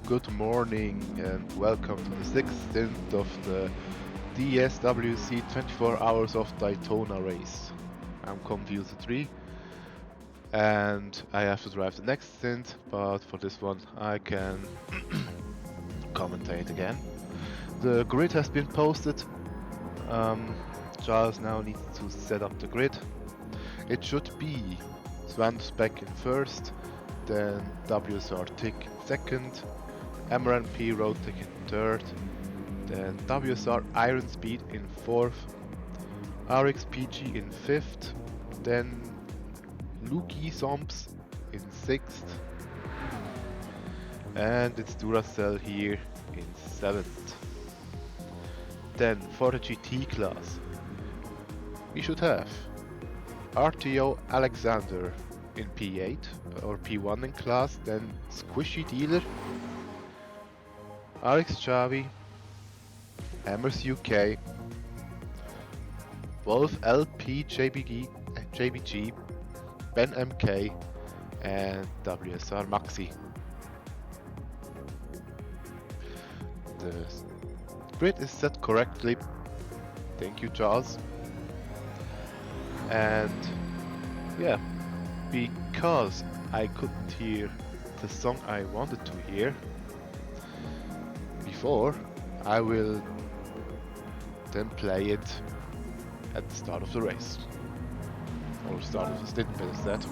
Good morning and welcome to the sixth stint of the DSWC 24 Hours of Daytona race. I'm Confused 3 and I have to drive the next stint, but for this one I can commentate again. The grid has been posted. Charles now needs to set up the grid. It should be Swan Speck in first, then WSR Tick in second, MRNP Road Tick in third, then WSR Iron Speed in fourth, RXPG in fifth, then Luki Zomps in sixth, and it's Duracell here in seventh. Then for the GT class, we should have RTO Alexander in P8 or P1 in class, then Squishy Dealer, RX Javi, Hammers UK, Wolf LP JBG, Ben MK, and WSR Maxi. The grid is set correctly. Thank you, Charles. And yeah, because I couldn't hear the song I wanted to hear before, I will then play it at the start of the race, or start of the stint better said.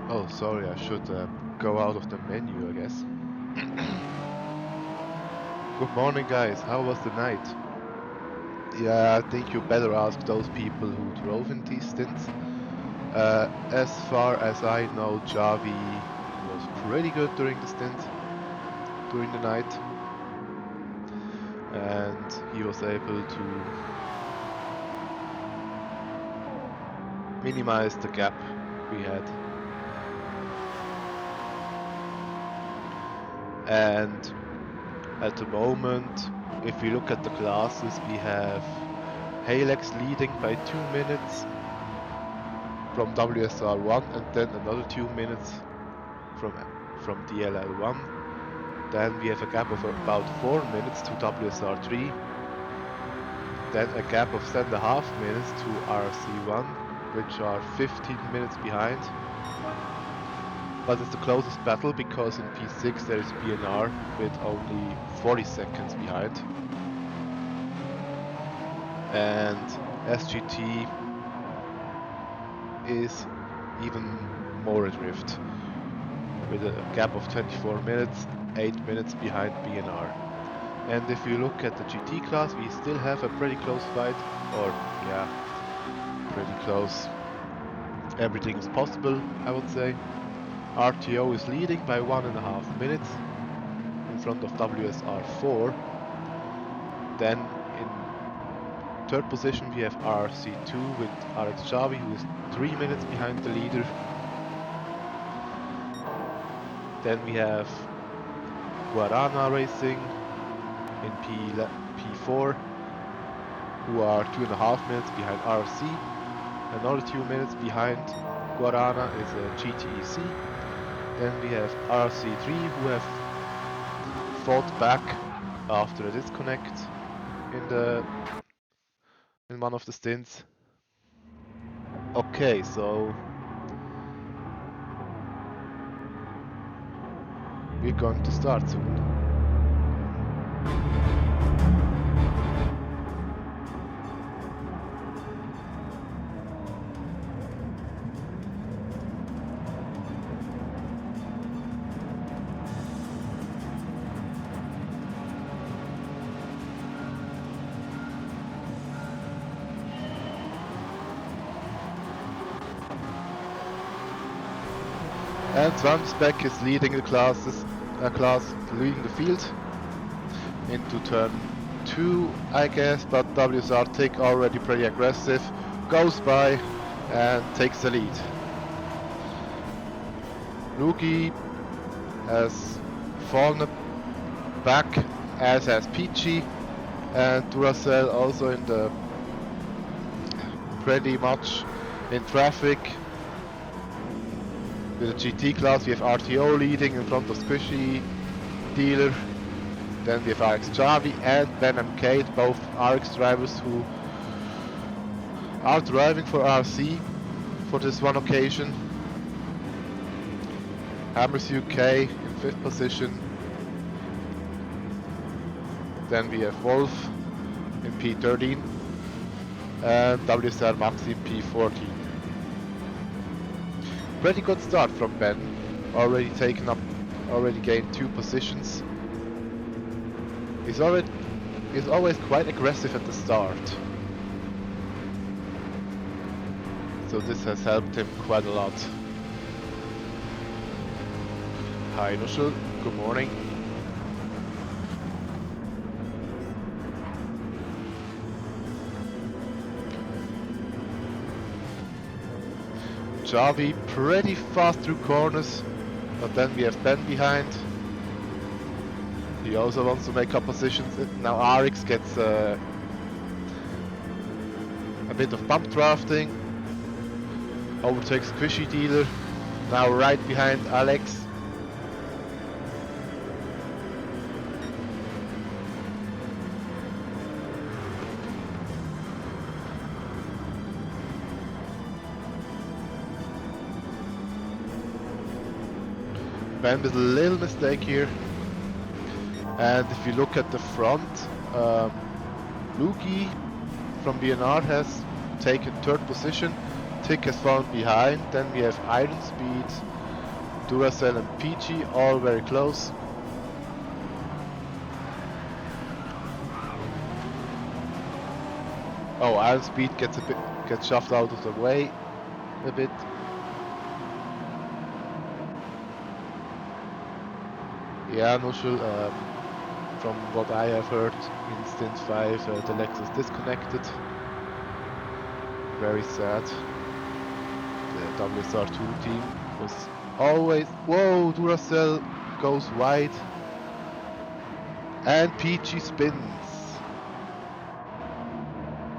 Oh, sorry, I should go out of the menu, I guess. Good morning, guys. How was the night? Yeah, I think you better ask those people who drove in these stints. As far as I know, Javi was pretty good during the stint, during the night. And he was able to minimize the gap we had. And at the moment, if we look at the classes, we have Halex leading by 2 minutes from WSR1 and then another 2 minutes from DLL1. Then we have a gap of about 4 minutes to WSR3. Then a gap of 7.5 minutes to RC1, which are 15 minutes behind. But it's the closest battle because in P6 there is BNR with only 40 seconds behind. And SGT is even more adrift with a gap of 24 minutes, 8 minutes behind BNR. And if you look at the GT class, we still have a pretty close fight, or yeah, pretty close. Everything is possible, I would say. RTO is leading by 1.5 minutes in front of WSR4. Then in third position we have RC2 with RX Javi, who is 3 minutes behind the leader. Then we have Guarana Racing in P4, who are 2.5 minutes behind RC, another 2 minutes behind Guarana is a GTEC. Then we have RC3 who have fought back after a disconnect in one of the stints. Okay, so we're going to start soon. And Swansbeck is leading the class, leading the field into turn 2, I guess, but WSR Tick already pretty aggressive, goes by and takes the lead. Lugi has fallen back, as has Peachy, and Duracell also in the pretty much in traffic. With the GT class we have RTO leading in front of Squishy Dealer. Then we have RX Javi and Ben and Kate, both RX drivers who are driving for RC for this one occasion. Hammers UK in 5th position. Then we have Wolf in P13 and WSR Maxi in P14. Pretty good start from Ben, already gained 2 positions. He's always quite aggressive at the start, so this has helped him quite a lot. Hi Nushel, good morning. Javi pretty fast through corners, but then we have Ben behind. He also wants to make up positions. Now RX gets a bit of bump drafting. Overtakes Squishy Dealer. Now right behind Alex. Ben with a little mistake here. And if you look at the front, Luki from BNR has taken 3rd position. Tick has fallen behind. Then we have Iron Speed, Duracell and Peachy, all very close. Oh, Iron Speed gets shoved out of the way a bit. Yeah, Nushel, from what I have heard in Stint 5, the Lexus disconnected. Very sad. The WSR2 team was always... Whoa, Duracell goes wide. And Peachy spins.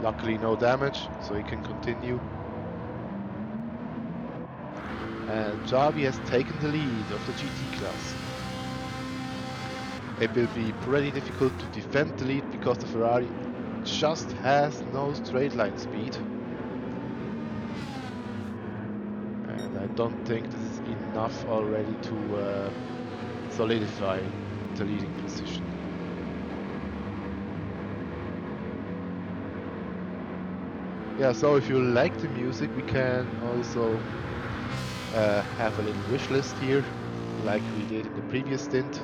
Luckily no damage, so he can continue. And Javi has taken the lead of the GT class. It will be pretty difficult to defend the lead because the Ferrari just has no straight line speed. And I don't think this is enough already to solidify the leading position. Yeah, so if you like the music, we can also have a little wish list here, like we did in the previous stint.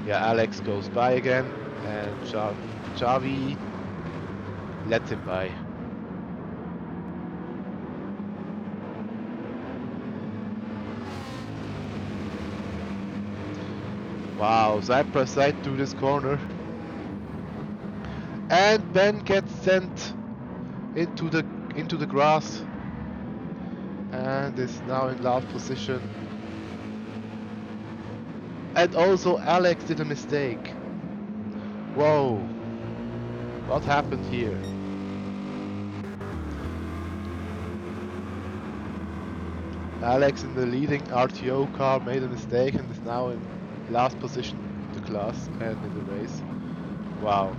Yeah, Alex goes by again, and Javi lets him by. Wow, side by side through this corner. And Ben gets sent into the grass and is now in last position. And also Alex did a mistake. Whoa, what happened here? Alex in the leading RTO car made a mistake and is now in last position in the class and in the race. Wow.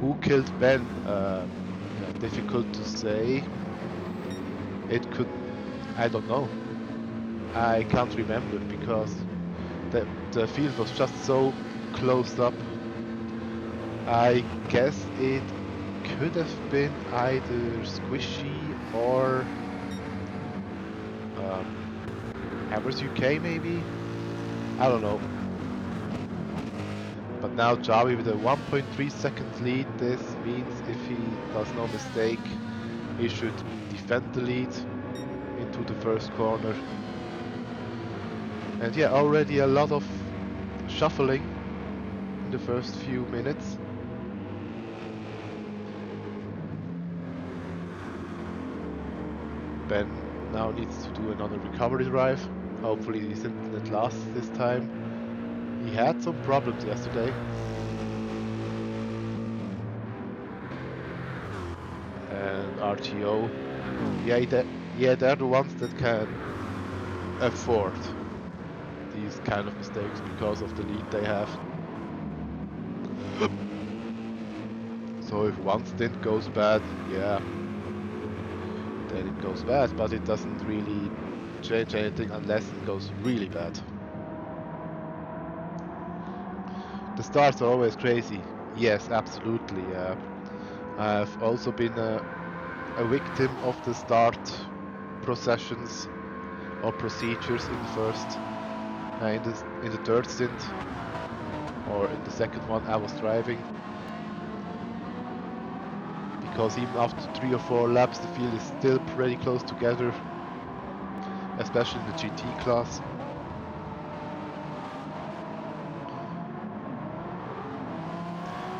Who killed Ben? Yeah, difficult to say. It could... I don't know. I can't remember because the field was just so closed up. I guess it could have been either Squishy or Hammers UK maybe? I don't know. But now Javi with a 1.3 seconds lead. This means if he does no mistake, he should defend the lead into the first corner. And yeah, already a lot of shuffling in the first few minutes. Ben now needs to do another recovery drive. Hopefully he isn't last this time. He had some problems yesterday. And RTO, yeah, they're the ones that can afford these kind of mistakes because of the lead they have. So if one stint goes bad, yeah, then it goes bad, but it doesn't really change anything unless it goes really bad. The starts are always crazy. Yes, absolutely. I've also been a victim of the start processions or procedures in the first, in the third stint, or in the second one I was driving. Because even after 3 or 4 laps, the field is still pretty close together, especially in the GT class.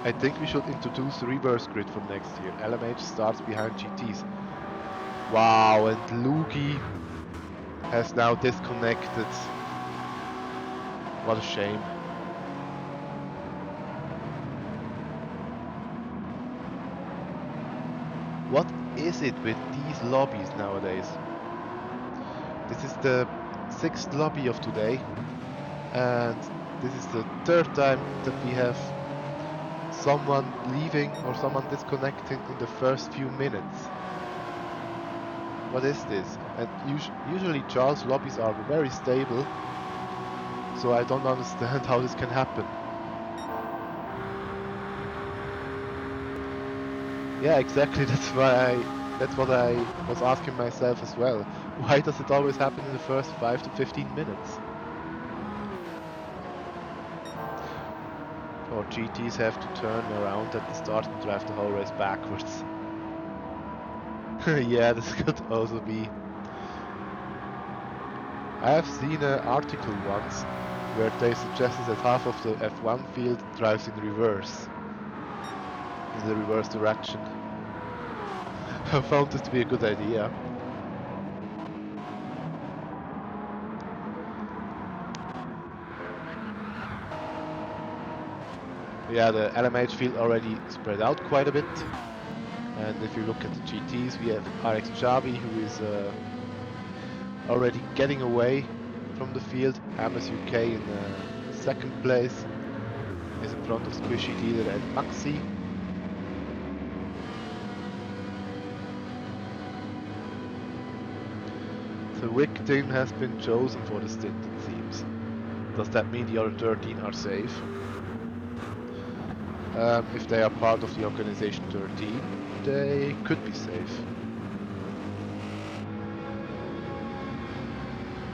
I think we should introduce the reverse grid from next year. LMH starts behind GTs. Wow, and Lugi has now disconnected. What a shame. What is it with these lobbies nowadays? This is the 6th lobby of today, and this is the 3rd time that we have someone leaving or someone disconnecting in the first few minutes. What is this? And usually Charles lobbies are very stable, so I don't understand how this can happen. Yeah, exactly. That's what I was asking myself as well. Why does it always happen in the first 5 to 15 minutes? Or GTs have to turn around at the start and drive the whole race backwards. Yeah, this could also be. I have seen an article once where they suggested that half of the F1 field drives in reverse. In the reverse direction. I found this to be a good idea. Yeah, the LMH field already spread out quite a bit. And if you look at the GTs, we have RX Javi, who is already getting away from the field. Hammers UK in second place, is in front of Squishy Dealer and Maxi. The WEC team has been chosen for the stint, it seems. Does that mean the other 13 are safe? If they are part of the organization 13, they could be safe.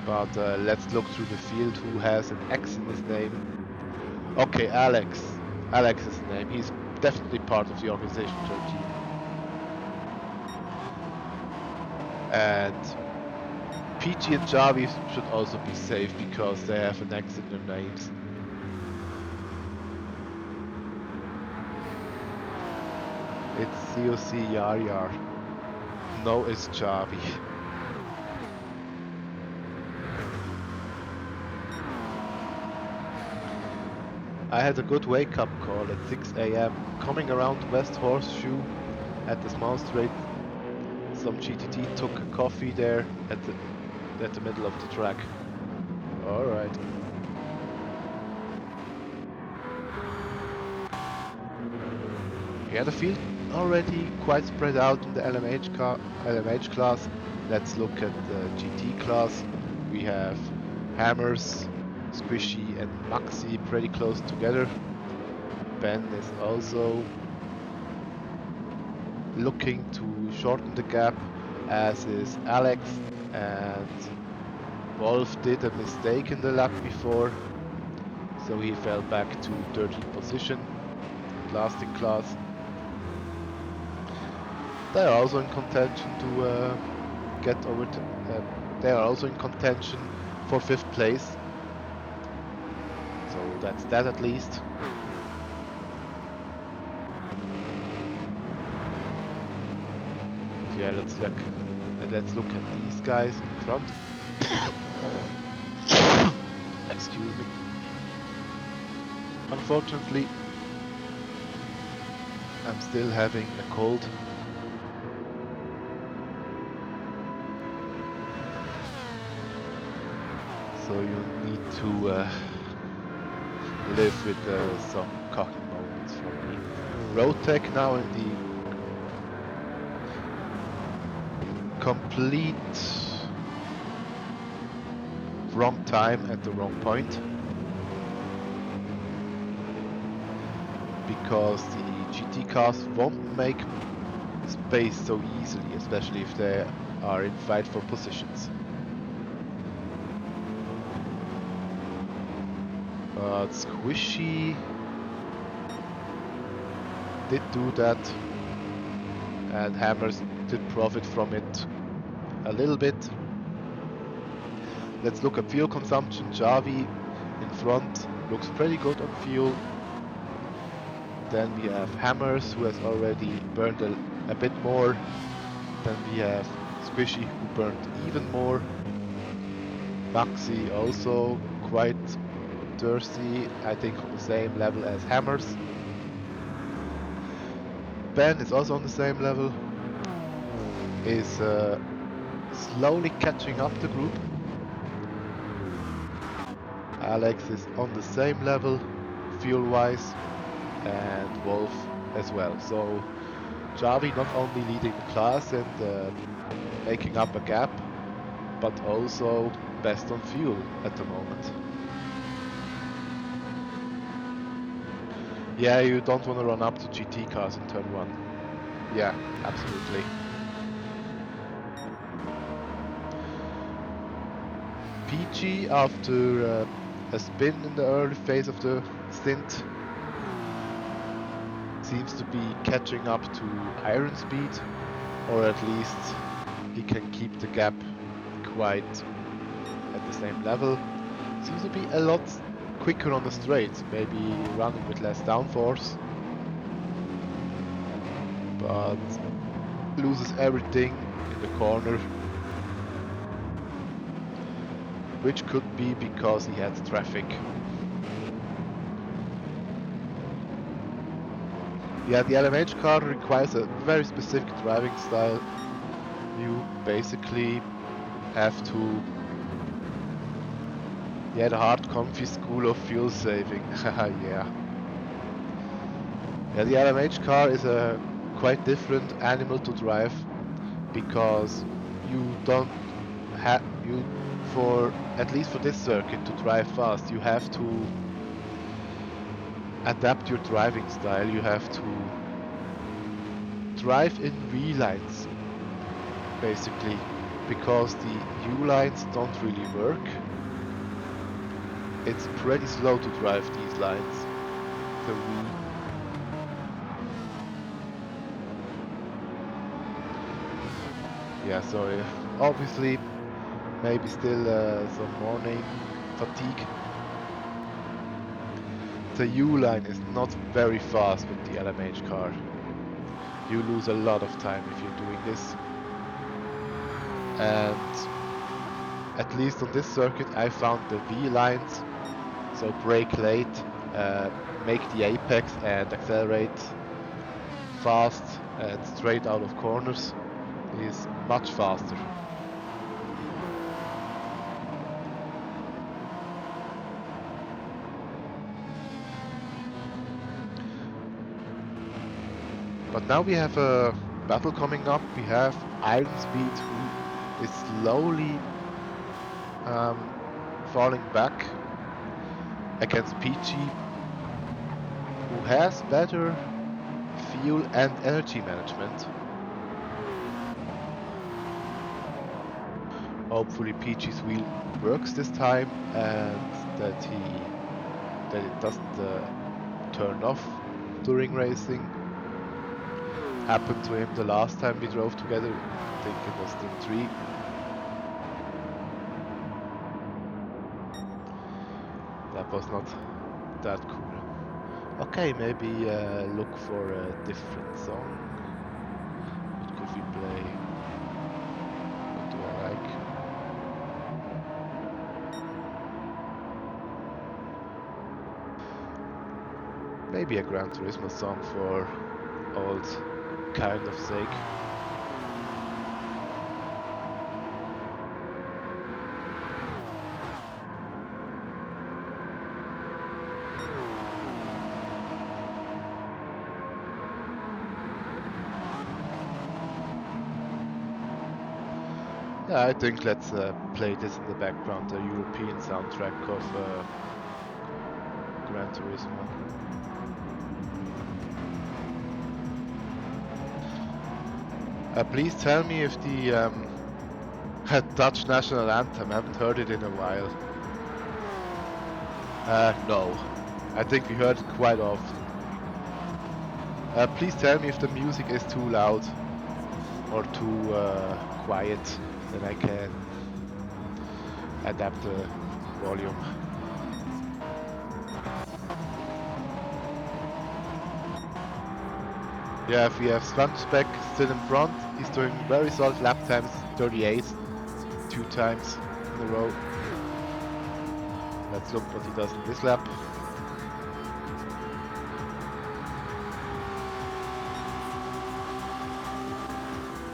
But let's look through the field. Who has an X in his name? Okay, Alex. Alex is his name. He's definitely part of the organization 13. And PG and Javi should also be safe because they have an X in their names. It's COC Yar Yar. No, it's Javi. I had a good wake-up call at 6 AM, coming around West Horseshoe at the small straight some GTT took a coffee there at the middle of the track. All right. Yeah, the field already quite spread out in the LMH class. Let's look at the GT class. We have Hammers, Squishy and Maxi pretty close together. Ben is also looking to shorten the gap, as is Alex, and Wolf did a mistake in the lap before, so he fell back to 13th position, last in class. They are also in contention to get over. They are also in contention for 5th place. So that's that at least. So yeah, let's look at these guys in front. Excuse me. Unfortunately, I'm still having a cold. So you need to live with some cocky moments from me. Road Tech now in the complete wrong time at the wrong point, because the GT cars won't make space so easily, especially if they are in fight for positions. But Squishy did do that, and Hammers did profit from it a little bit. Let's look at fuel consumption. Javi in front looks pretty good on fuel. Then we have Hammers, who has already burned a bit more. Then we have Squishy, who burned even more. Maxi also quite thirsty, I think on the same level as Hammers. Ben is also on the same level, is slowly catching up the group. Alex is on the same level, fuel-wise, and Wolf as well. So Javi not only leading the class and making up a gap, but also best on fuel at the moment. Yeah, you don't want to run up to GT cars in turn 1. Yeah, absolutely. PG, after a spin in the early phase of the stint, seems to be catching up to Iron Speed, or at least he can keep the gap quite at the same level. Seems to be a lot quicker on the straights, maybe running with less downforce, but loses everything in the corner, which could be because he had traffic. Yeah, the LMH car requires a very specific driving style. You basically have to, the hard comfy school of fuel saving. Yeah. Yeah, the LMH car is a quite different animal to drive, because you don't have, for at least for this circuit, to drive fast, you have to adapt your driving style. You have to drive in V lines, basically, because the U lines don't really work. It's pretty slow to drive these lines. The Yeah, sorry. Obviously, maybe still some morning fatigue. The U-line is not very fast with the LMH car. You lose a lot of time if you're doing this. And at least on this circuit, I found the V-lines, so brake late, make the apex and accelerate fast and straight out of corners. is much faster. But now we have a battle coming up. We have Iron Speed, who is slowly falling back against Peachy, who has better fuel and energy management. Hopefully Peachy's wheel works this time and that it doesn't turn off during racing. Happened to him the last time we drove together. I think it was Stint 3. That was not that cool. Okay, maybe look for a different song. What could we play? What do I like? Maybe a Gran Turismo song for old kind of sake. Yeah, I think let's play this in the background, the European soundtrack of Gran Turismo. Please tell me if the Dutch national anthem, I haven't heard it in a while. No, I think we heard it quite often. Please tell me if the music is too loud or too quiet, then I can adapt the volume. Yeah, if we have Svanspec still in front, he's doing very solid lap times, 38, 2 times in a row. Let's look what he does in this lap.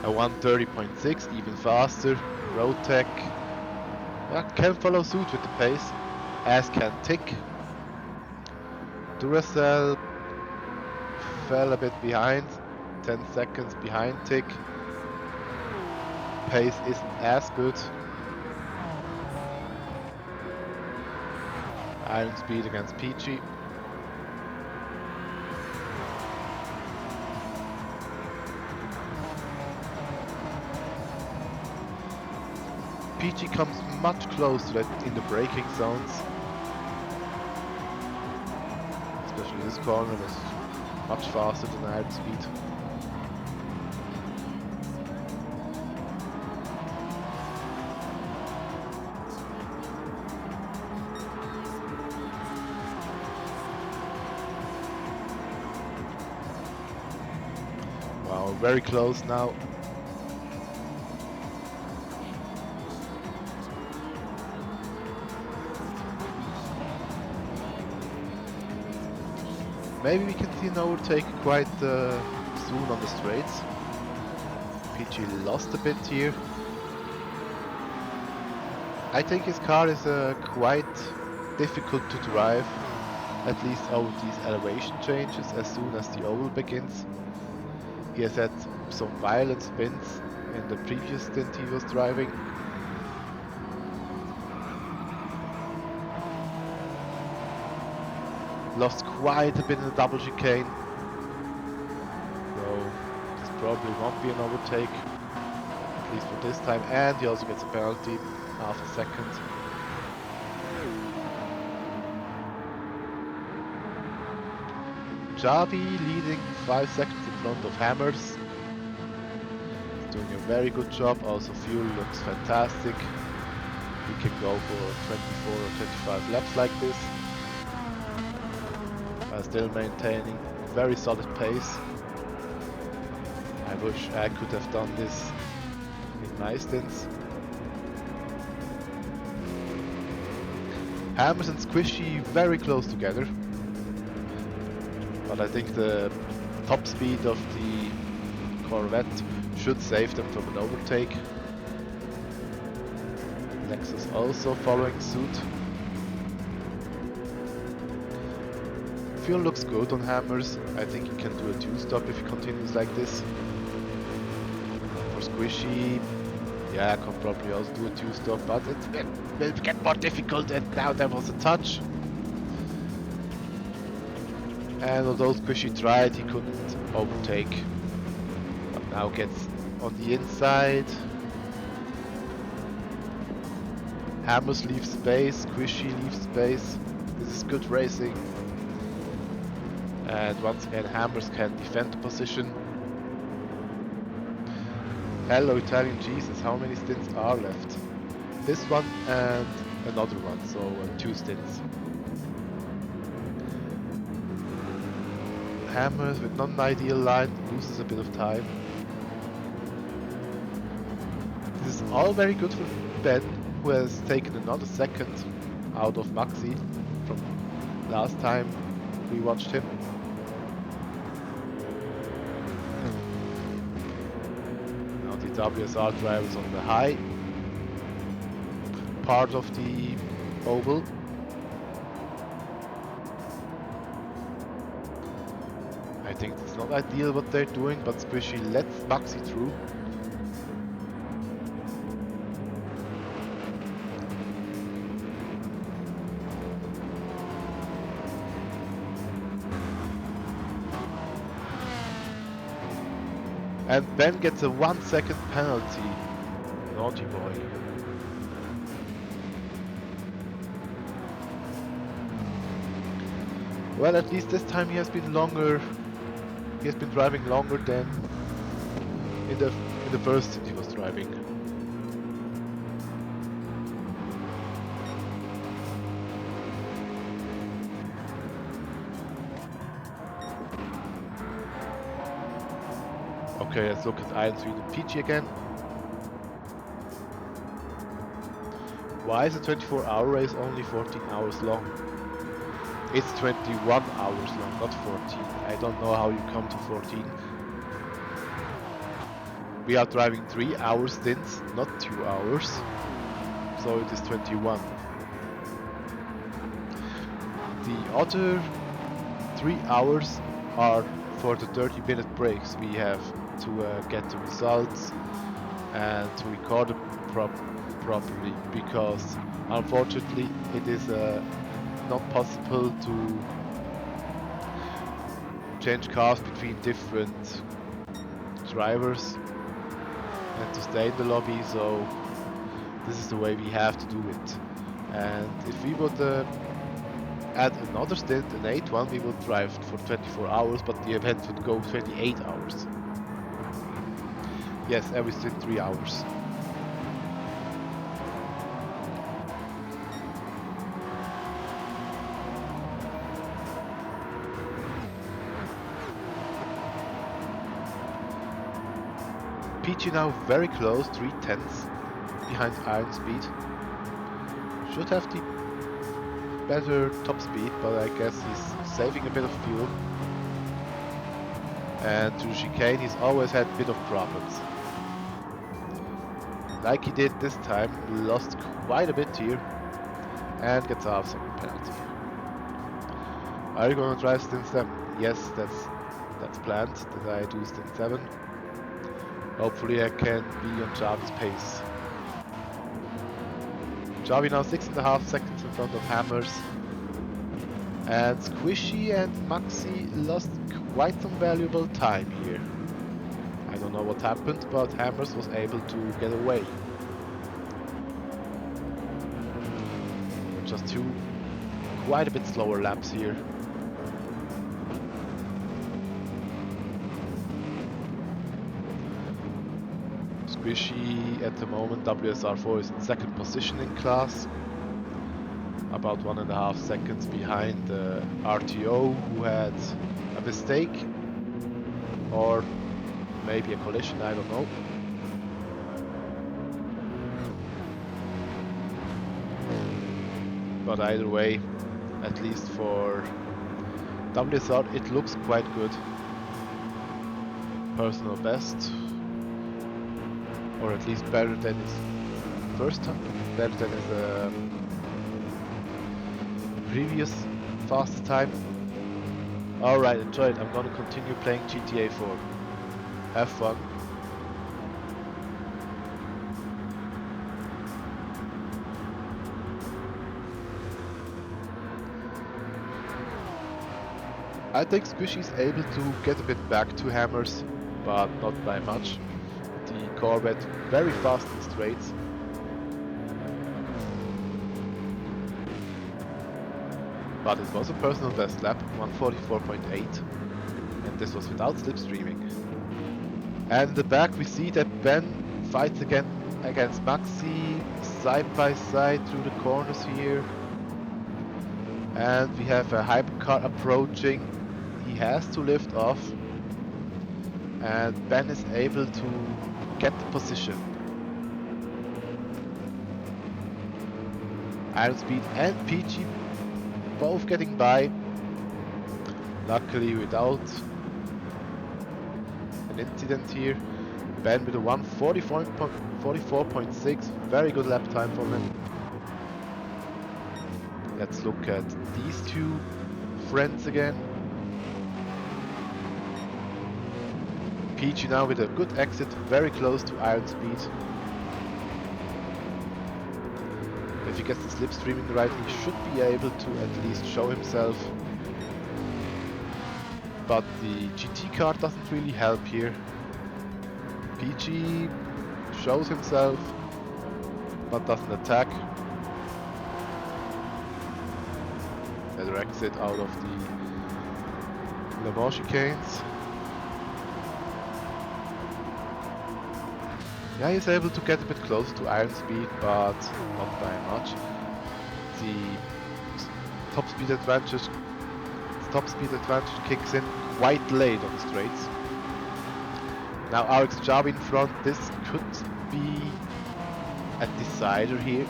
A 130.6, even faster. Road Tech can follow suit with the pace, as can Tick. Duracell fell a bit behind, 10 seconds behind Tick. Pace isn't as good. Iron Speed against Peachy. Peachy comes much closer in the braking zones. Especially this corner was much faster than Iron Speed. Wow, very close now. Maybe we can see an overtake quite soon on the straights. Peachy lost a bit here. I think his car is quite difficult to drive, at least over these elevation changes as soon as the oval begins. He has had some violent spins in the previous stint he was driving. Lost quite a bit in the double chicane, so this probably won't be an overtake, at least for this time, and he also gets a penalty, half a second. Javi leading 5 seconds in front of Hammers. He's doing a very good job, also fuel looks fantastic. He can go for 24 or 25 laps like this. Still maintaining very solid pace. I wish I could have done this in my stints. Hammers and Squishy very close together, but I think the top speed of the Corvette should save them from an overtake. Lexus also following suit. Fuel looks good on Hammers. I think he can do a 2-stop if he continues like this. For Squishy, yeah, I could probably also do a 2-stop, but it will get more difficult, and now there was a touch. And although Squishy tried, he couldn't overtake. But now gets on the inside. Hammers leaves space, Squishy leaves space. This is good racing. And once again, Hammers can defend the position. Hello Italian Jesus, how many stints are left? This one and another one, so 2 stints. Hammers with not an ideal line loses a bit of time. This is all very good for Ben, who has taken another second out of Maxi from last time we watched him. Now the WSR drivers on the high part of the oval. I think it's not ideal what they're doing, but Squishy lets Maxi through. And Ben gets a 1-second penalty. Naughty boy. Well, at least this time he has been longer. He has been driving longer than in the first stint he was driving. Okay, let's look at Iron Sweden Peachy again. Why is a 24-hour race only 14 hours long? It's 21 hours long, not 14. I don't know how you come to 14. We are driving 3-hour stints, not 2 hours. So it is 21. The other 3 hours are for the 30-minute breaks we have to get the results and to record it properly, because unfortunately it is not possible to change cars between different drivers and to stay in the lobby, so this is the way we have to do it. And if we would add another stint, an 8th one, we would drive for 24 hours, but the event would go 28 hours. Yes, every stint 3 hours. Peachy now very close, 3/10 behind Iron Speed. Should have the better top speed, but I guess he's saving a bit of fuel. And to the chicane he's always had a bit of problems. Like he did this time, lost quite a bit here and gets a half-second penalty. Are you gonna drive stint 7? Yes, that's planned that I do stint 7. Hopefully I can be on Javi's pace. Javi now 6.5 seconds in front of Hammers. And Squishy and Maxi lost quite some valuable time here. I don't know what happened, but Hammers was able to get away. Just 2 quite a bit slower laps here. Squishy at the moment, WSR4 is in 2nd position in class. About 1.5 seconds behind the RTO, who had a mistake or maybe a collision, I don't know. But either way, at least for WSR, it looks quite good. personal best, or at least better than his first time, better than his previous fastest time. Alright, enjoy it. I'm gonna continue playing GTA 4. Have fun. I think Squishy's able to get a bit back to hammers, but not by much. The Corvette very fast in straights. But it was a personal best lap, 144.8, and this was without slipstreaming. And in the back we see that Ben fights again against Maxi, side by side through the corners here. And we have a hypercar approaching. He has to lift off, and Ben is able to get the position. Iron Speed and PG both getting by, luckily without an incident here. Ben with a 144.6, very good lap time for him. Let's look at these two friends again. PG now with a good exit, very close to Iron Speed. If he gets the slipstreaming right, he should be able to at least show himself. But the GT car doesn't really help here. PG shows himself, but doesn't attack. Better exit out of the Le Mans chicanes. Yeah, he's able to get a bit closer to Iron Speed, but not by much. The top speed advantage kicks in quite late on the straights. Now RX Javi in front, this could be a decider here.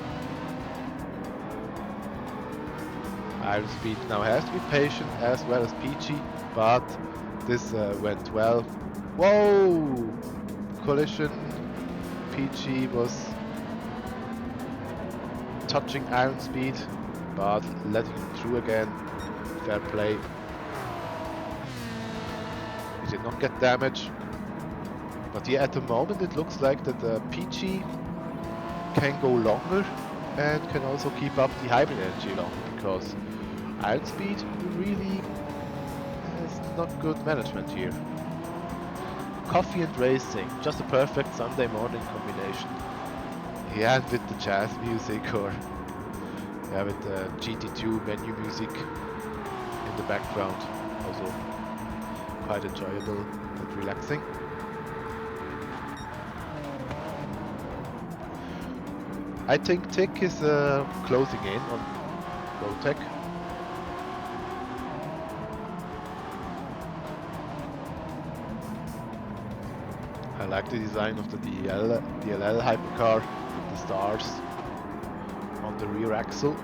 Iron Speed now has to be patient as well as PG, but this went well. Whoa! Collision. PG was touching Iron Speed, but letting him through again. Fair play. He did not get damage. But yeah, at the moment it looks like that PG can go longer and can also keep up the hybrid energy longer, because Iron Speed really has not good management here. Coffee and racing, just a perfect Sunday morning combination. Yeah, and with the jazz music, or yeah, with the GT2 menu music in the background, also quite enjoyable and relaxing. I think Tick is closing in on Rotec. I like the design of the DLL hypercar with the stars on the rear axle.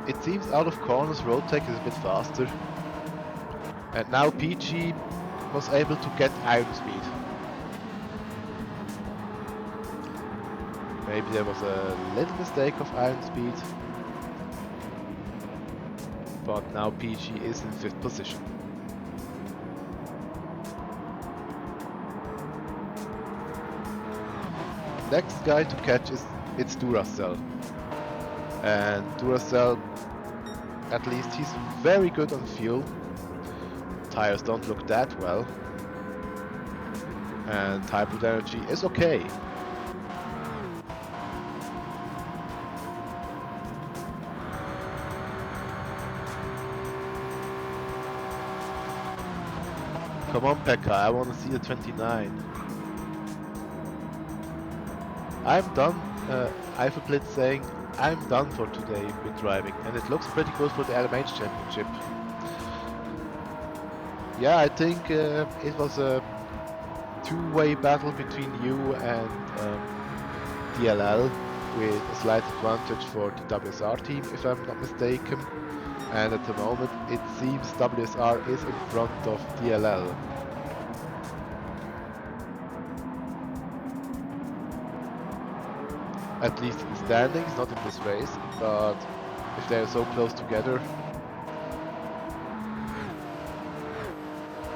It seems out of corners Rotec is a bit faster. And now PG was able to get Iron Speed. Maybe there was a little mistake of Iron Speed. But now PG is in 5th position. Next guy to catch it's Duracell. And Duracell, at least he's very good on fuel. Tires don't look that well. And hybrid energy is okay. Come on Pekka, I want to see the 29. I'm done I have a blitz saying, I'm done for today with driving, and it looks pretty good for the LMH championship. Yeah, I think it was a two-way battle between you and DLL, with a slight advantage for the WSR team, if I'm not mistaken. And at the moment, it seems WSR is in front of DLL. At least in the standings, not in this race, but if they are so close together,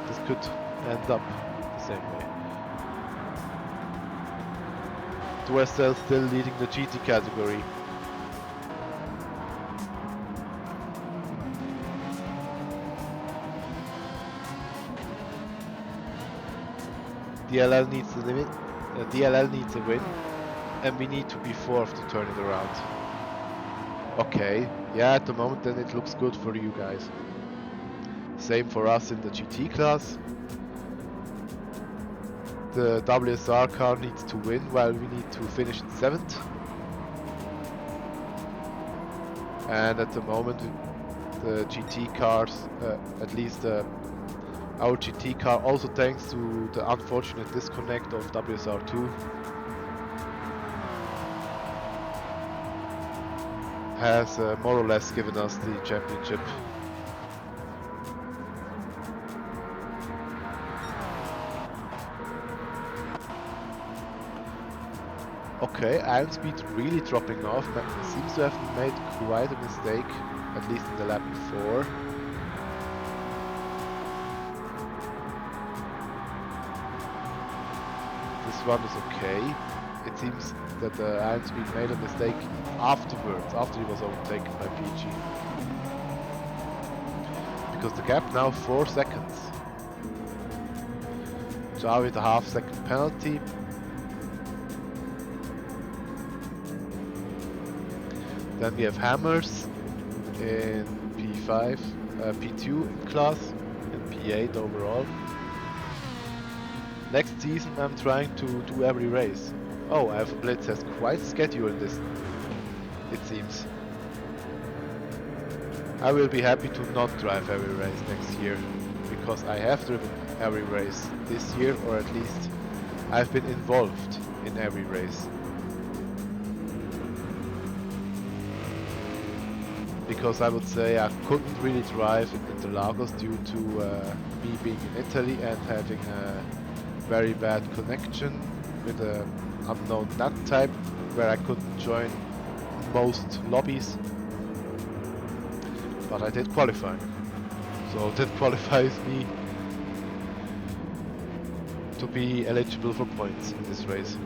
this could end up the same way. Duestel still leading the GT category. DLL needs a win, and we need to be fourth to turn it around. Okay, yeah, at the moment then it looks good for you guys. Same for us in the GT class. The WSR car needs to win while we need to finish in 7th. And at the moment the GT cars, at least our GT car, also thanks to the unfortunate disconnect of WSR2, has more or less given us the championship. Okay, iron speed really dropping off. Seems to have made quite a mistake, at least in the lap before. This one is okay. It seems that iron speed made a mistake afterwards, after he was overtaken by PG. Because the gap now 4 seconds. Javi with a half-second penalty. Then we have Hammers in P5, P2 in class, and P8 overall. Next season I'm trying to do every race. Oh, I have a blitz has quite scheduled this, it seems. I will be happy to not drive every race next year, because I have driven every race this year, or at least I've been involved in every race. Because I would say I couldn't really drive in Interlagos due to me being in Italy and having a very bad connection with an unknown NAT type, where I couldn't join most lobbies. But I did qualify, so that qualifies me to be eligible for points in this race.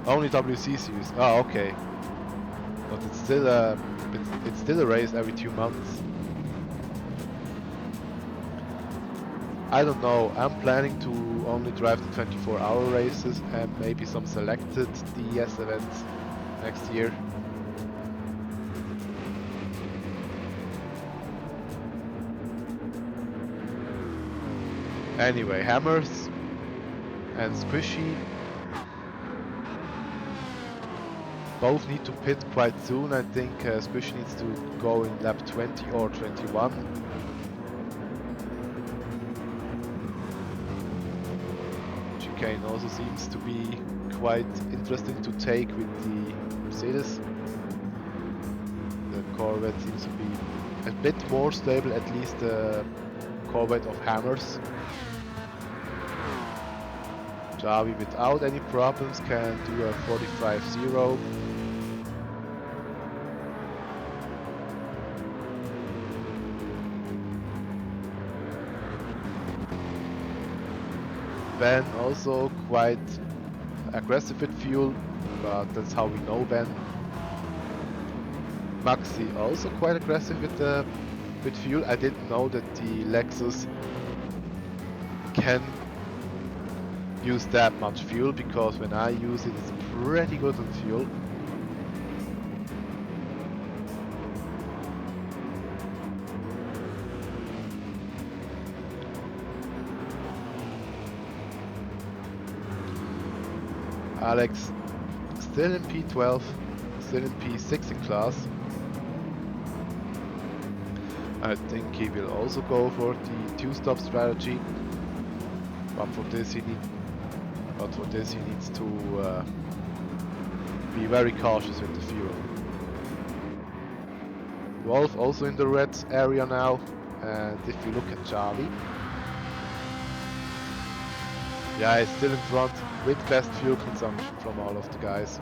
Only WC series. Oh, okay. But it's still a race every 2 months. I don't know. I'm planning to only drive the 24-hour races and maybe some selected DES events next year. Anyway, Hammers and Squishy both need to pit quite soon. I think Squishy needs to go in lap 20 or 21. Chicane also seems to be quite interesting to take with the Mercedes. The Corvette seems to be a bit more stable, at least the Corvette of Hammers. Javi without any problems can do a 45-0. Ben also quite aggressive with fuel, but that's how we know Ben. Maxi also quite aggressive with fuel. I didn't know that the Lexus can use that much fuel, because when I use it, it's pretty good on fuel. Alex still in P12, still in P6 in class. I think he will also go for the two-stop strategy, but for this he needs to be very cautious with the fuel. Wolf also in the red area now, and if you look at Charlie, yeah, he's still in front with best fuel consumption from all of the guys.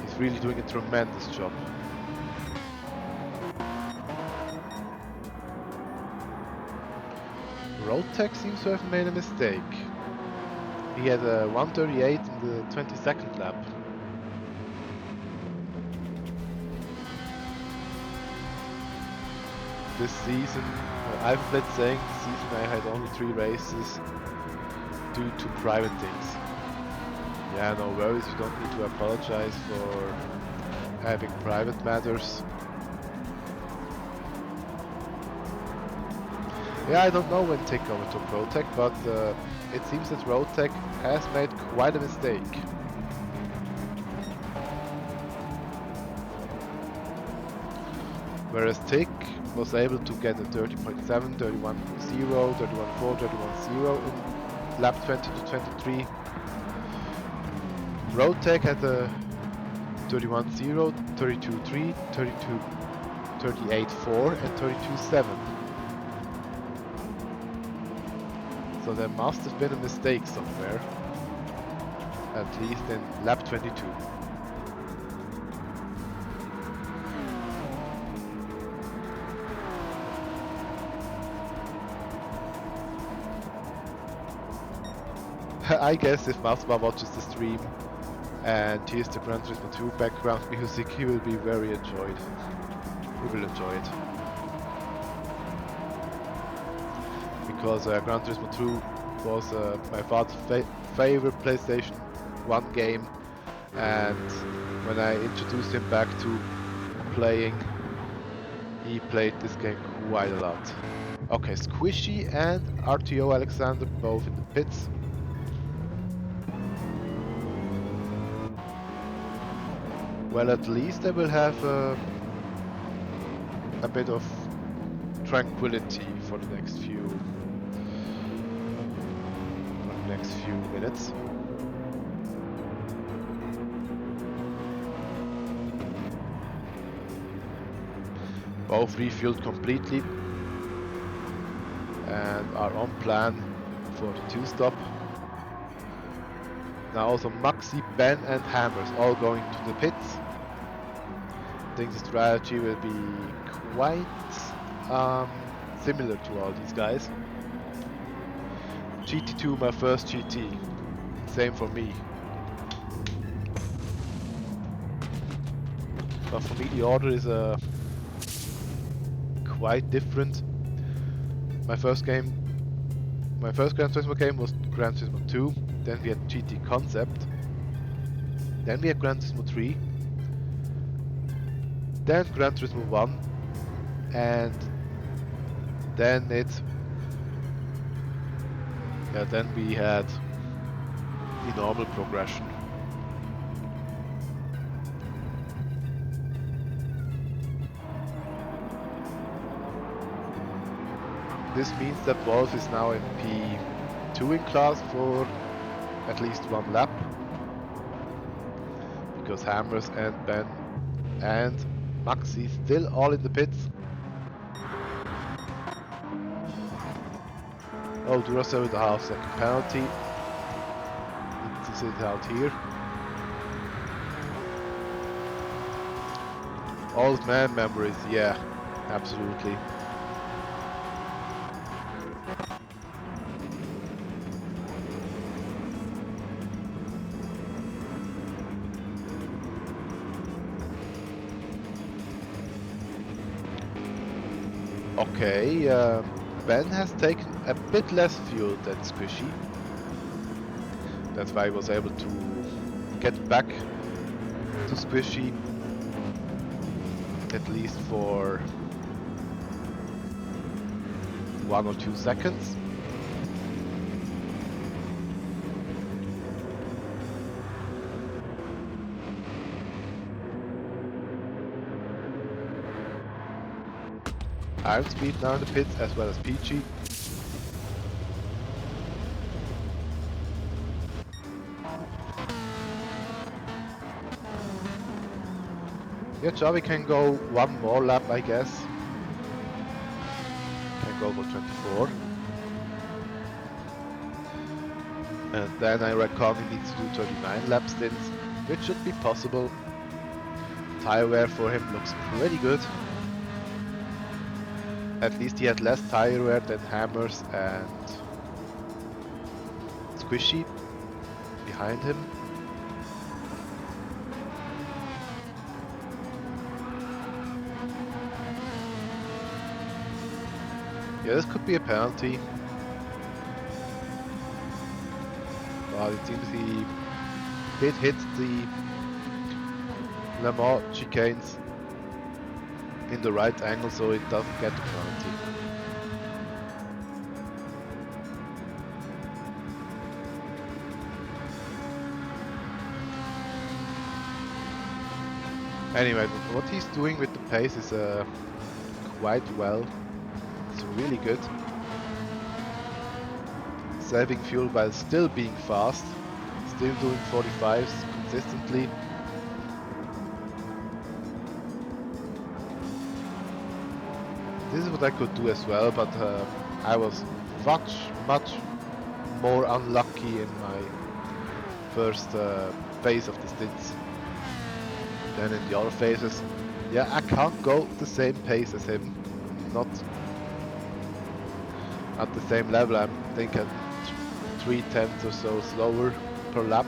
He's really doing a tremendous job. Roadtech seems to have made a mistake. He had a 138 in the 22nd lap. This season, I've been saying this season I had only 3 races due to private things. Yeah, no worries, you don't need to apologize for having private matters. Yeah, I don't know when Tick overtook Roadtech, but it seems that Roadtech has made quite a mistake. Whereas Tick was able to get a 30.7, 31.0, 31.4, 31.0 in lap 20 to 23. Roadtech had a 31.0, 32.3, 38.4 and 32.7. So there must have been a mistake somewhere, at least in lap 22. I guess if Masma watches the stream and hears the Gran Turismo 2 background music, he will be very enjoyed. He will enjoy it. Because Gran Turismo 2 was my father's favorite PlayStation 1 game, and when I introduced him back to playing, he played this game quite a lot. Okay, Squishy and RTO Alexander both in the pits. Well, at least I will have a bit of tranquility for the next few minutes. Both refueled completely and are on plan for the two-stop. Now also Maxi, Ben and Hammers all going to the pits. I think the strategy will be quite similar to all these guys. GT2, my first GT. Same for me. But for me the order is quite different. My first Gran Turismo game was Gran Turismo 2. Then we had GT Concept. Then we had Gran Turismo 3. Then Gran Turismo 1. And then then we had the normal progression. This means that Wolf is now in P2 in class for at least one lap, because Hammers and Ben and Maxi still all in the pits. Oh, Duracell with a half-second penalty. Need to sit it out here. Old man memories, yeah, absolutely. Okay, Ben has taken a bit less fuel than Squishy. That's why he was able to get back to Squishy, at least for 1 or 2 seconds. Iron Speed now in the pits, as well as PG. Yeah, Javi can go one more lap, I guess. Can go for 24. And then I reckon he needs to do 39 lap stints, which should be possible. Tire wear for him looks pretty good. At least he had less tire wear than Hammers and Squishy behind him. Yeah, this could be a penalty. But it seems he did hit the Le Mans chicanes in the right angle, so it doesn't get the penalty. Anyway, what he's doing with the pace is quite well. It's really good. Saving fuel while still being fast, still doing 45s consistently. This is what I could do as well, but I was much more unlucky in my first phase of the stints than in the other phases. Yeah, I can't go the same pace as him. Not at the same level. I'm thinking 3/10 or so slower per lap.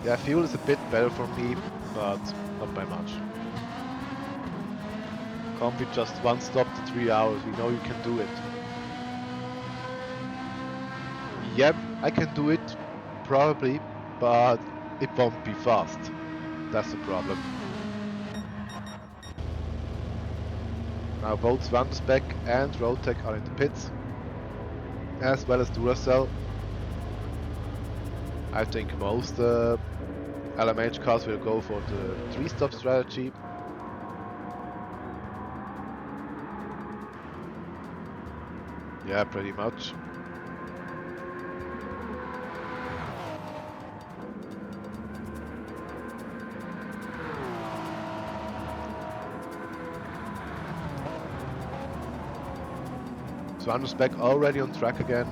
Yeah, fuel is a bit better for me, but not by much. Can't be just one stop to 3 hours. We know you can do it. Yep, I can do it, probably, but it won't be fast. That's the problem. Now both Swanspec and Roadtech are in the pits, as well as Duracell. I think most LMH cars will go for the 3-stop strategy. Yeah, pretty much. Swanspec already on track again,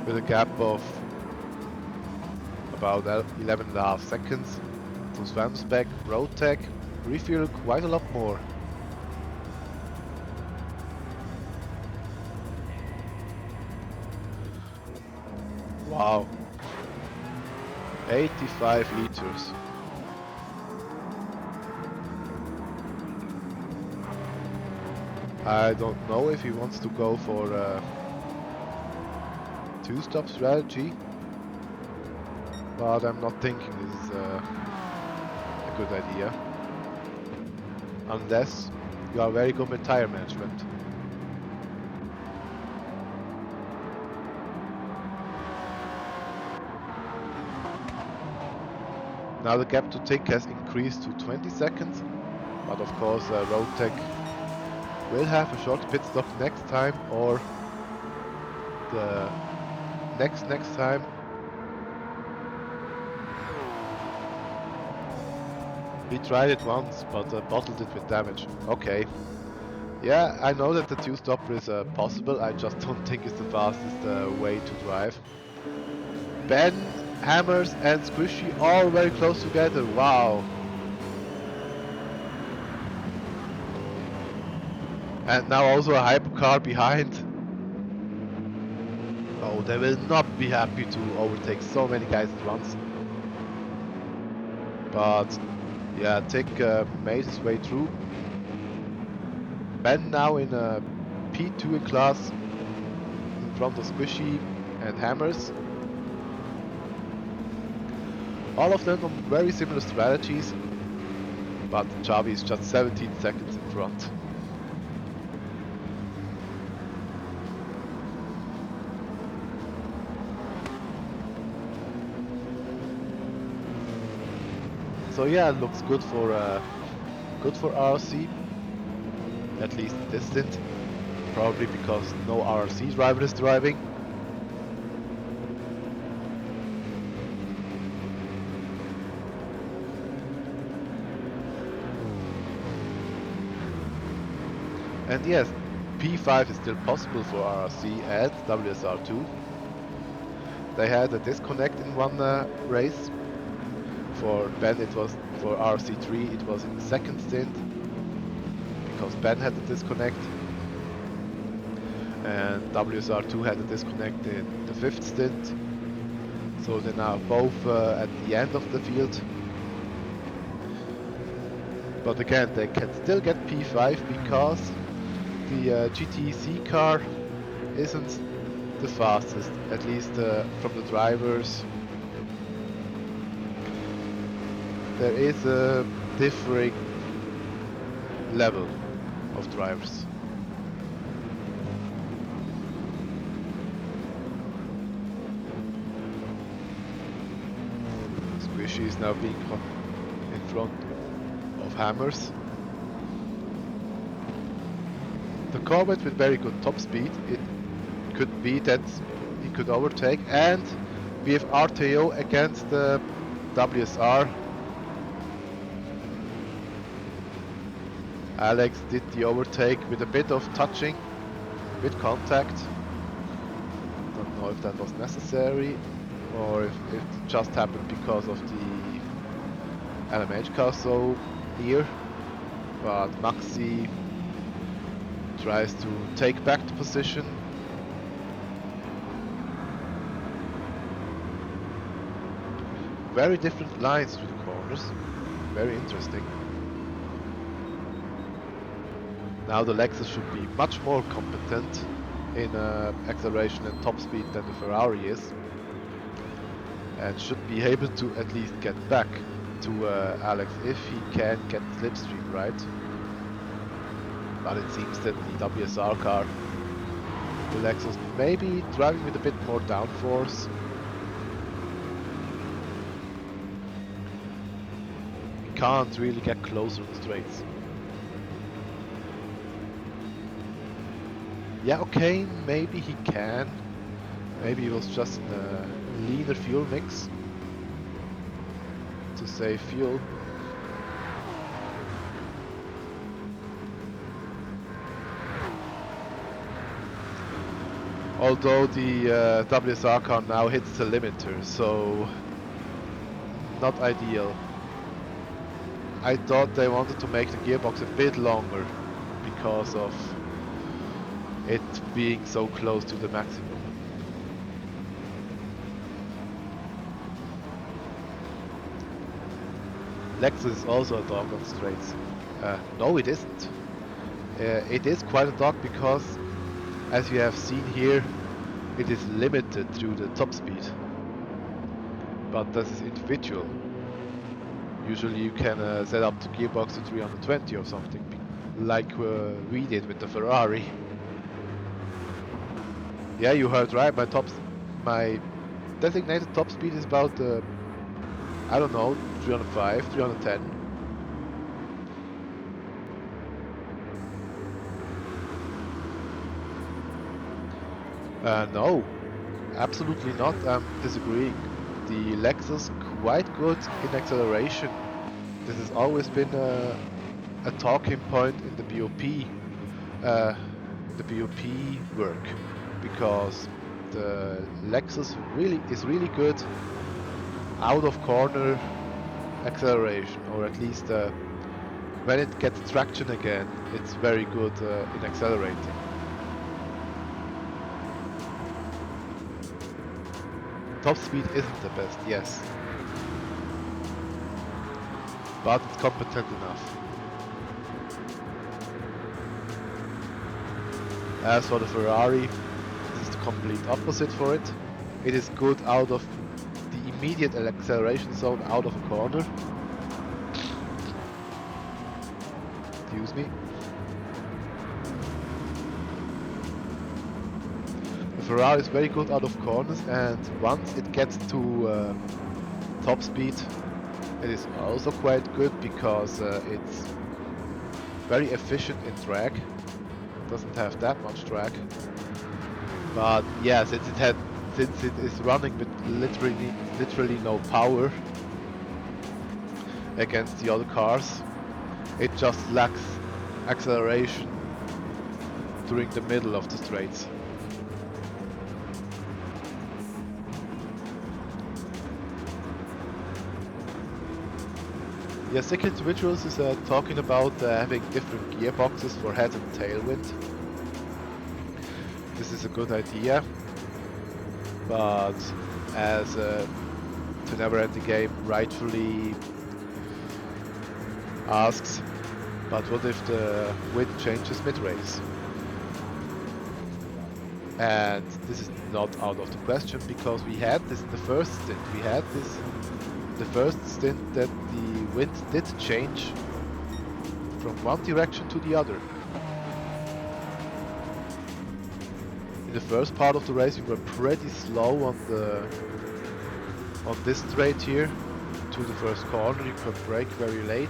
with a gap of about 11.5 seconds to Swanspec. Roadtech refuel quite a lot more. Wow, 85 liters. I don't know if he wants to go for a 2-stop strategy, but I'm not thinking this is a good idea, unless you are very good with tire management. Now the gap to Tick has increased to 20 seconds, but of course Roadtech will have a short pit stop next time, or the next time. We tried it once, but bottled it with damage. Okay. Yeah, I know that the 2-stopper is possible, I just don't think it's the fastest way to drive. Ben, Hammers and Squishy all very close together, wow. And now also a hypercar behind. Oh, they will not be happy to overtake so many guys at once. But yeah, Tick made his way through. Ben now in a P2 class in front of Squishy and Hammers. All of them on very similar strategies, but Javi is just 17 seconds in front. So yeah, it looks good for RC, at least in this stint. Probably because no RC driver is driving. And yes, P5 is still possible for RC and WSR2. They had a disconnect in one race. For Ben it was, for RC3 it was in the second stint, because Ben had a disconnect. And WSR2 had a disconnect in the fifth stint. So they're now both at the end of the field. But again, they can still get P5 because the GTC car isn't the fastest, at least from the drivers. There is a differing level of drivers. Squishy is now being in front of Hammers. The Corvette with very good top speed, it could be that he could overtake, and we have RTO against the WSR. Alex did the overtake with a bit of touching, with contact. Don't know if that was necessary or if it just happened because of the LMH car so near. But Maxi tries to take back the position. Very different lines to the corners, very interesting. Now the Lexus should be much more competent in acceleration and top speed than the Ferrari is, and should be able to at least get back to Alex if he can get the slipstream right. But it seems that the WSR car, the Lexus, may be driving with a bit more downforce. Can't really get closer on the straights. Yeah, okay, maybe he can. Maybe it was just a leaner fuel mix to save fuel. Although the WSR car now hits the limiter, so not ideal. I thought they wanted to make the gearbox a bit longer because of it being so close to the maximum. Lexus is also a dog on straights. No, it isn't. It is quite a dog because, as you have seen here, it is limited through the top speed. But this is individual. Usually you can set up the gearbox to 320 or something, like we did with the Ferrari. Yeah, you heard right. My designated top speed is about I don't know, 305, 310. No, absolutely not. I'm disagreeing. The Lexus quite good in acceleration. This has always been a talking point in the BOP work, because the Lexus is really good out of corner acceleration, or at least when it gets traction again, it's very good in accelerating. Top speed isn't the best, yes, but it's competent enough. As for the Ferrari, this is the complete opposite for it. It is good out of the immediate acceleration zone, out of a corner. Excuse me. The Ferrari is very good out of corners, and once it gets to top speed, It is also quite good because it's very efficient in drag. Doesn't have that much drag. But yeah, since it is running with literally no power against the other cars, it just lacks acceleration during the middle of the straights. Yeah, second individuals is talking about having different gearboxes for head and tailwind. This is a good idea, but as the Never Ending Game rightfully asks, but what if the wind changes mid-race? And this is not out of the question, because we had this in the first stint. We had this the first stint that the wind did change from one direction to the other. In the first part of the race we were pretty slow on this straight here to the first corner. You could brake very late,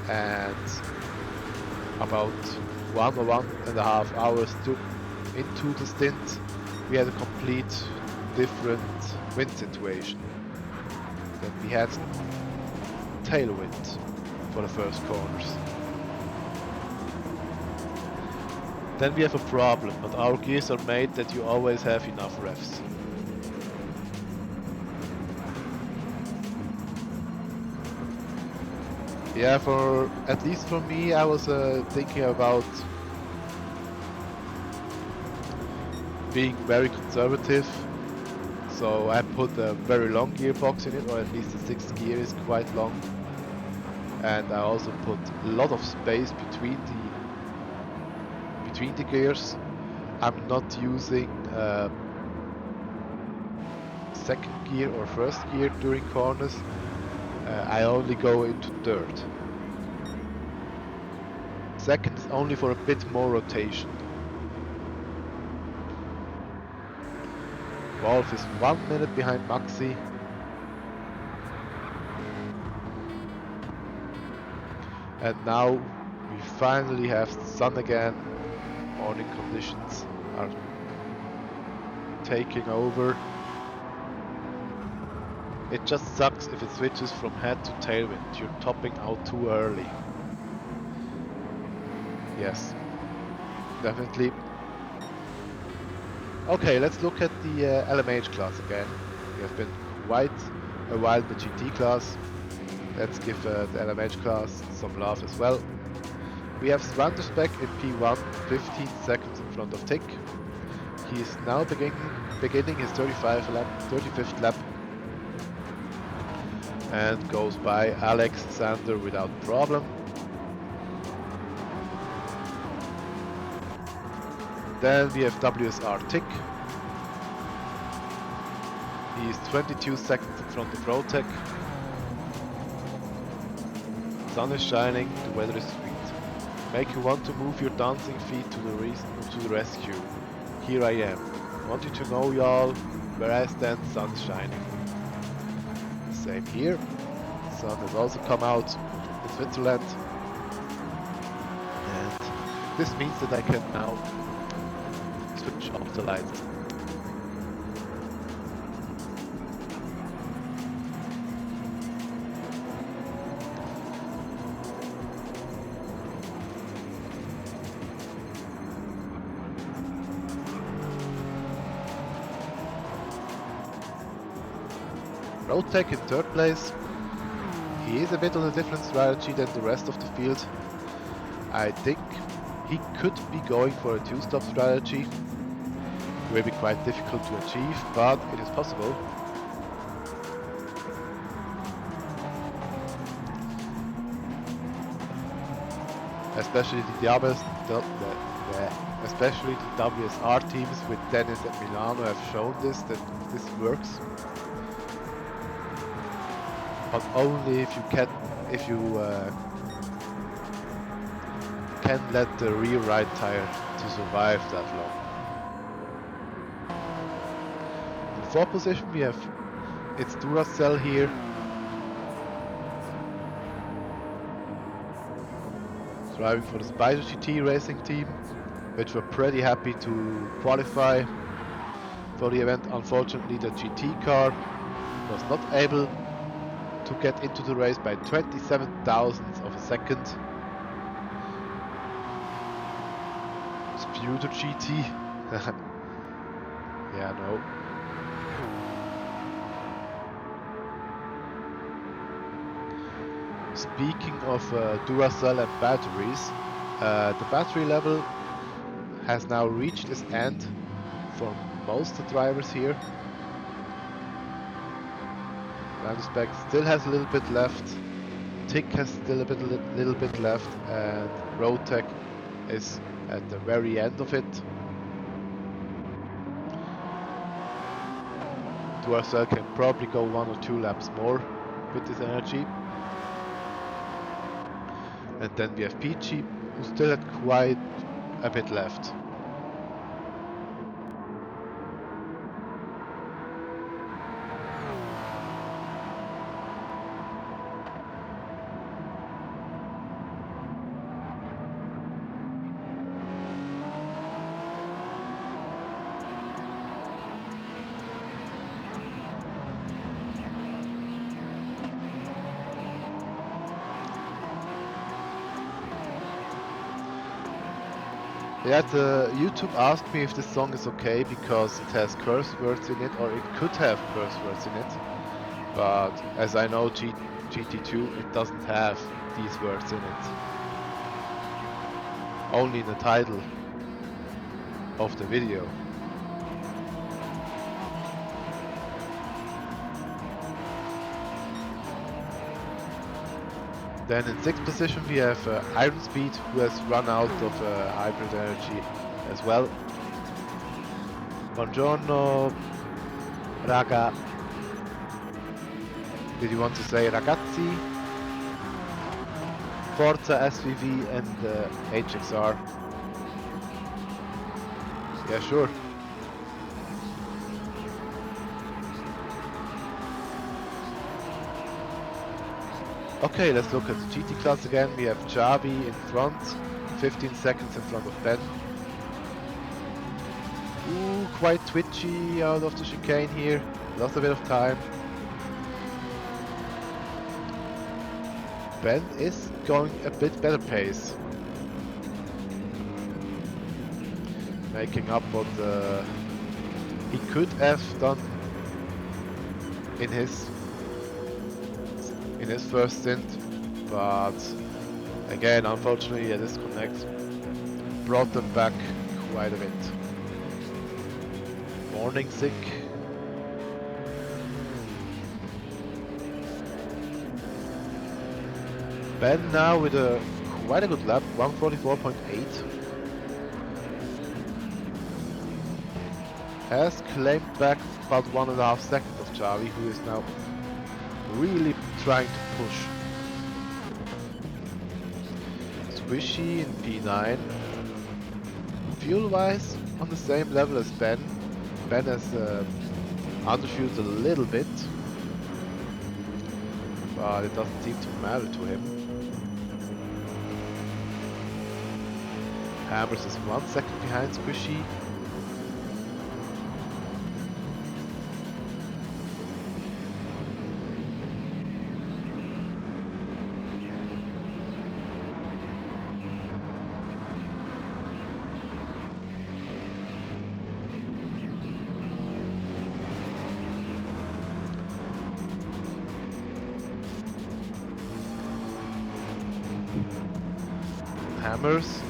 and about 1 or 1.5 hours into the stint we had a complete different wind situation. Then we had tailwind for the first corners. Then we have a problem, but our gears are made that you always have enough revs. Yeah, at least for me, I was thinking about being very conservative. So I put a very long gearbox in it, or at least the 6th gear is quite long. And I also put a lot of space between the gears. I'm not using second gear or first gear during corners. I only go into third. Second is only for a bit more rotation. Wolf is 1 minute behind Maxi. And now we finally have the sun again. Morning conditions are taking over. It just sucks if it switches from head to tailwind. You're topping out too early. Yes, definitely. Okay, let's look at the LMH class again. We have been quite a while in the GT class. Let's give the LMH class some love as well. We have Svanderspec in P1, 15 seconds in front of Tick. He is now beginning his 35th lap and goes by Alex Sander without problem. Then we have WSR Tick. He is 22 seconds in front of Rotec. Sun is shining, the weather is sweet. Make you want to move your dancing feet to the rescue. Here I am. Want you to know, y'all, where I stand, sun is shining. Same here. Sun has also come out in Switzerland. And this means that I can now switch off the lights. Rotec in third place. He is a bit on a different strategy than the rest of the field. I think he could be going for a two-stop strategy. It will be quite difficult to achieve, but it is possible. Especially especially the WSR teams with Dennis and Milano have shown that this works. But only if you can let the rear right tire to survive that long. In fourth position we have it's Duracell here. driving for the Spider GT racing team, which were pretty happy to qualify for the event. Unfortunately, the GT car was not able to get into the race by 27 thousandths of a second. Sputer GT. Yeah, no. Speaking of Duracell and batteries, the battery level has now reached its end for most of the drivers here. Landespec still has a little bit left, Tick has still a little bit left, and Roadtech is at the very end of it. Duracell can probably go 1 or 2 laps more with this energy. And then we have Peachy, who still had quite a bit left. Yeah, YouTube asked me if this song is okay because it has curse words in it, or it could have curse words in it. But as I know GT2, it doesn't have these words in it. Only in the title of the video. Then in 6th position we have Iron Speed, who has run out of hybrid energy as well. Buongiorno, raga. Did you want to say ragazzi? Forza SVV and HXR. Yeah, sure. Okay, let's look at the GT class again. We have Xavi in front, 15 seconds in front of Ben. Ooh, quite twitchy out of the chicane here. Lost a bit of time. Ben is going a bit better pace. Making up what he could have done in his first stint, but again, unfortunately, a disconnect brought them back quite a bit. Morning sick. Ben now with quite a good lap, 144.8. Has claimed back about 1.5 seconds of Xavi, who is now really trying to push. Squishy in P9. Fuel-wise, on the same level as Ben. Ben has underfueled a little bit, but it doesn't seem to matter to him. Hammers is 1 second behind Squishy. Hammers.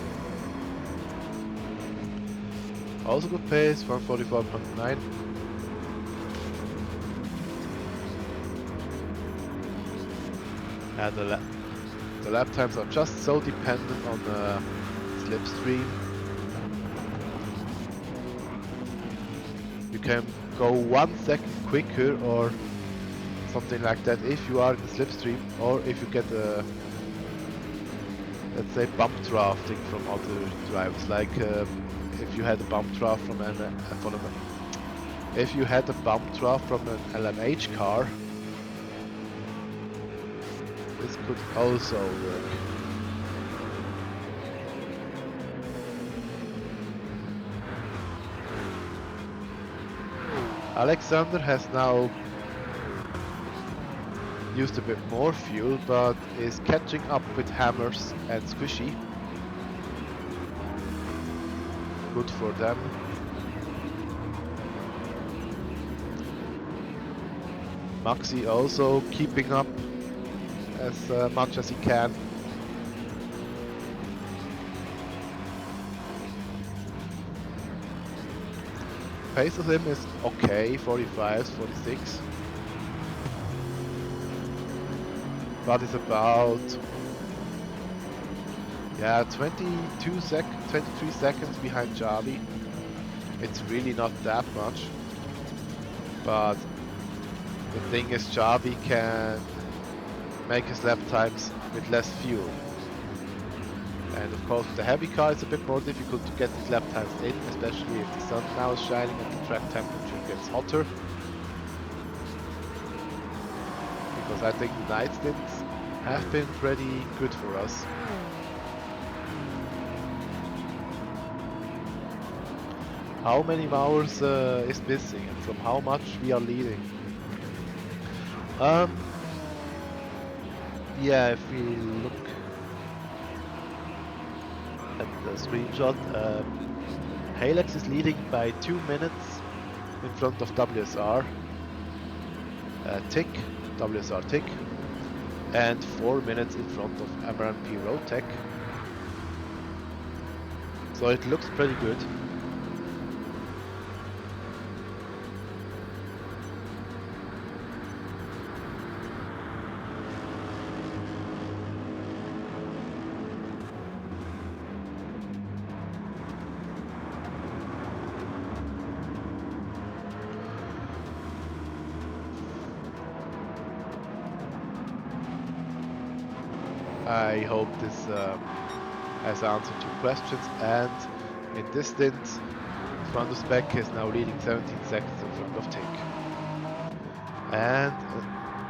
Also good pace, 144.9. And the lap times are just so dependent on the slipstream. You can go 1 second quicker or something like that if you are in the slipstream, or if you get a, let's say, bump drafting from other drivers, like if you had a bump draft from an LMH car, this could also work. Alexander has now used a bit more fuel, but is catching up with Hammers and Squishy. Good for them. Maxi also keeping up as much as he can. Pace of him is okay, 45, 46. But it's about 23 seconds behind Javi. It's really not that much. But the thing is, Javi can make his lap times with less fuel. And of course, with the heavy car, it's a bit more difficult to get these lap times in, especially if the sun now is shining and the track temperature gets hotter. Because I think the night stints have been pretty good for us. How many hours is missing and from how much we are leading? Yeah, if we look at the screenshot, Halex is leading by 2 minutes in front of WSR Tick, WSR Tick, and 4 minutes in front of MRNP Road Tech. So it looks pretty good. I hope this has answered your questions, and in this stint, Fernando Spec is now leading 17 seconds in front of Tick. And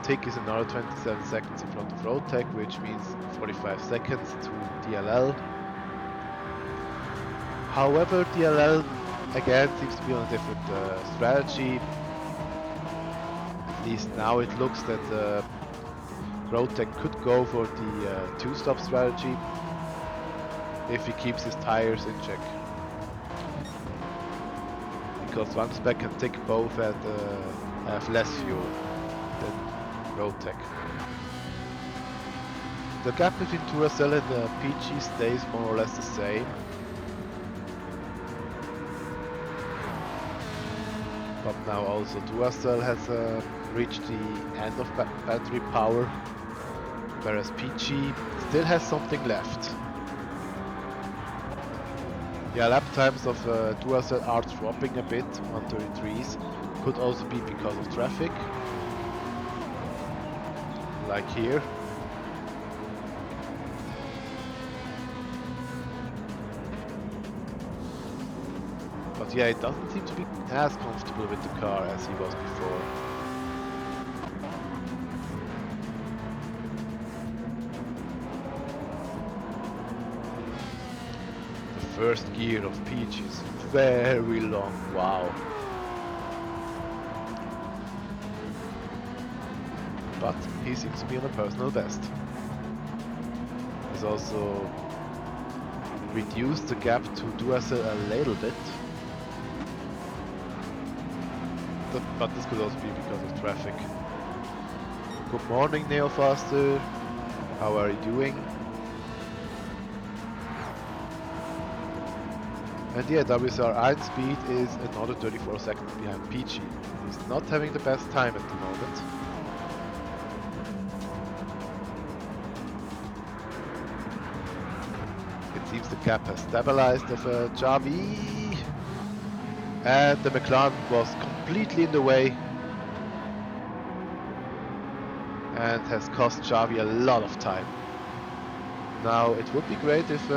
Tick is another 27 seconds in front of Road Tech, which means 45 seconds to DLL. However, DLL again seems to be on a different strategy. At least now it looks that Road Tech could go for the two-stop strategy if he keeps his tires in check. Because Van Spec and Tick both have less fuel than Road Tech. The gap between Duracell and PG stays more or less the same. But now also Duracell has reached the end of battery power, whereas PG still has something left. Yeah, lap times of Duracell are dropping a bit, 133s. Could also be because of traffic, like here. But yeah, it doesn't seem to be as comfortable with the car as he was before. The first gear of Peach is very long, wow. But he seems to be on a personal best. He's also reduced the gap to Duracell a little bit. But this could also be because of traffic. Good morning, Neofaster. How are you doing? And yeah, WSR1 speed is another 34 seconds behind Peachy. He's not having the best time at the moment. It seems the gap has stabilized of Javi. And the McLaren was completely in the way and has cost Xavi a lot of time. Now it would be great if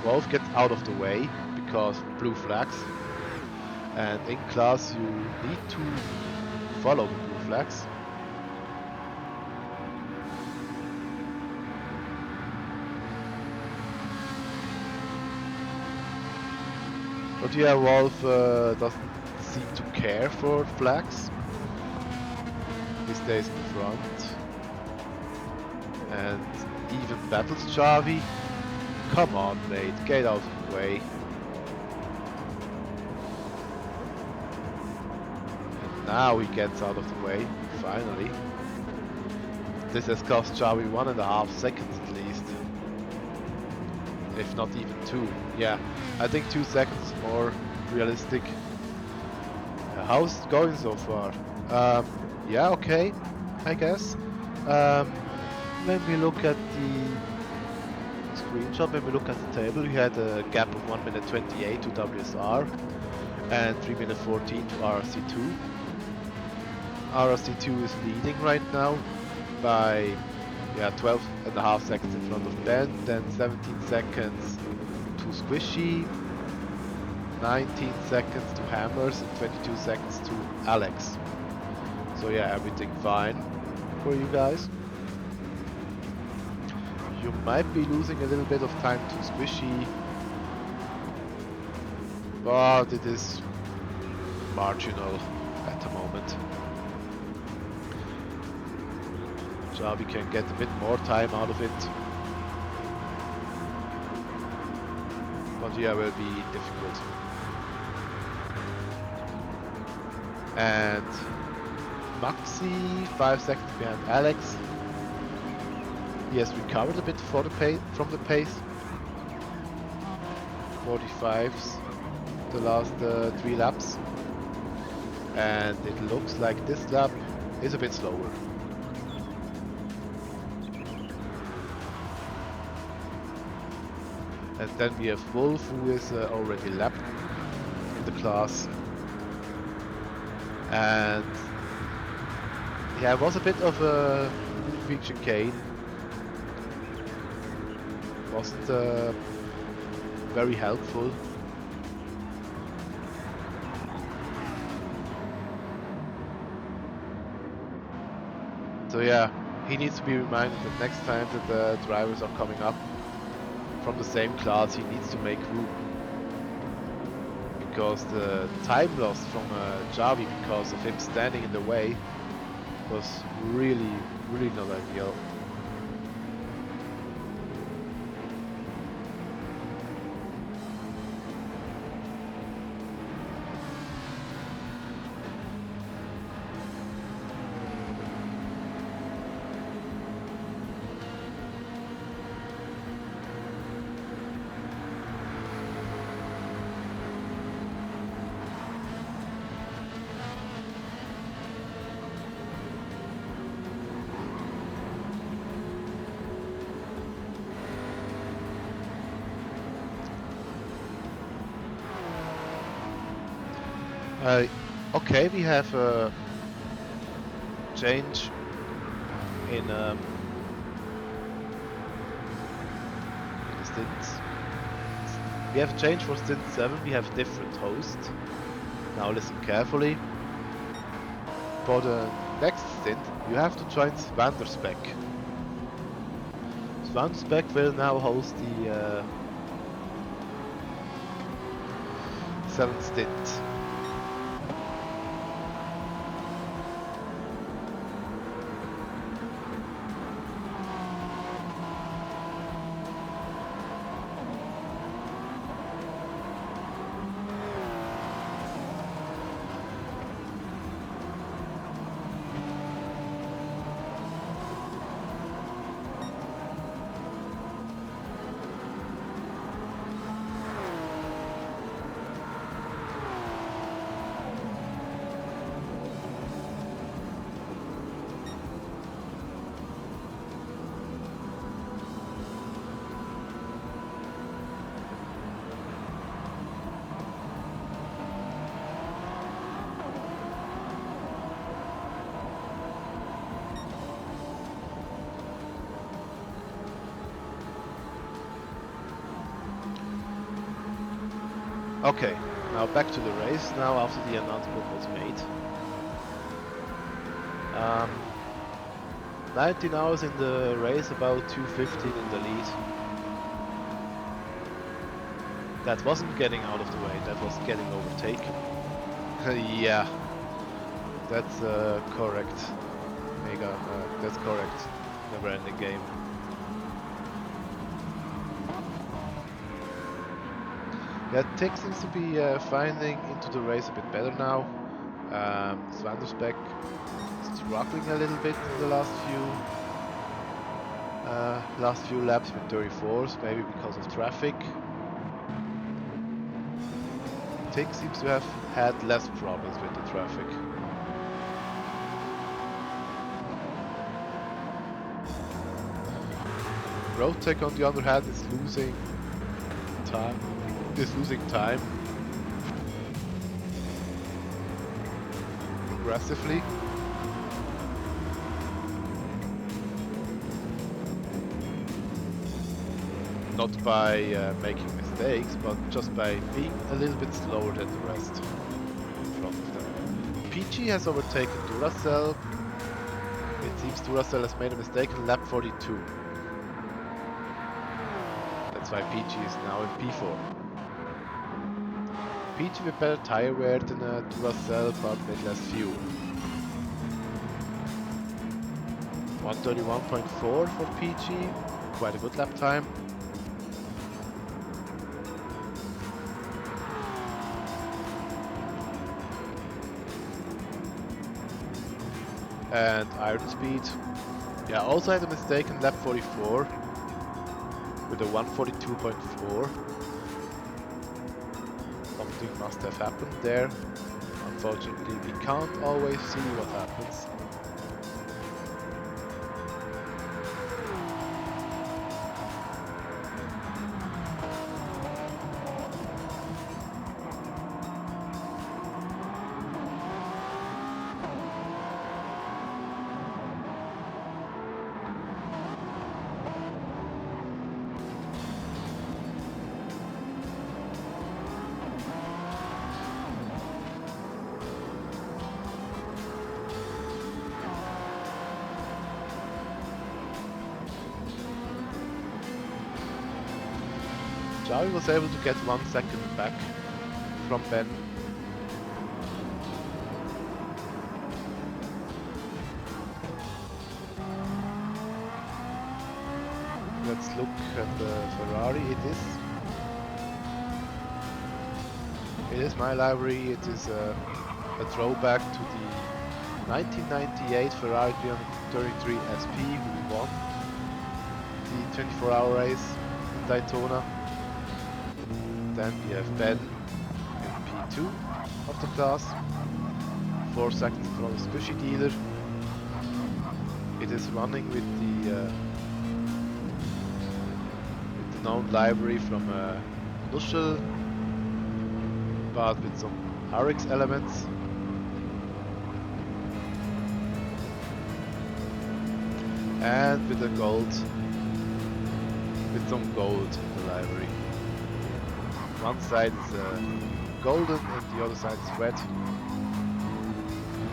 Wolf gets out of the way, because blue flags, and in class you need to follow the blue flags. But yeah, Wolf doesn't seem to care for flags. He stays in front. And even battles Javi. Come on, mate, get out of the way. And now he gets out of the way, finally. This has cost Javi 1.5 seconds at least. If not even 2. Yeah, I think 2 seconds is more realistic. How's it going so far? Yeah, okay, I guess. When we look at the screenshot, when we look at the table, we had a gap of 1 minute 28 to WSR and 3 minute 14 to RRC2. RRC2 is leading right now by 12.5 seconds in front of Ben, then 17 seconds to Squishy, 19 seconds to Hammers, and 22 seconds to Alex. So yeah, everything fine for you guys. You might be losing a little bit of time to Squishy, but it is marginal at the moment. Javi can get a bit more time out of it, but yeah, will be difficult. And Maxi 5 seconds behind Alex. He has recovered a bit for the from the pace. 45s the last 3 laps, and it looks like this lap is a bit slower. And then we have Wolf, who is already lapped in the class. And yeah, it was a bit of a big chicane. Wasn't very helpful. So yeah, he needs to be reminded that next time that the drivers are coming up from the same class, he needs to make room. Because the time loss from Javi because of him standing in the way was really not ideal. Okay, we have a change in the stints. We have a change for stint 7. We have a different host. Now listen carefully. For the next stint, you have to join Svanderspec. Svanderspec will now host the 7th stint. Okay, now back to the race now after the announcement was made. 19 hours in the race, about 2:15 in the lead. That wasn't getting out of the way, that was getting overtaken. Yeah, that's correct. Mega, that's correct. Never ending game. Yeah, Tick seems to be finding into the race a bit better now. Svandersbeck struggling a little bit in the last few laps with 34s, maybe because of traffic. Tick seems to have had less problems with the traffic. Roadtech on the other hand is losing time. Progressively. Not by making mistakes, but just by being a little bit slower than the rest in front of them. PG has overtaken Duracell. It seems Duracell has made a mistake in lap 42. That's why PG is now in P4. PG with better tire wear than Duracell, but with less fuel. 131.4 for PG, quite a good lap time. And Iron Speed, yeah, also had a mistake in lap 44 with a 142.4. Something must have happened there. Unfortunately, we can't always see what happens. Javi was able to get 1 second back from Ben. Let's look at the Ferrari. It is my livery. It is a throwback to the 1998 Ferrari 333 SP who won the 24-hour race in Daytona. Then we have Ben in P2 of the class, 4 seconds in front of Squishy Dealer. It is running with the known livery from Nuschel, but with some RX elements. And with some gold in the livery. One side is golden and the other side is red,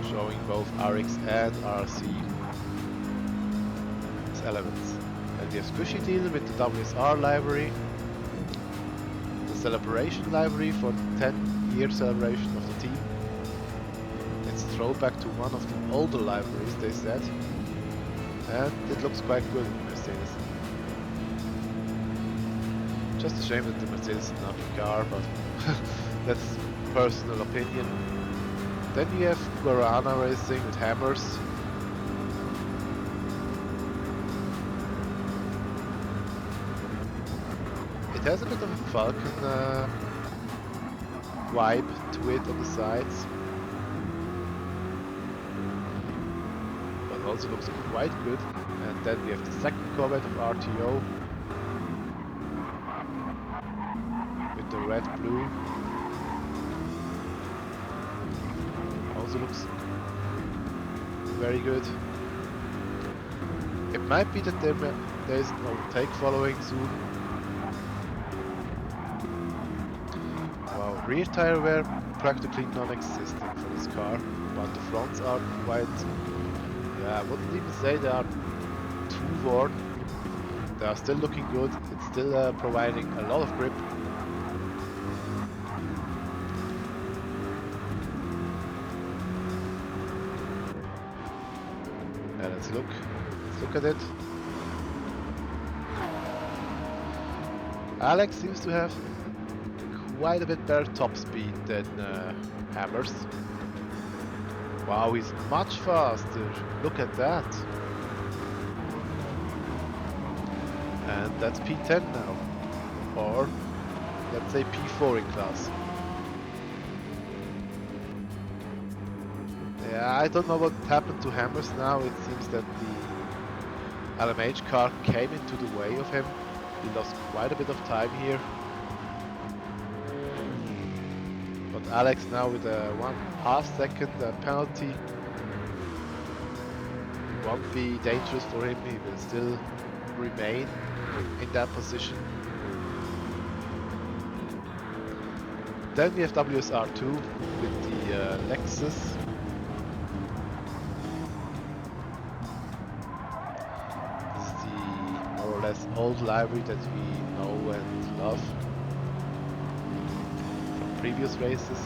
showing both RX and RC as elements. And we have Squishy Dealer with the WSR livery, the celebration livery for the 10-year celebration of the team. It's a throwback to one of the older liveries, they said, and it looks quite good in Mercedes. Just a shame that the Mercedes is not a car, but that's personal opinion. Then we have Guarana Racing with hammers. It has a bit of a Falcon vibe to it on the sides, but also looks quite good. And then we have the second Corvette of RTO. The red blue also looks very good. It might be that there is an overtake following soon. Wow, rear tire wear practically non-existent for this car, but the fronts are quite, yeah, I wouldn't even say they are too worn. They are still looking good. It's still providing a lot of grip. Let's look. Let's look at it. Alex seems to have quite a bit better top speed than Hammers. Wow, he's much faster. Look at that. And that's P10 now. Or let's say P4 in class. Yeah, I don't know what happened to Hammers now. It seems that the LMH car came into the way of him. He lost quite a bit of time here. But Alex now with a 1/2 second penalty. Won't be dangerous for him. He will still remain in that position. Then we have WSR2 with the Lexus. This is the more or less old livery that we know and love from previous races.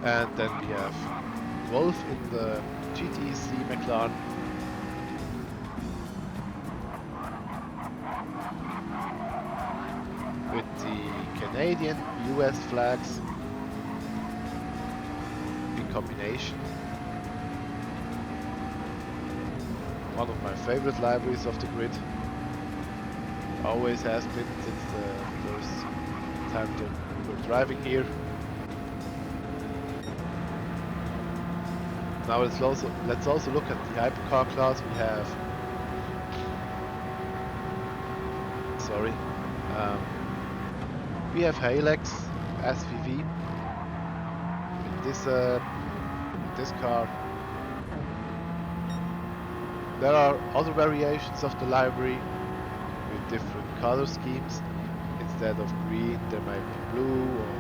And then we have Wolf in the GTEC McLaren. With the Canadian US flags in combination. One of my favorite liveries of the grid. Always has been since the first time that we were driving here. Now let's also look at the hypercar class. We have we have Halex SVV in this car. There are other variations of the livery with different color schemes. Instead of green, there might be blue or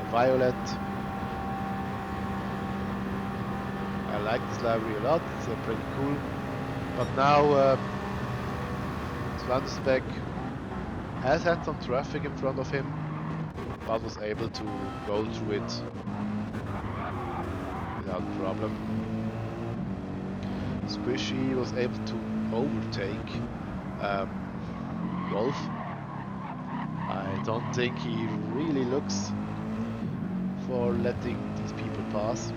violet. I like this livery a lot, it's pretty cool. But now Svanspec has had some traffic in front of him, but was able to go through it without problem. Squishy was able to overtake Wolf. I don't think he really looks for letting these people pass.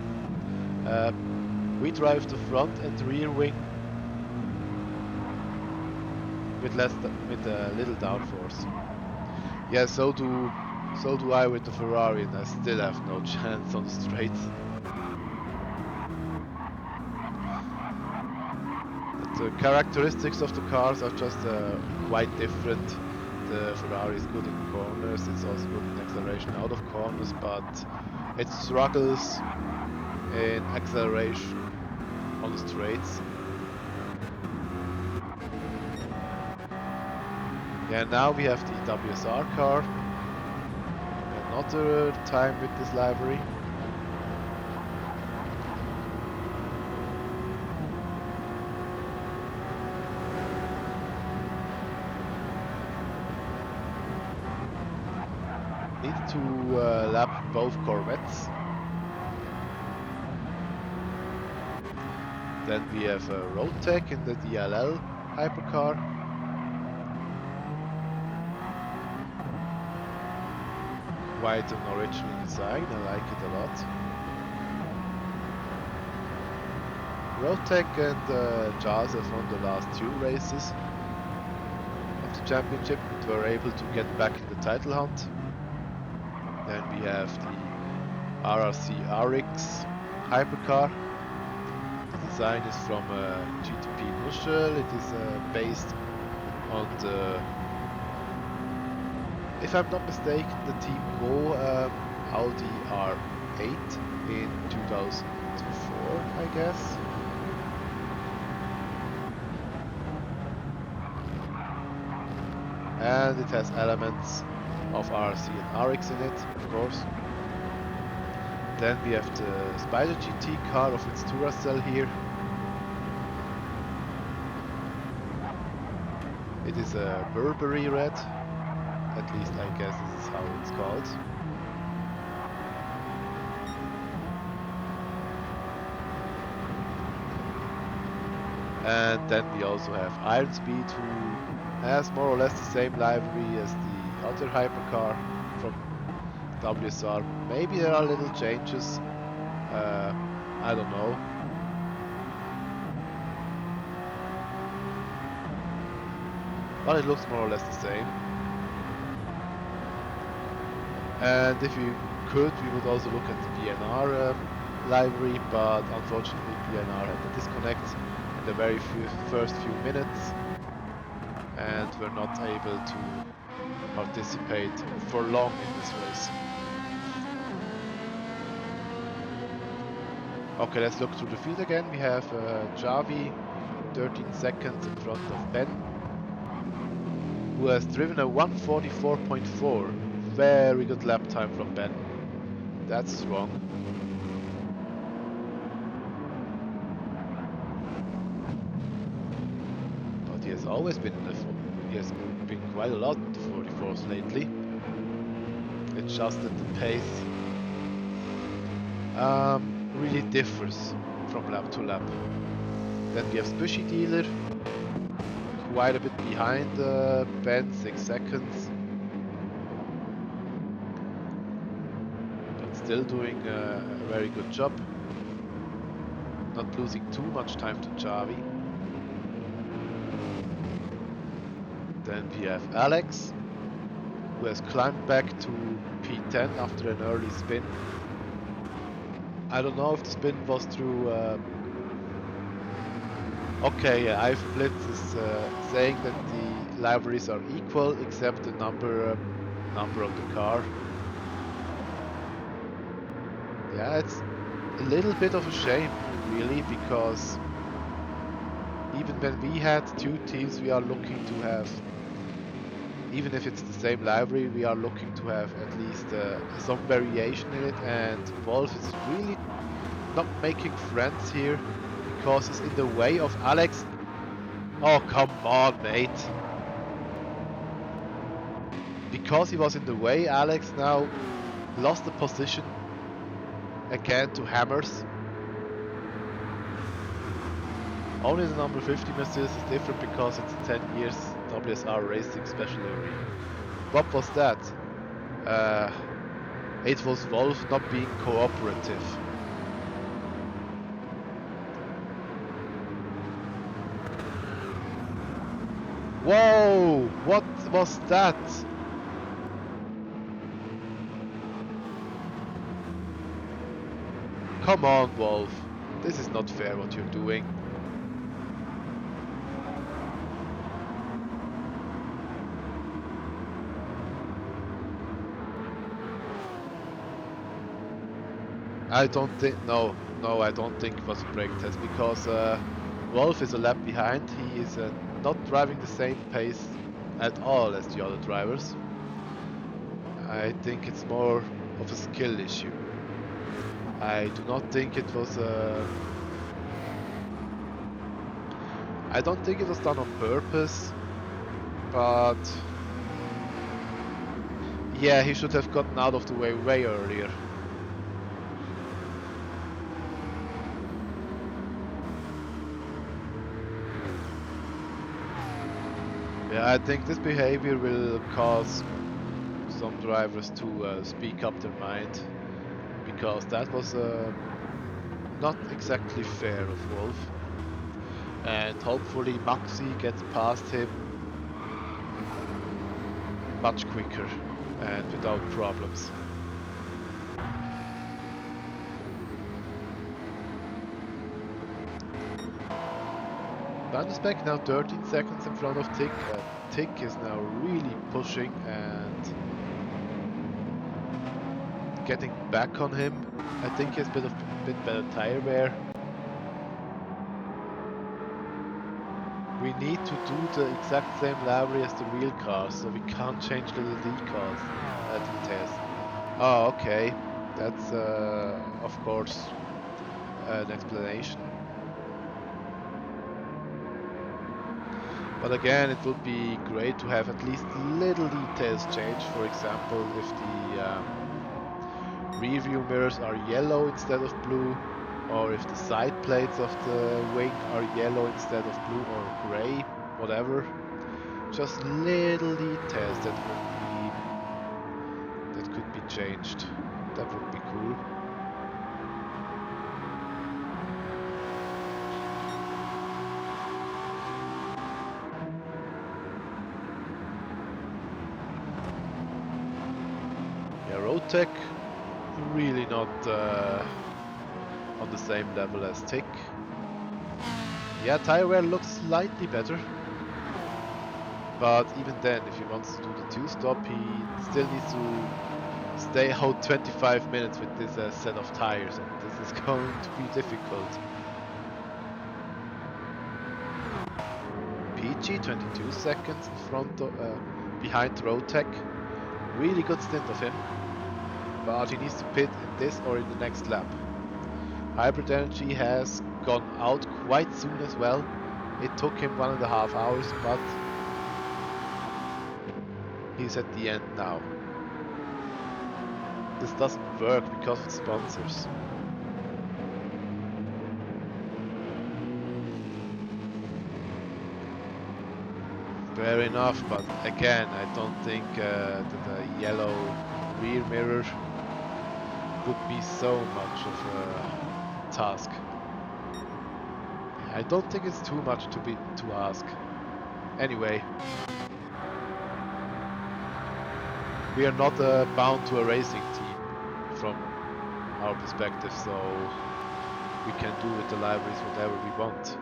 We drive the front and rear wing with a little downforce. Yeah, so do I with the Ferrari, and I still have no chance on the straights. The characteristics of the cars are just quite different. The Ferrari is good in corners, it's also good in acceleration out of corners, but it struggles in acceleration on the straights. Yeah, now we have the WSR car. Another time with this livery. Need to lap both Corvettes. Then we have Road Tech in the DLL hypercar. Quite an original design, I like it a lot. Road Tech and Jazz have won the last 2 races of the championship and were able to get back in the title hunt. Then we have the RRC RX hypercar. The design is from GTP Muschel. It is based on the, if I'm not mistaken, the Team Go Audi R8 in 2004, I guess. And it has elements of RC and RX in it, of course. Then we have the Spider GT car of its Duracell here. It is a Burberry red. At least I guess this is how it's called. And then we also have Iron Speed, who has more or less the same livery as the other hypercar from WSR. Maybe there are little changes. I don't know. But it looks more or less the same. And if we could, we would also look at the PNR livery, but unfortunately PNR had a disconnect in the very first few minutes, and were not able to participate for long in this race. Okay, let's look through the field again. We have Javi 13 seconds in front of Ben, who has driven a 1:44.4. Very good lap time from Ben. That's strong. But he has always been he has been quite a lot in the 44s lately. It's just that the pace really differs from lap to lap. Then we have Spushy Dealer, quite a bit behind Ben, 6 seconds. But still doing a very good job. Not losing too much time to Javi. Then we have Alex, who has climbed back to P10 after an early spin. I don't know if the spin was through... Okay, yeah, iFblitz is saying that the liveries are equal except the number of the car. Yeah, it's a little bit of a shame, really, because even when we had two teams, we are looking to have, even if it's the same livery, we are looking to have at least some variation in it, and Wolf is really not making friends here because he's in the way of Alex. Oh, come on, mate. Because he was in the way, Alex now lost the position again to Hammers. Only the number 50 Mercedes is different because it's 10 years WSR Racing Special Livery. What was that? It was Wolf not being cooperative. Whoa! What was that? Come on, Wolf. This is not fair what you're doing. I don't think, no, I don't think it was a brake test because Wolf is a lap behind. He is not driving the same pace at all as the other drivers. I think it's more of a skill issue. I do not think it was I don't think it was done on purpose, but yeah, he should have gotten out of the way earlier. Yeah, I think this behavior will cause some drivers to speak up their mind, because that was not exactly fair of Wolf. And hopefully Maxi gets past him much quicker and without problems. Van de Beek now 13 seconds in front of Tick. Tick is now really pushing and getting back on him. I think he has a bit better tire wear. We need to do the exact same livery as the real cars, so we can't change little details. Oh, okay. That's of course an explanation. But again, it would be great to have at least little details changed. For example, if the rear view mirrors are yellow instead of blue, or if the side plates of the wing are yellow instead of blue or gray, whatever. Just little details that could be changed. That would be cool. Yeah, road tech really not on the same level as Tick. Yeah, tire wear looks slightly better. But even then, if he wants to do the 2-stop, he still needs to stay out 25 minutes with this set of tires, and this is going to be difficult. PG 22 seconds in front behind Road Tech. Really good stint of him, but he needs to pit in this or in the next lap. Hybrid Energy has gone out quite soon as well. It took him 1.5 hours, but he's at the end now. This doesn't work because of sponsors. Fair enough, but again, I don't think that a yellow rear mirror would be so much of a task. I don't think it's too much to ask. Anyway, we are not bound to a racing team from our perspective, so we can do with the liveries whatever we want.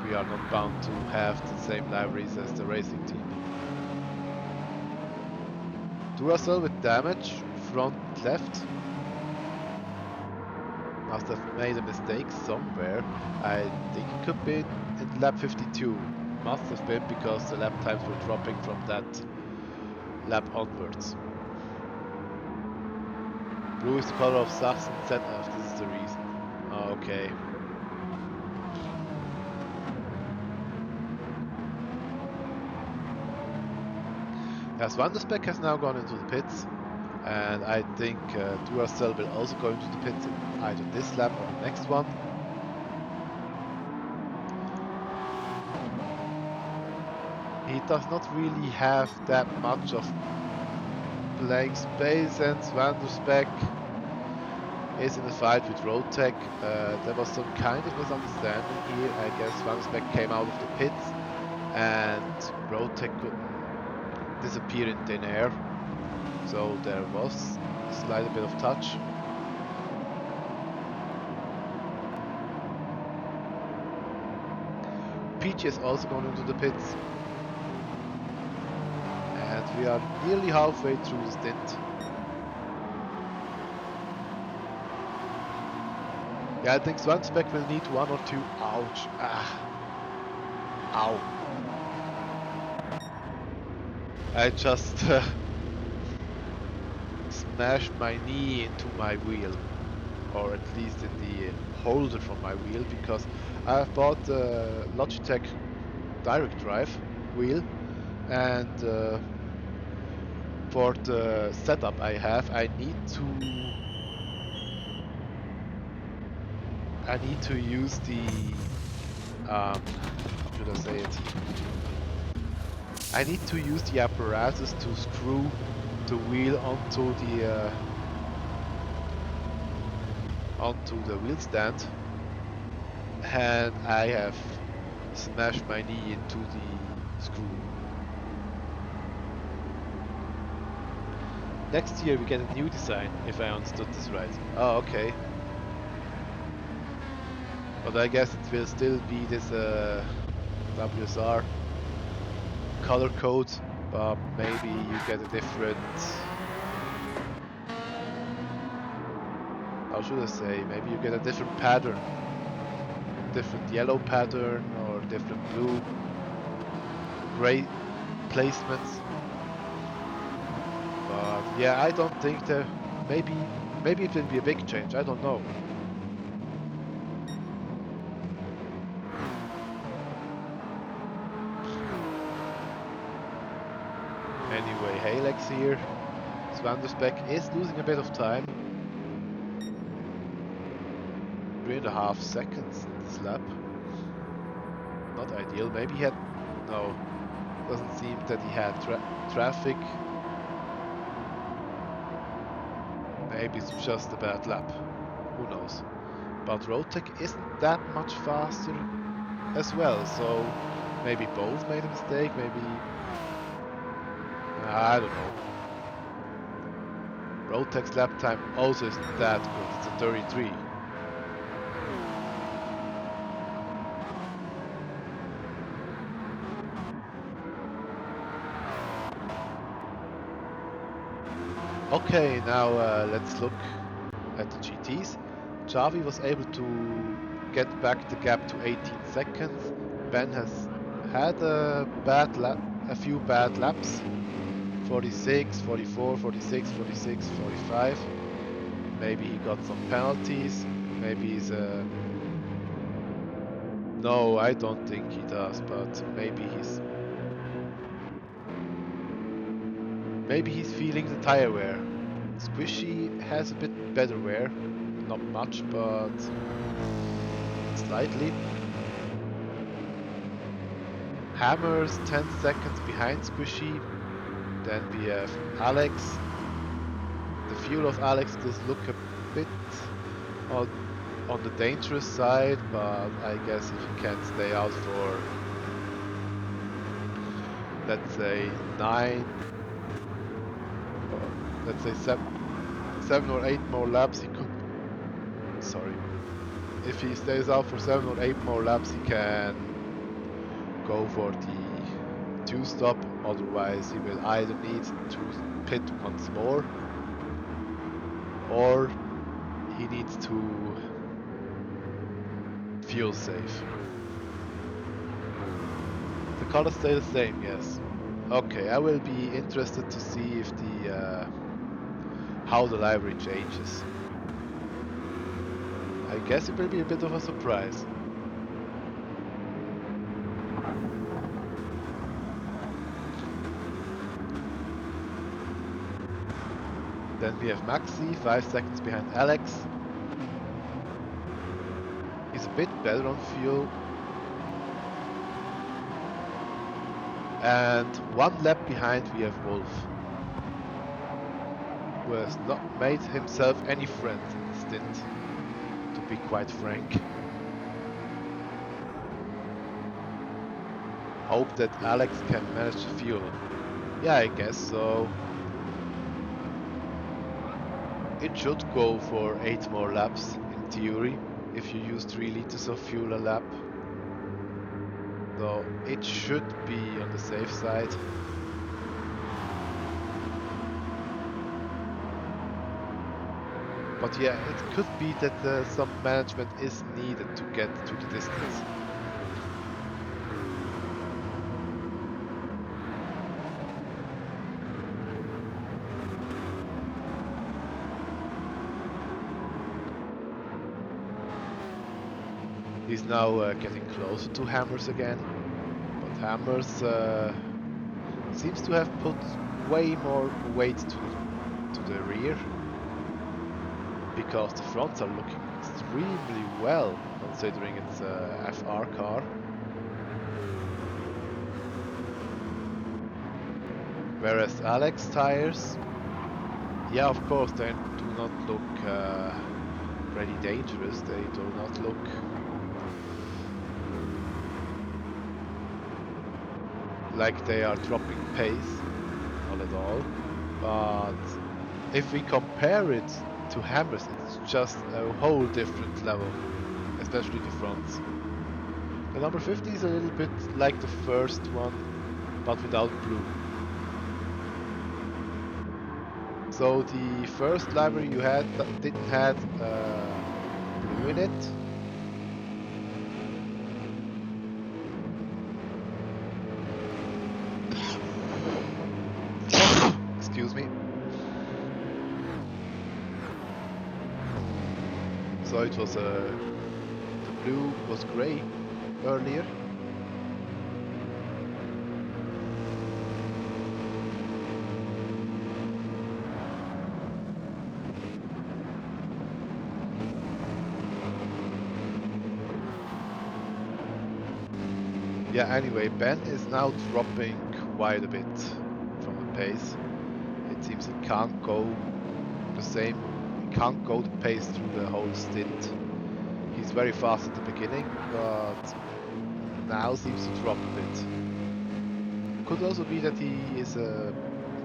We are not bound to have the same liveries as the racing team. Duracell with damage, front left. Must have made a mistake somewhere. I think it could be in lap 52. Must have been because the lap times were dropping from that lap onwards. Blue is the color of Sachsen ZF, this is the reason. Oh, okay. As Van der Speck has now gone into the pits, and I think Duracell will also go into the pits in either this lap or the next one. He does not really have that much of blank space, and Van der Speck is in a fight with Road Tech. There was some kind of misunderstanding here. I guess Van der Speck came out of the pits and Road Tech couldn't disappear in thin air. So there was a slight bit of touch. Peach is also going into the pits. And we are nearly halfway through the stint. Yeah, I think Swanspec will need 1 or 2. Ouch. Ah. Ow. I just smashed my knee into my wheel. Or at least in the holder from my wheel, because I've bought the Logitech Direct Drive wheel, and for the setup I have, I need to use the how should I say it? I need to use the apparatus to screw the wheel onto the wheel stand, and I have smashed my knee into the screw. Next year we get a new design, if I understood this right. Oh, okay. But I guess it will still be this WSR color code, but maybe you get a different, how should I say, maybe you get a different pattern. Different yellow pattern or different blue, gray placements. But yeah, I don't think there, maybe it will be a big change, I don't know. Halex here. Svandersbeck is losing a bit of time. 3.5 seconds this lap. Not ideal. Maybe he had... No. Doesn't seem that he had traffic. Maybe it's just a bad lap. Who knows? But Rotek isn't that much faster as well, so maybe both made a mistake, maybe... I don't know. Rotek's lap time also isn't that good, it's a 33. Okay, now let's look at the GTs. Xavi was able to get back the gap to 18 seconds. Ben has had a few bad laps. 46, 44, 46, 46, 45. Maybe he got some penalties. Maybe he's No, I don't think he does, but maybe he's feeling the tire wear. Squishy has a bit better wear. Not much, but slightly. Hammer's 10 seconds behind Squishy. Then we have Alex. The fuel of Alex does look a bit on the dangerous side, but I guess if he can stay out for, let's say 9, or let's say 7 or 8 more laps, he could... Sorry. If he stays out for 7 or 8 more laps, he can go for the 2-stop, otherwise he will either need to pit once more, or he needs to fuel save. The colors stay the same, yes. Okay, I will be interested to see if the how the livery changes. I guess it will be a bit of a surprise. Then we have Maxi, 5 seconds behind Alex. He's a bit better on fuel. And 1 lap behind we have Wolf, who has not made himself any friends in the stint, to be quite frank. Hope that Alex can manage the fuel. Yeah, I guess so. It should go for 8 more laps in theory, if you use 3 liters of fuel a lap. So it should be on the safe side. But yeah, it could be that some management is needed to get to the distance. He's now getting closer to Hammers again, but Hammers seems to have put way more weight to the rear, because the fronts are looking extremely well considering it's a FR car. Whereas Alex tires, yeah, of course they do not look pretty dangerous, they do not look like they are dropping pace, not at all. But if we compare it to Hammers, it's just a whole different level, especially the fronts. The number 50 is a little bit like the first one, but without blue. So the first livery you had didn't have blue in it. Excuse me. So it was the blue was grey earlier. Yeah, anyway, Ben is now dropping quite a bit from the pace. It seems he can't go the pace through the whole stint. He's very fast at the beginning, but now seems to drop a bit. Could also be that he is a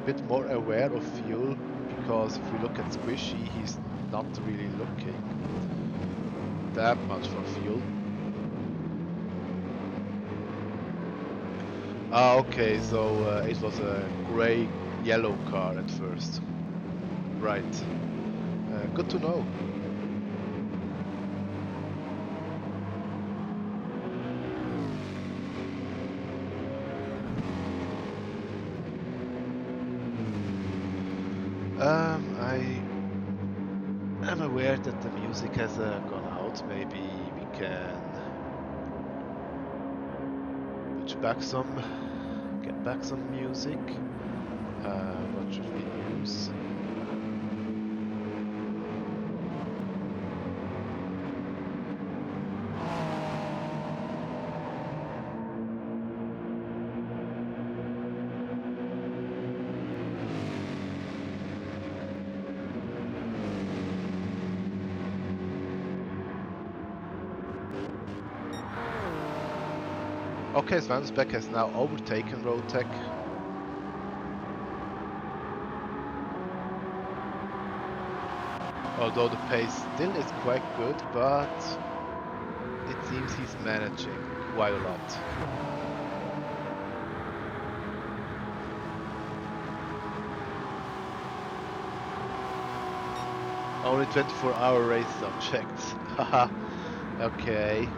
bit more aware of fuel, because if we look at Squishy, he's not really looking that much for fuel. Ah, okay, so it was a gray-yellow car at first. Right. Good to know. I am aware that the music has gone out. Maybe we can get back some music. What should we use? Okay, Svansbeck has now overtaken Rotek. Although the pace still is quite good, but it seems he's managing quite a lot. Only 24-hour race subjects. Haha. Okay.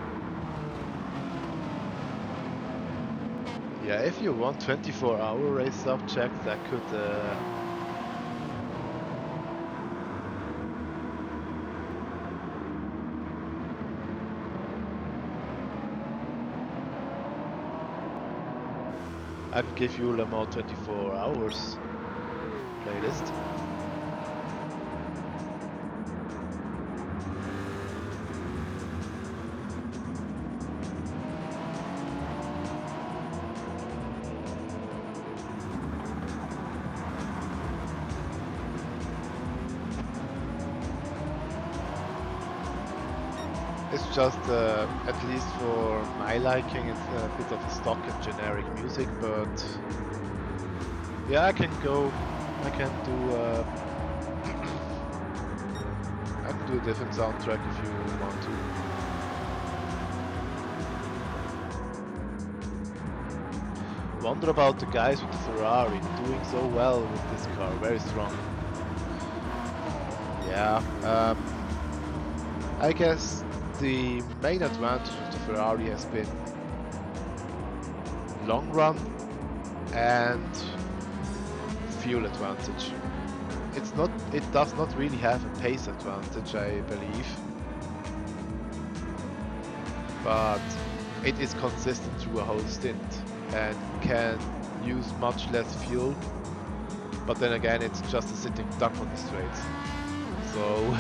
Yeah, if you want 24-hour race subjects, that could I can give you Le Mans 24 hours playlist. It's just, at least for my liking, it's a bit of a stock and generic music, but yeah, I can do I can do a different soundtrack if you want to. Wonder about the guys with the Ferrari doing so well with this car, very strong. Yeah, I guess the main advantage of the Ferrari has been long run and fuel advantage. It does not really have a pace advantage, I believe, but it is consistent through a whole stint and can use much less fuel, but then again it's just a sitting duck on the straights. So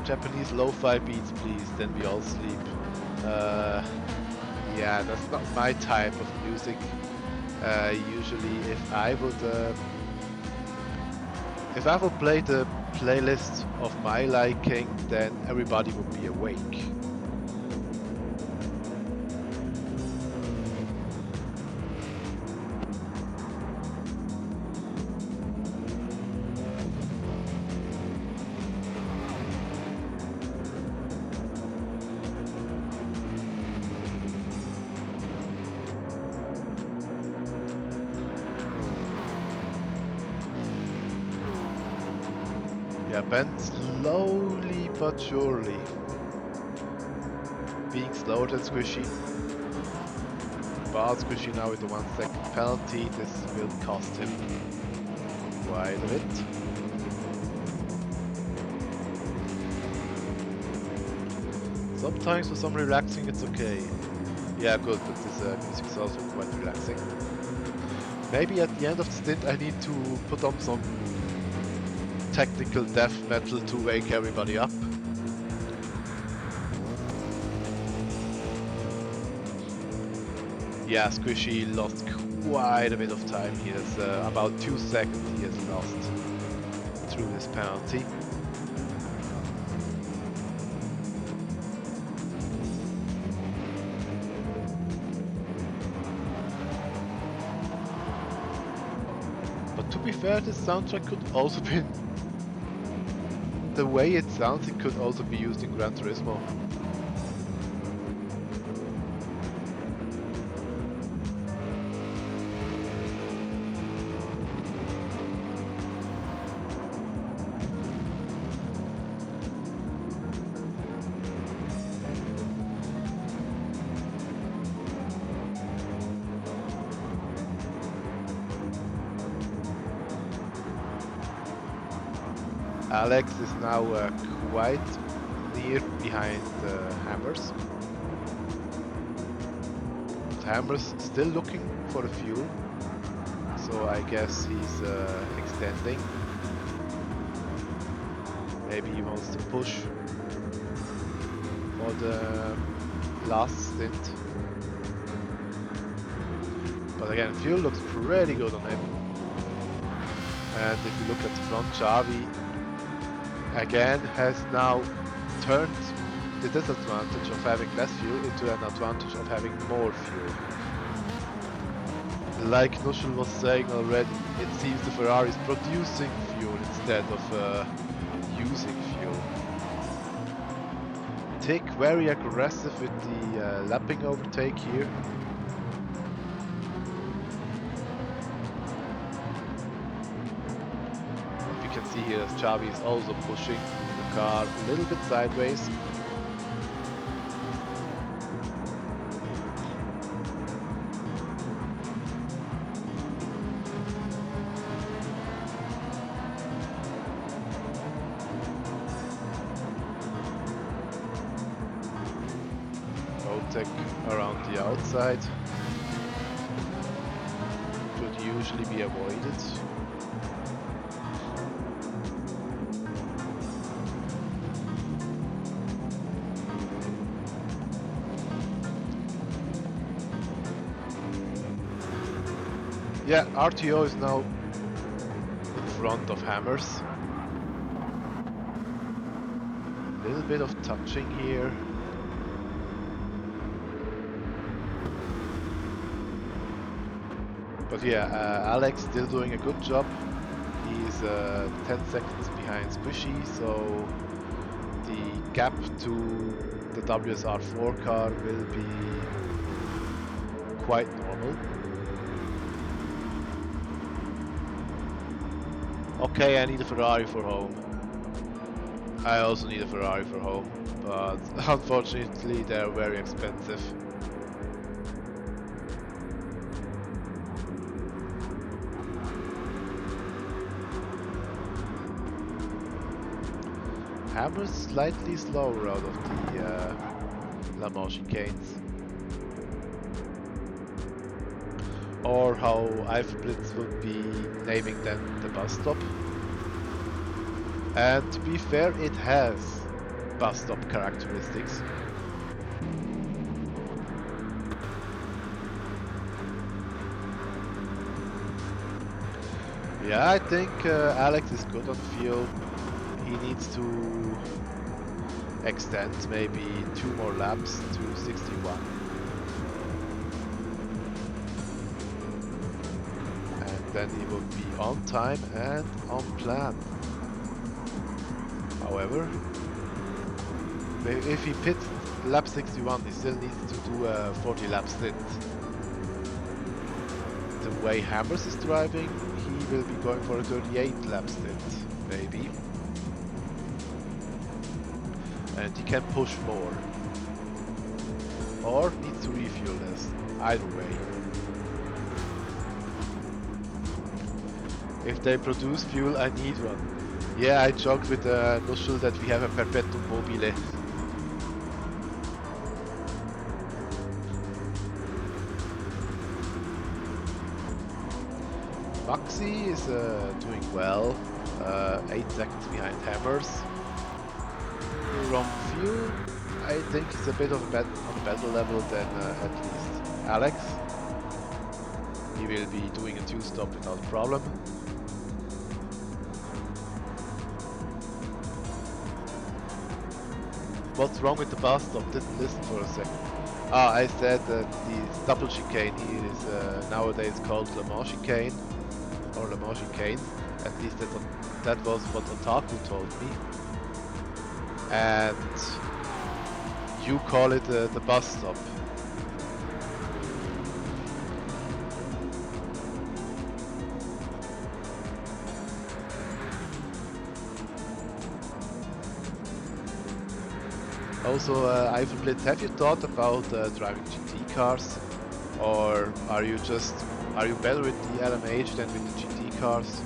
Japanese lo-fi beats please, then we all sleep. Yeah, that's not my type of music. Usually if I would play the playlist of my liking, then everybody would be awake. Yeah, Ben slowly but surely being slower than Squishy. But Squishy now with the 1 second penalty, this will cost him quite a bit. Sometimes for some relaxing it's okay. Yeah, good, but this music is also quite relaxing. Maybe at the end of the stint I need to put on some technical death metal to wake everybody up. Yeah, Squishy lost quite a bit of time. He has about 2 seconds he has lost through this penalty. But to be fair, this soundtrack could also be... the way it sounds, it could also be used in Gran Turismo. Alex is now quite near behind Hammers. But Hammers still looking for the fuel, so I guess he's extending. Maybe he wants to push for the last stint. But again, fuel looks pretty good on him. And if you look at the front, Xavi again has now turned the disadvantage of having less fuel into an advantage of having more fuel. Like Nuschel was saying already, it seems the Ferrari is producing fuel instead of using fuel. Tick very aggressive with the lapping overtake here. You can see here that Xavi is also pushing the car a little bit sideways. Around the outside should usually be avoided. Yeah, RTO is now in front of Hammers. A little bit of touching here. But yeah, Alex still doing a good job. He's 10 seconds behind Squishy, so the gap to the WSR4 car will be quite normal. Okay, I need a Ferrari for home. I also need a Ferrari for home, but unfortunately they're very expensive. Hammers slightly slower out of the Le Mans chicanes. Or how Blitz would be naming them, the bus stop. And to be fair, it has bus stop characteristics. Yeah, I think Alex is good on fuel. He needs to extend maybe 2 more laps to 61. And then he will be on time and on plan. However, if he pits lap 61, he still needs to do a 40 lap stint. The way Hammers is driving, he will be going for a 38 lap stint, maybe. And he can push more. Or needs to refuel this. Either way. If they produce fuel, I need one. Yeah, I joked with Nuschel that we have a perpetuum mobile. Maxi is doing well. 8 seconds behind Hammers. From fuel, I think it's a bit of on a better level than at least Alex. he will be doing a 2-stop without a problem. What's wrong with the bus stop? Didn't listen for a second. Ah, I said that the double chicane here is nowadays called Le Mans chicane, or Le Mans chicane. At least that was what Otaku told me. And you call it the bus stop. Also, Eiffel Blitz, have you thought about driving GT cars? Or are you better with the LMH than with the GT cars?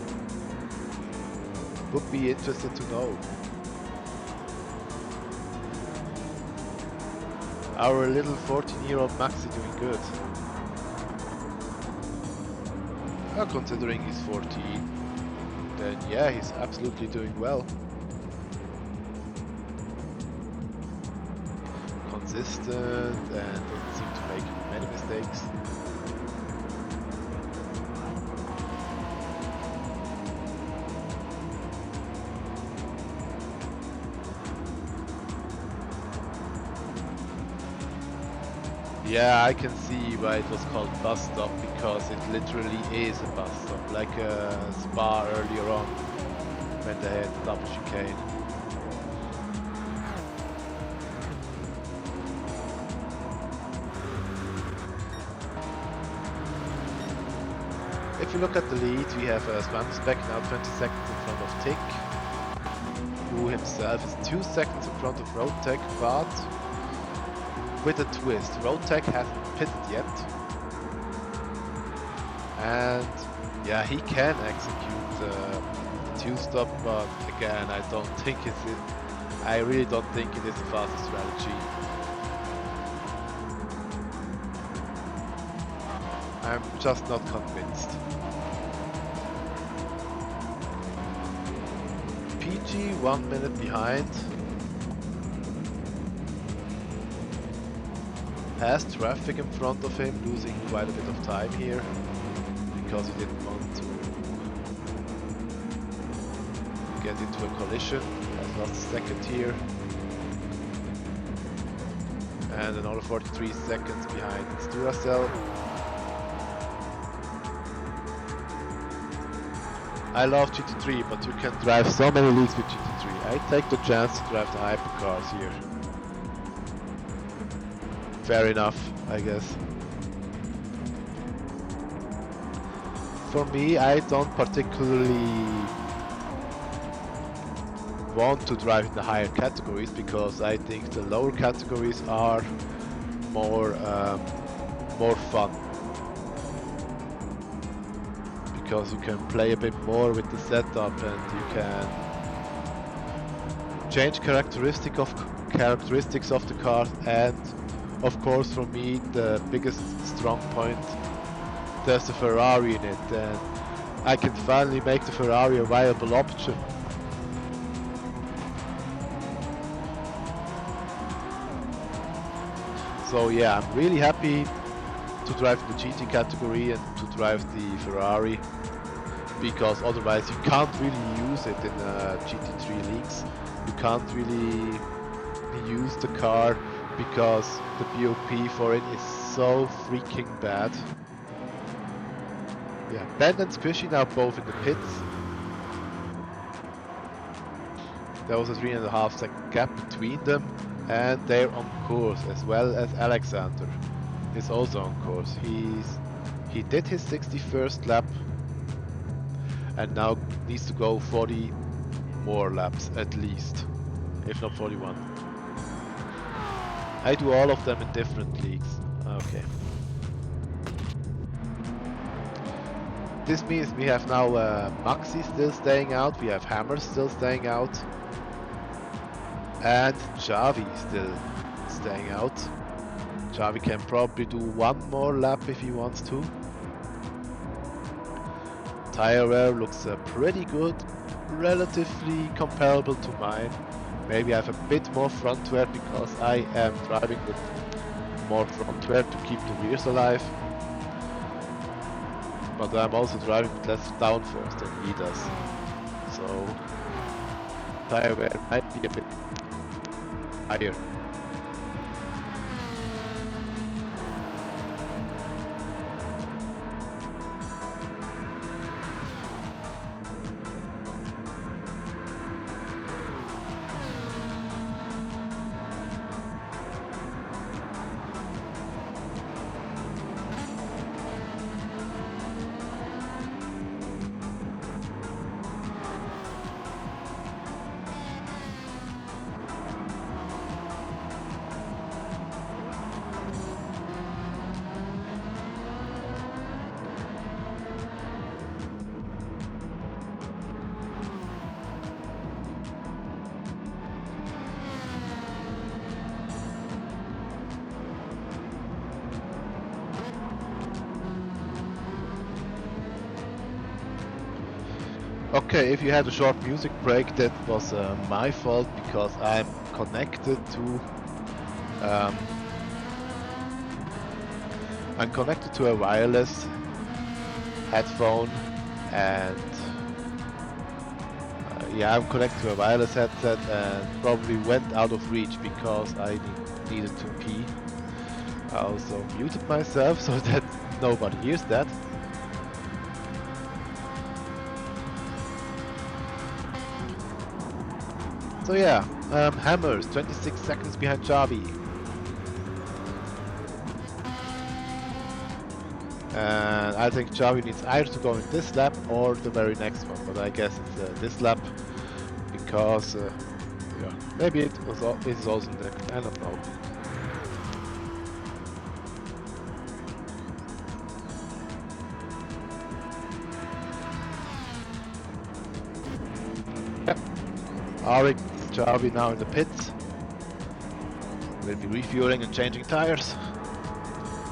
Would be interested to know. Our little 14-year-old Maxi doing good. Considering he's 14, then yeah, he's absolutely doing well. Consistent and doesn't seem to make many mistakes. Yeah, I can see why it was called bus stop, because it literally is a bus stop, like Spa earlier on when they had the double chicane. If you look at the lead, we have Swanspec now 20 seconds in front of Tick, who himself is 2 seconds in front of Roadtech, but with a twist. Roadtech hasn't pitted yet. And yeah, he can execute the 2-stop, but again, I really don't think it is the fastest strategy. I'm just not convinced. PG 1 minute behind. Has traffic in front of him, losing quite a bit of time here because he didn't want to get into a collision. Has lost a second here. And another 43 seconds behind Duracell. I love GT3, but you can drive so many leagues with GT3. I take the chance to drive the hypercars here. Fair enough, I guess. For me, I don't particularly want to drive in the higher categories, because I think the lower categories are more fun. Because you can play a bit more with the setup and you can change characteristics of the car, and of course for me the biggest strong point, there's a Ferrari in it, and I can finally make the Ferrari a viable option. So yeah, I'm really happy to drive the GT category and to drive the Ferrari, because otherwise you can't really use it in GT3 leagues. You can't really use the car because the BOP for it is so freaking bad. Yeah, Ben and Squishy now both in the pits. There was a 3.5 second gap between them, and they're on course, as well as Alexander is also on course. He did his 61st lap and now needs to go 40 more laps at least, if not 41. I do all of them in different leagues. Okay. This means we have now Maxi still staying out, we have Hammer still staying out, and Javi still staying out. Javi can probably do one more lap if he wants to. Tire wear looks pretty good, relatively comparable to mine. Maybe I have a bit more front wear because I am driving with more front wear to keep the rears alive. but I'm also driving with less downforce than he does. So tire wear might be a bit higher. Okay, if you had a short music break, that was my fault because I'm connected to a wireless headphone, and yeah, I'm connected to a wireless headset and probably went out of reach because I needed to pee. I also muted myself so that nobody hears that. So yeah, Hammers, 26 seconds behind Javi. And I think Javi needs either to go in this lap or the very next one, but I guess it's this lap because yeah, maybe it is also in the, I don't know. Yep, Arik, Javi now in the pits. Will be refueling and changing tires.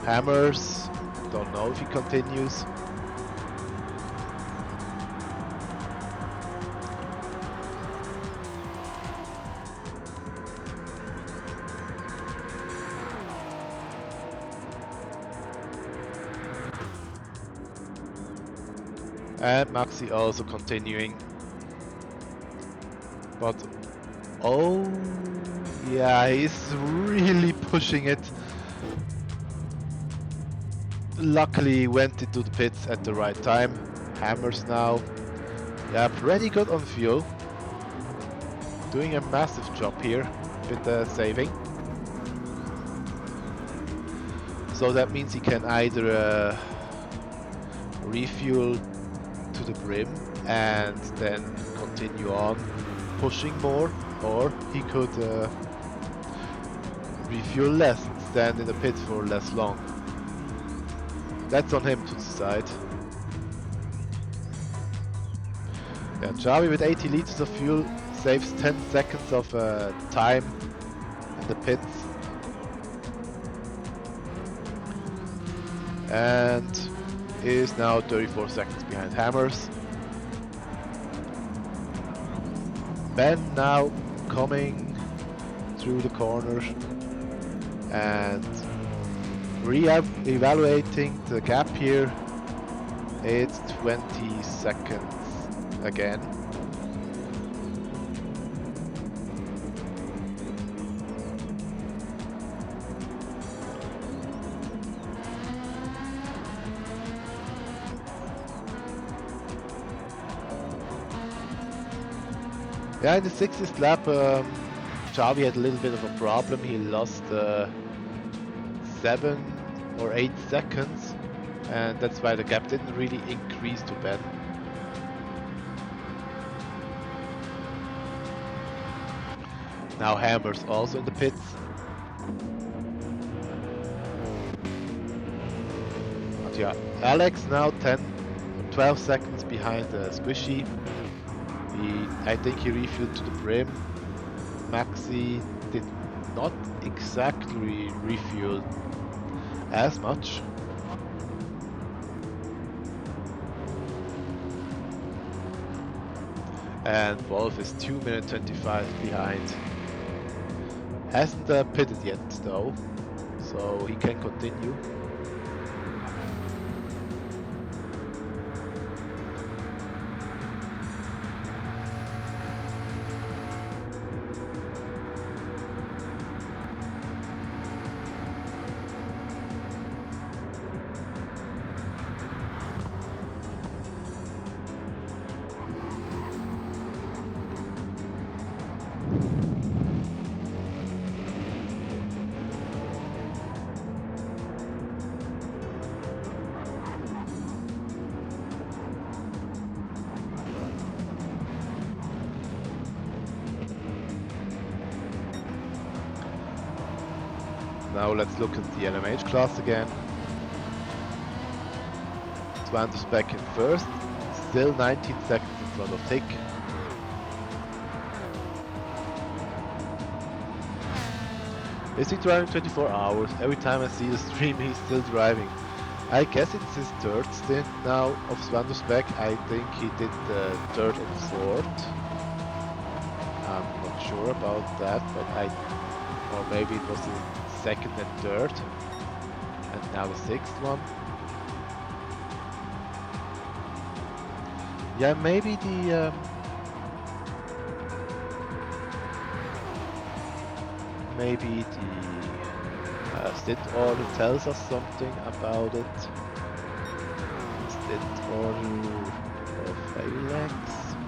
Hammers, don't know if he continues. And Maxi also continuing. But oh yeah, he's really pushing it. Luckily he went into the pits at the right time. Hammers now. Yeah, pretty good on fuel. Doing a massive job here with the saving. So that means he can either refuel to the brim and then continue on pushing more, or he could refuel less and stand in the pit for less long. That's on him to decide. Yeah, Javi with 80 liters of fuel saves 10 seconds of time in the pits. And is now 34 seconds behind Hammers. Ben now coming through the corner and re-evaluating the gap here. It's 20 seconds again. Yeah, in the 60th lap, Xavi had a little bit of a problem. He lost 7 or 8 seconds, and that's why the gap didn't really increase to Ben. Now Hammers also in the pits. But yeah, Alex now 12 seconds behind Squishy. I think he refueled to the brim. Maxi did not exactly refuel as much. And Wolf is 2 minutes 25 behind. Hasn't pitted yet though, so he can continue. now let's look at the LMH class again. Svander's back in first, still 19 seconds in front of Tick. Is he driving 24 hours? Every time I see the stream he's still driving. I guess it's his third stint now of Svander's back. I think he did the third and fourth. I'm not sure about that, but or maybe it was the second and third, and now the sixth one. Yeah, maybe the stint order tells us something about it. Stint order of ALEX.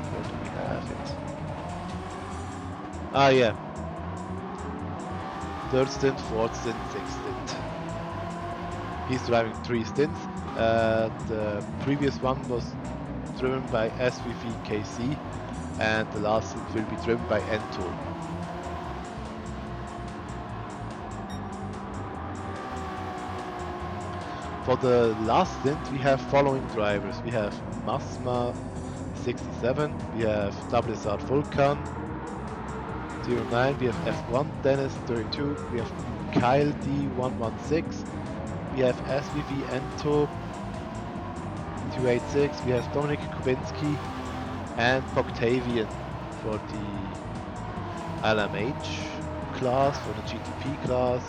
Where do we have it? Ah, yeah. Third stint, fourth stint, sixth stint. He's driving 3 stints. The previous one was driven by SVV KC, and the last stint will be driven by N-Tool. For the last stint, we have following drivers. We have Masma 67, we have WSR Vulcan 09, we have F1 Dennis 32, we have Kyle D116, we have SVV Ento 286, we have Dominic Kubinski and Octavian for the LMH class, for the GTP class,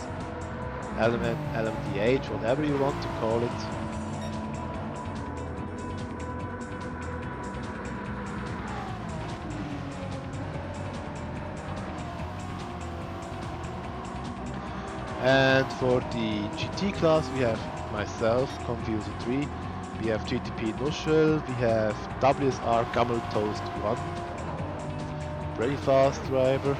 LMDH, whatever you want to call it. And for the GT class we have myself, Confuser 3, we have GTP Nuschel, we have WSR Gammel Toast 1, very fast driver,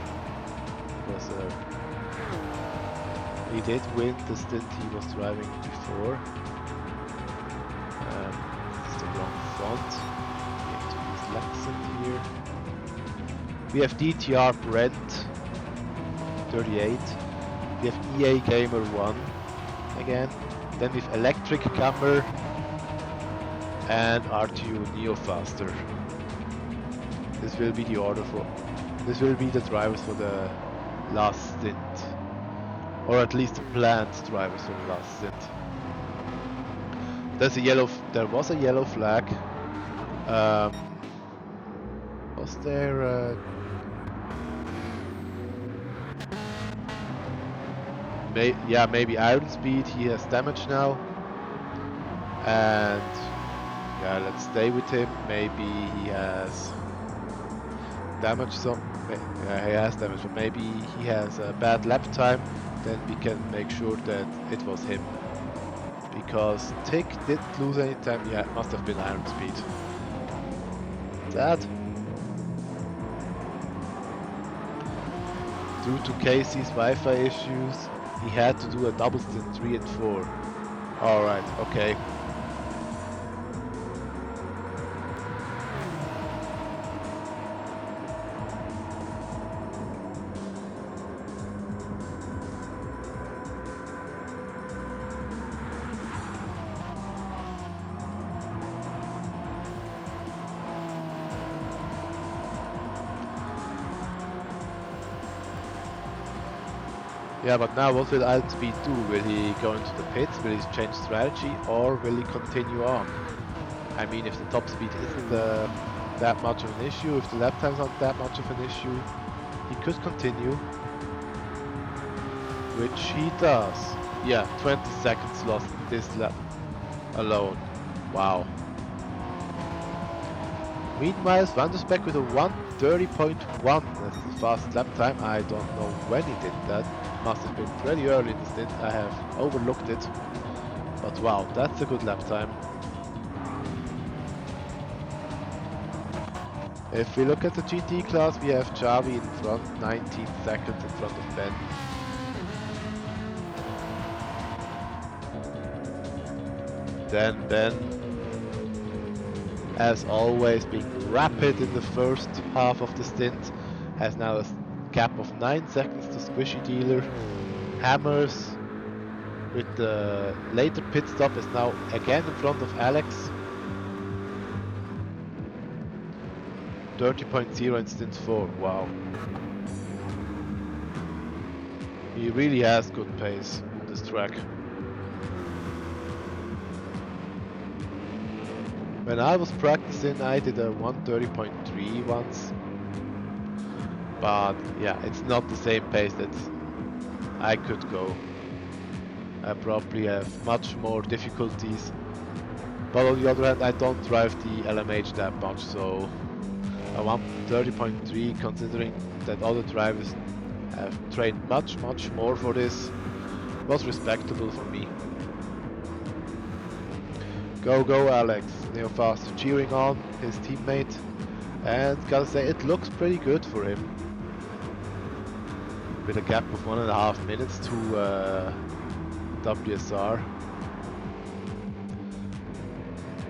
he did win the stint he was driving before. It's the wrong front. We have to use Lexant here. We have DTR Brent 38. We have EA Gamer 1 again. Then we have Electric Camera and RTU Neofaster. This will be the order for. This will be the drivers for the last stint. Or at least the planned drivers for the last stint. There was a yellow flag. Was there? Maybe Iron Speed. He has damage now, and yeah, let's stay with him. Maybe he has damage. Yeah, he has damage, but maybe he has a bad lap time. Then we can make sure that it was him. Because Tick didn't lose any time. Yeah, it must have been Iron Speed. That. Due to Casey's Wi-Fi issues, he had to do a double stint 3 and 4. Alright, okay. Yeah, but now what will Iron Speed do? Will he go into the pits? Will he change strategy? Or will he continue on? I mean, if the top speed isn't that much of an issue, if the lap times aren't that much of an issue, he could continue. Which he does. Yeah, 20 seconds lost this lap alone. Wow. Meanwhile, Svander's back with a 1:30.1. That's the fastest lap time. I don't know when he did that. Must have been pretty early in the stint. I have overlooked it. But wow, that's a good lap time. If we look at the GT class, we have Xavi in front, 19 seconds in front of Ben. Then Ben, as always, being rapid in the first half of the stint, has now a gap of 9 seconds to Squishy Dealer. Hammers with the later pit stop is now again in front of Alex. 30.0 in stint 4, wow. He really has good pace on this track. When I was practicing, I did a 130.3 once. But yeah, it's not the same pace that I could go. I probably have much more difficulties. But on the other hand, I don't drive the LMH that much, so a 130.3, considering that other drivers have trained much more for this, was respectable for me. Go Alex, Neofast cheering on his teammate, and gotta say it looks pretty good for him. With a gap of 1.5 minutes to WSR.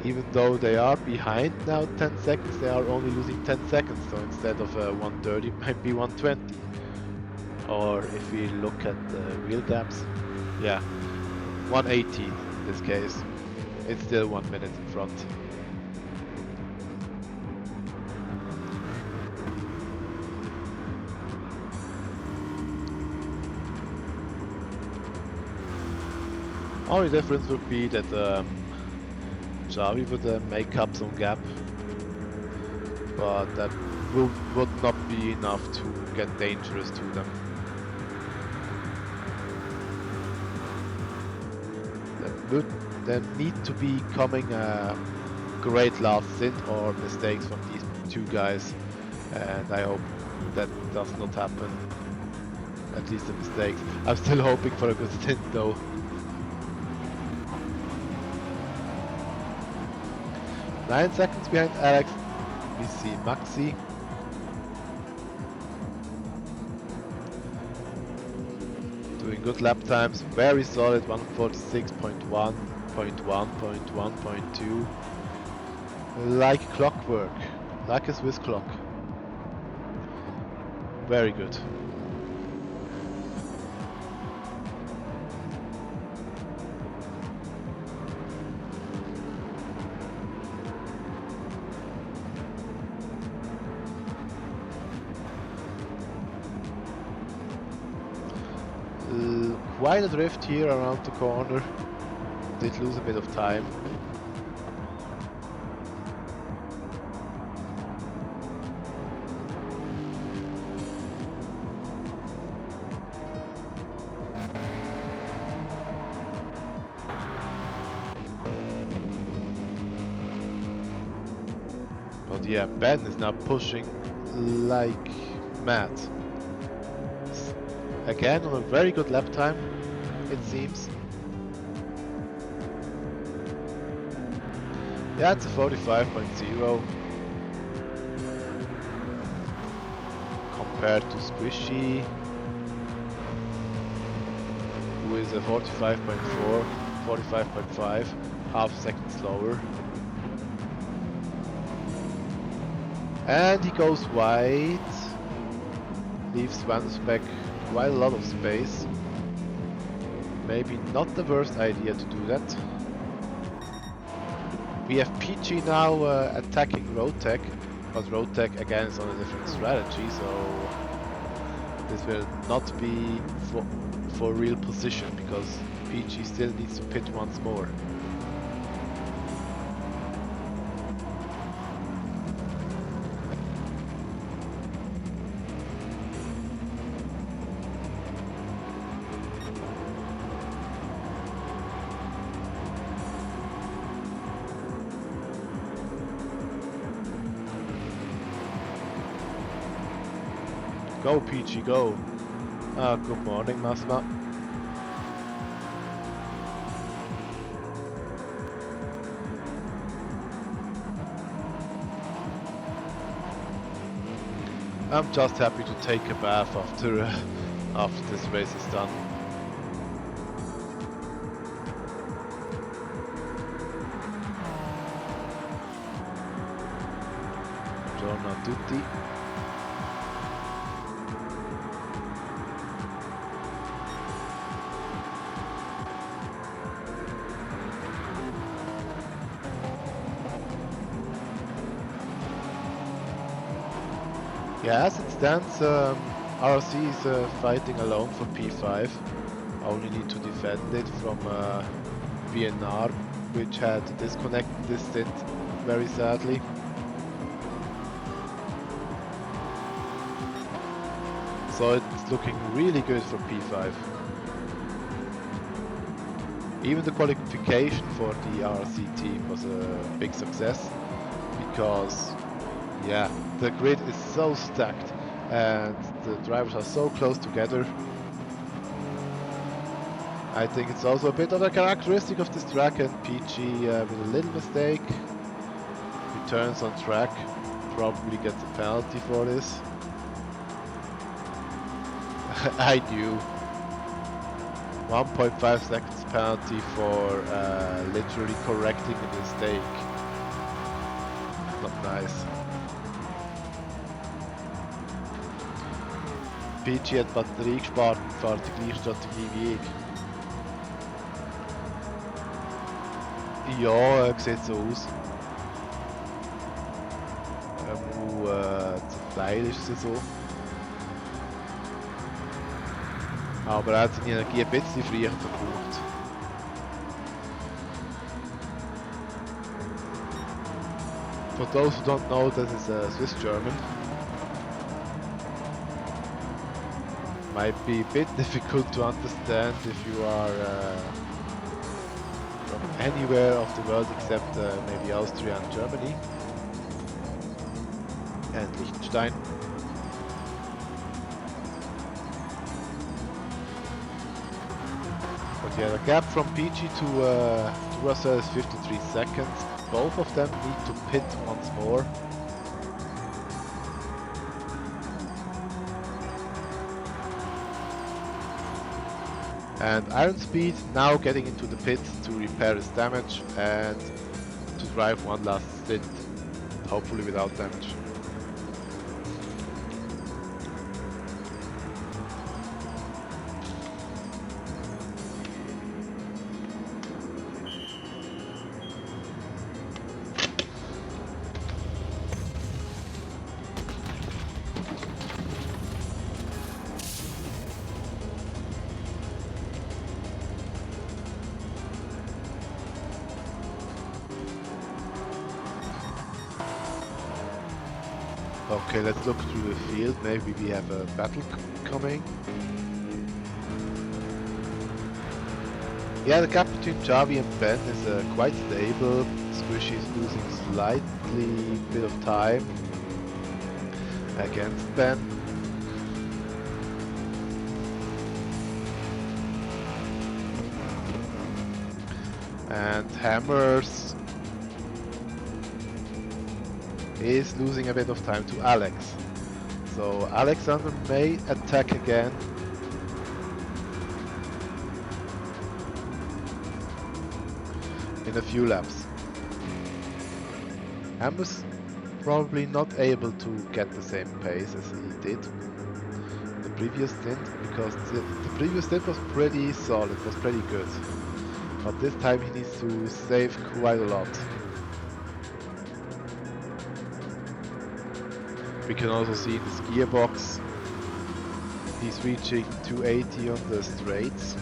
Even though they are behind now 10 seconds, they are only losing 10 seconds, so instead of 130 it might be 120. Or if we look at the real gaps, yeah, 180 in this case. It's still 1 minute in front. Only difference would be that Javi would make up some gap, but that would not be enough to get dangerous to them. There need to be coming a great last stint or mistakes from these two guys, and I hope that does not happen. At least the mistakes. I'm still hoping for a good stint though. 9 seconds behind Alex, we see Maxi. Doing good lap times, very solid, 146.1, 0.1, 0.1, 0.2. Like clockwork, like a Swiss clock. Very good. Quite a drift here around the corner. Did lose a bit of time. But yeah, Ben is now pushing like mad. Again on a very good lap time, it seems. Yeah, it's a 45.0 compared to Squishy, who is a 45.4, 45.5, half second slower. And he goes wide, leaves Swansbeck quite a lot of space. Maybe not the worst idea to do that. We have PG now attacking Roadtech, but Roadtech again is on a different strategy, so this will not be for real position because PG still needs to pit once more. Go PG, go! Good morning, Masma. I'm just happy to take a bath after this race is done. Buongiorno a tutti. Yeah, as it stands, RC is fighting alone for P5. Only need to defend it from BNR, which had to disconnect this stint very sadly. So it's looking really good for P5. Even the qualification for the RC team was a big success because, yeah, the grid is so stacked and the drivers are so close together. I think it's also a bit of a characteristic of this track, and PG with a little mistake returns on track, probably gets a penalty for this. I knew. 1.5 seconds penalty for literally correcting a mistake. Not nice. PG hat Batterie gespart und fährt die gleiche Strategie wie ich. Ja, sieht so aus. Zum Teil ist es so. Aber er hat seine Energie ein bisschen früher verbraucht. For those who don't know, this is Swiss German. Might be a bit difficult to understand if you are from anywhere of the world except maybe Austria and Germany and Liechtenstein. But yeah, the gap from PG to Russell is 53 seconds. Both of them need to pit once more. And Iron Speed now getting into the pit to repair his damage and to drive one last stint, hopefully without damage. Okay, let's look through the field. Maybe we have a battle coming. Yeah, the gap between Javi and Ben is quite stable. Squishy is losing slightly bit of time against Ben. And Hammers is losing a bit of time to Alex. So Alexander may attack again. In a few laps. Hammers probably not able to get the same pace as he did in the previous stint, because the previous stint was pretty solid, was pretty good. But this time he needs to save quite a lot. We can also see in this gearbox he's reaching 280 on the straights,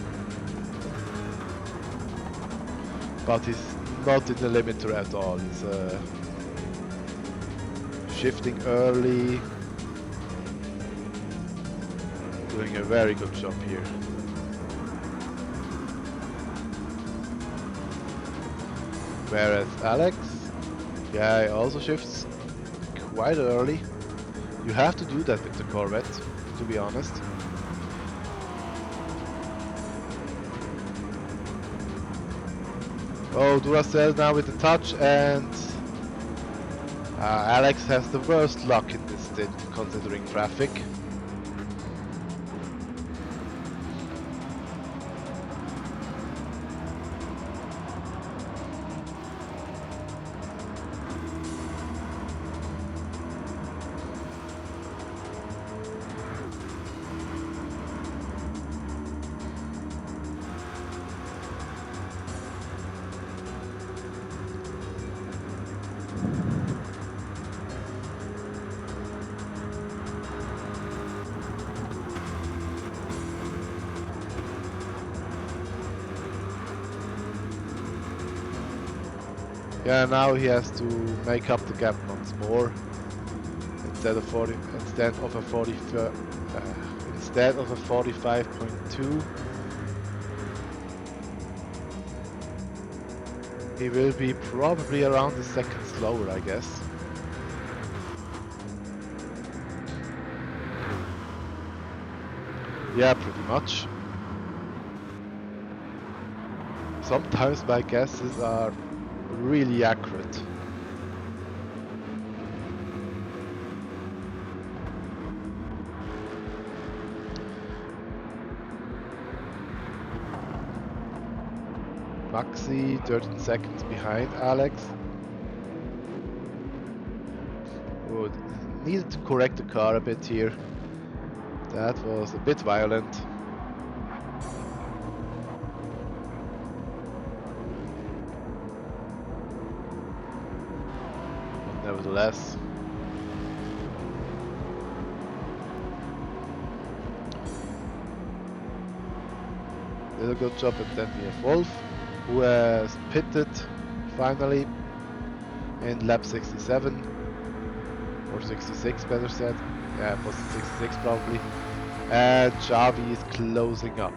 but he's not in the limiter at all. He's shifting early, doing a very good job here. Whereas Alex, yeah, he also shifts quite early. You have to do that with the Corvette, to be honest. Oh, Duracell now with the touch, and Alex has the worst luck in this stint, considering traffic. Yeah, now he has to make up the gap once more. Instead of a 45.2, he will be probably around a second slower, I guess. Yeah, pretty much. Sometimes my guesses are really accurate. Maxi 13 seconds behind Alex. Oh, needed to correct the car a bit here. That was a bit violent. But nevertheless. Did a good job, and then we have Wolf, who has pitted finally in lap 67 or 66, better said. Yeah, it was 66 probably. And Xavi is closing up.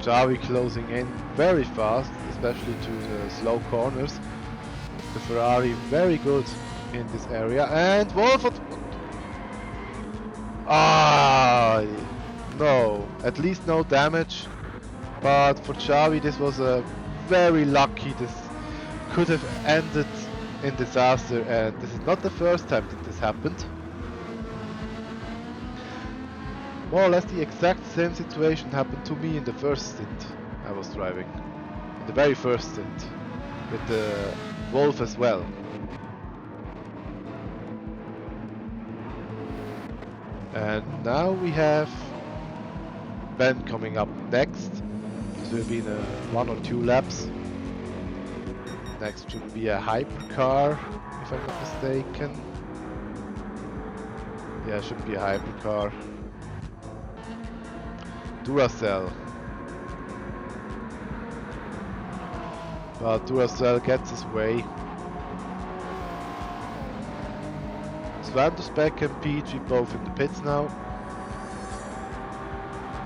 Xavi closing in very fast, especially to the slow corners. The Ferrari very good in this area, and Wolf. Ah, no, at least no damage. But for Xavi, this was a very lucky. This could have ended in disaster, and this is not the first time that this happened. More or less the exact same situation happened to me in the first stint I was driving. In the very first stint. With the Wolf as well. And now we have Ben coming up next. This will be in 1 or 2 laps. Next should be a hypercar, if I'm not mistaken. Yeah, it should be a hypercar. Duracell. But Duracell gets his way. Svandersbeck and Peachy both in the pits now.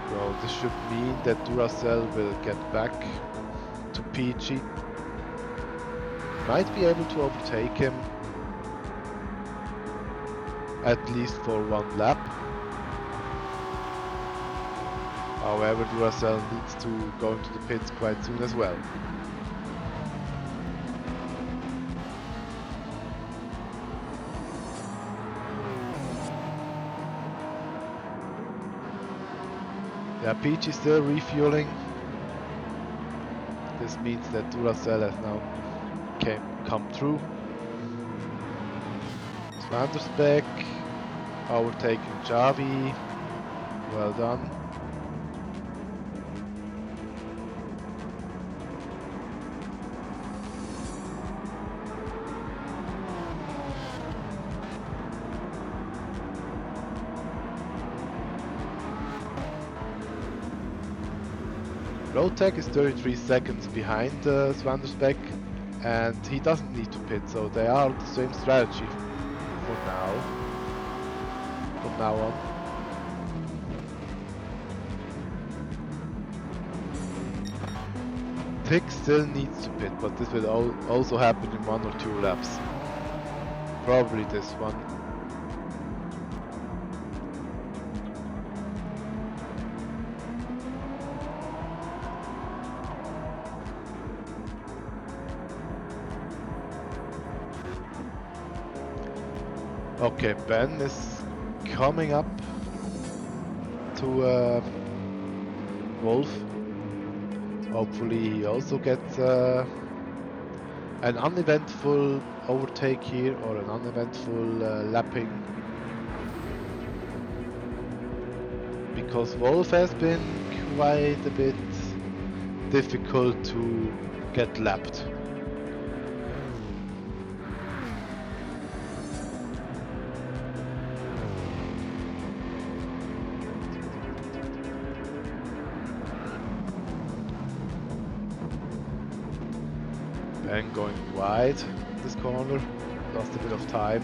So this should mean that Duracell will get back to Peachy. Might be able to overtake him. At least for 1 lap. However, Duracell needs to go into the pits quite soon as well. Yeah, Peach is still refueling. This means that Duracell has now come through. Svandersbeck overtaking Xavi. Well done. Rotek is 33 seconds behind Svandersbeck, and he doesn't need to pit, so they are the same strategy for now. From now on. Tick still needs to pit, but this will also happen in 1 or 2 laps. Probably this one. Okay, Ben is coming up to Wolf. Hopefully he also gets an uneventful overtake here or an uneventful lapping, because Wolf has been quite a bit difficult to get lapped. Ben going wide this corner, lost a bit of time.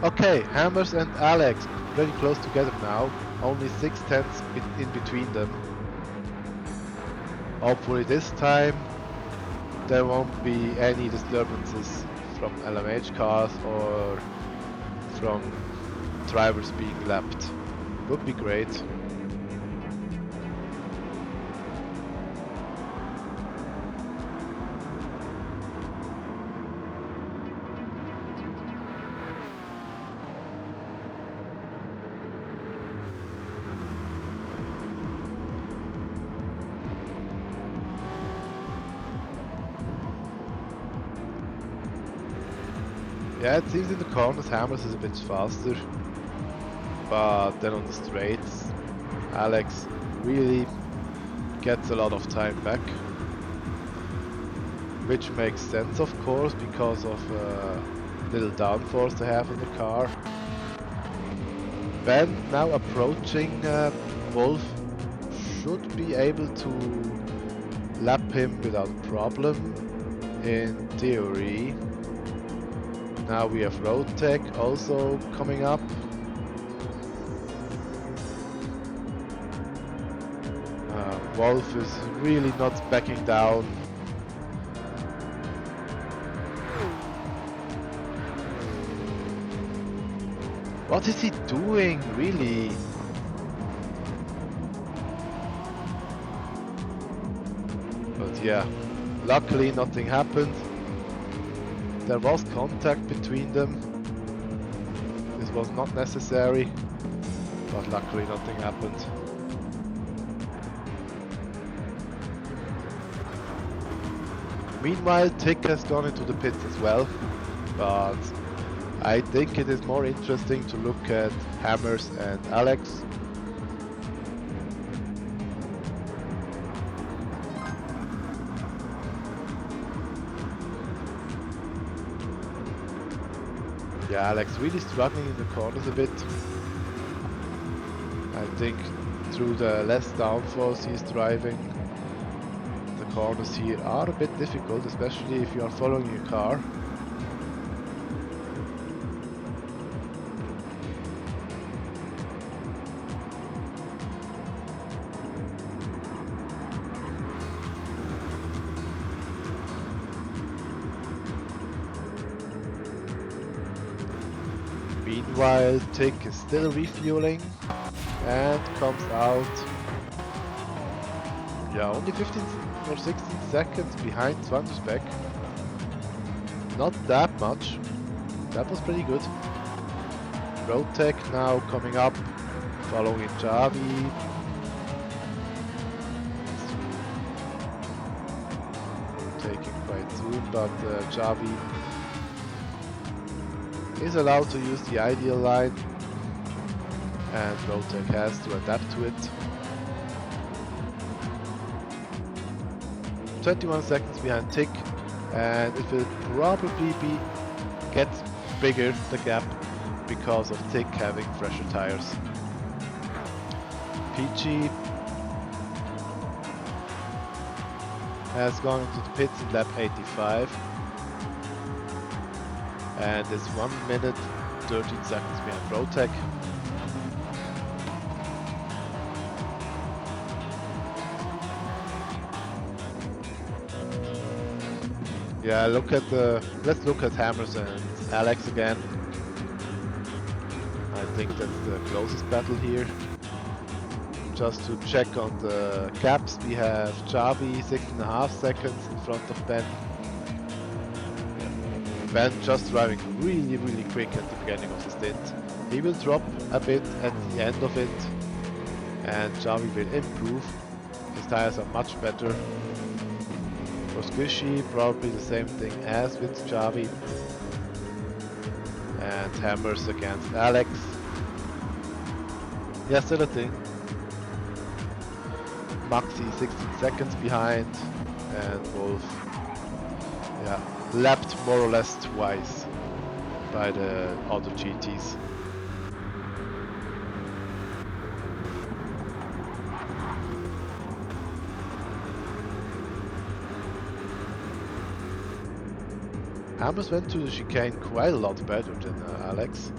Okay, Hammers and Alex very close together now, only 6/10 in between them. Hopefully this time there won't be any disturbances from LMH cars or from drivers being lapped. Would be great. Yeah, it seems in the corners Hammers is a bit faster, but then on the straights Alex really gets a lot of time back, which makes sense of course because of little downforce they have in the car. Ben now approaching Wolf, should be able to lap him without problem in theory. Now we have Road Tech also coming up. Wolf is really not backing down. What is he doing, really? But yeah, luckily nothing happened. There was contact between them. This was not necessary, but luckily nothing happened. Meanwhile, Tick has gone into the pits as well, but I think it is more interesting to look at Hammers and Alex. Yeah, Alex really struggling in the corners a bit. I think through the less downforce he's driving, the corners here are a bit difficult, especially if you are following your car. Meanwhile, Tick is still refueling and comes out, yeah, only 15 or 16 seconds behind Swanderspec. Not that much. That was pretty good. Road Tech now coming up, following Javi. Taking quite soon, but Javi is allowed to use the ideal line, and Road Tech has to adapt to it. 21 seconds behind Tick, and it will probably get bigger, the gap, because of Tick having fresher tires. PG has gone into the pits in lap 85 and is 1 minute 13 seconds behind Road Tech. Yeah, let's look at Hammers and Alex again. I think that's the closest battle here. Just to check on the gaps, we have Javi 6.5 seconds in front of Ben. Ben just driving really quick at the beginning of the stint. He will drop a bit at the end of it, and Javi will improve his tires are much better. For Squishy, probably the same thing as with Javi. And hammers against Alex. Yeah, still a thing. Maxi 16 seconds behind, and Wolf, yeah, lapped more or less twice by the other GTs. Hammers went to the chicane quite a lot better than Alex.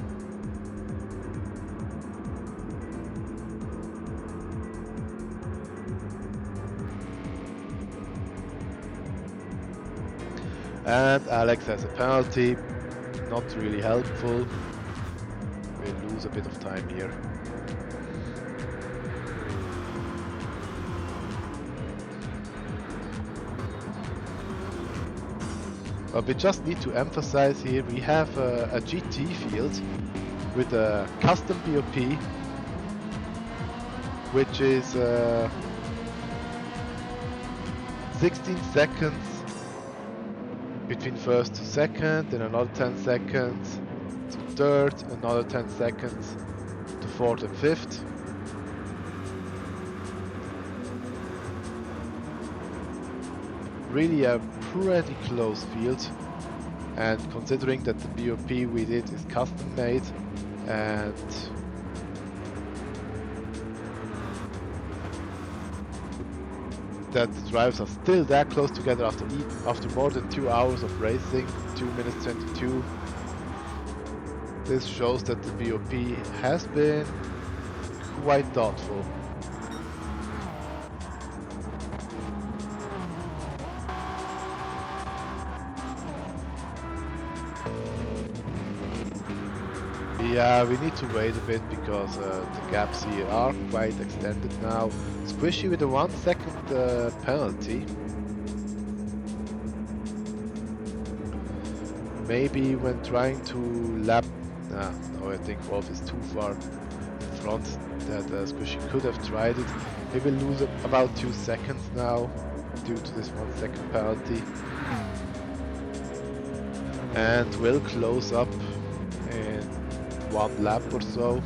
And Alex has a penalty, not really helpful. We'll lose a bit of time here. But we just need to emphasize here, we have a GT field with a custom BOP, which is 16 seconds between first to second, then another 10 seconds to third, another 10 seconds to fourth and fifth. Really a pretty close field, and considering that the BOP we did is custom made and that the drivers are still that close together after more than 2 hours of racing, 2 minutes 22. This shows that the BOP has been quite thoughtful. Yeah, we need to wait a bit because the gaps here are quite extended now. Squishy with a 1 second penalty. Maybe when trying to lap... no, I think Wolf is too far in front that Squishy could have tried it. He will lose about 2 seconds now due to this 1 second penalty. And will close up in 1 lap or so.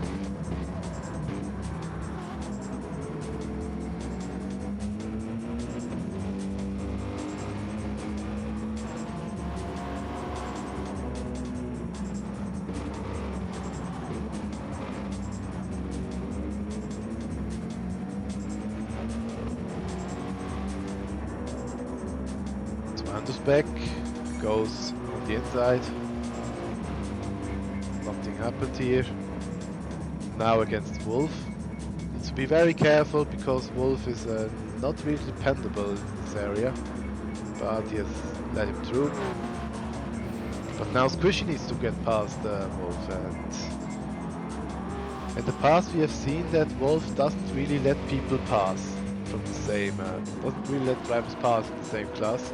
Back goes on the inside. Nothing happened here. Now against Wolf. Needs to be very careful because Wolf is not really dependable in this area. But he has let him through. But now Squishy needs to get past Wolf, and in the past we have seen that Wolf doesn't really let people pass from the same, doesn't really let drivers pass in the same class.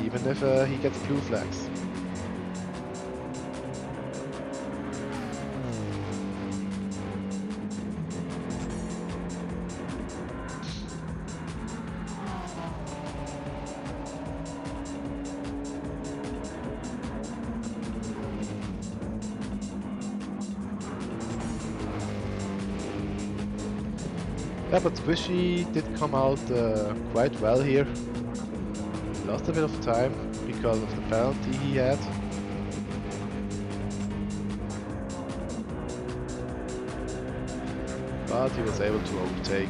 Even if he gets blue flags. Yeah, but Squishy did come out quite well here. Lost a bit of time because of the penalty he had. But he was able to overtake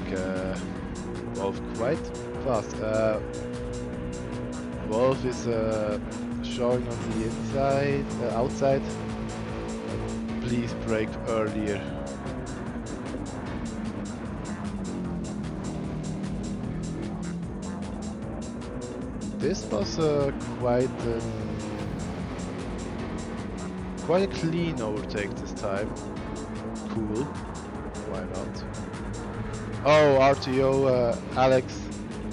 Wolf quite fast. Wolf is showing on the inside, outside. Please brake earlier. This was quite a clean overtake this time. Cool. Why not? Oh, RTO Alex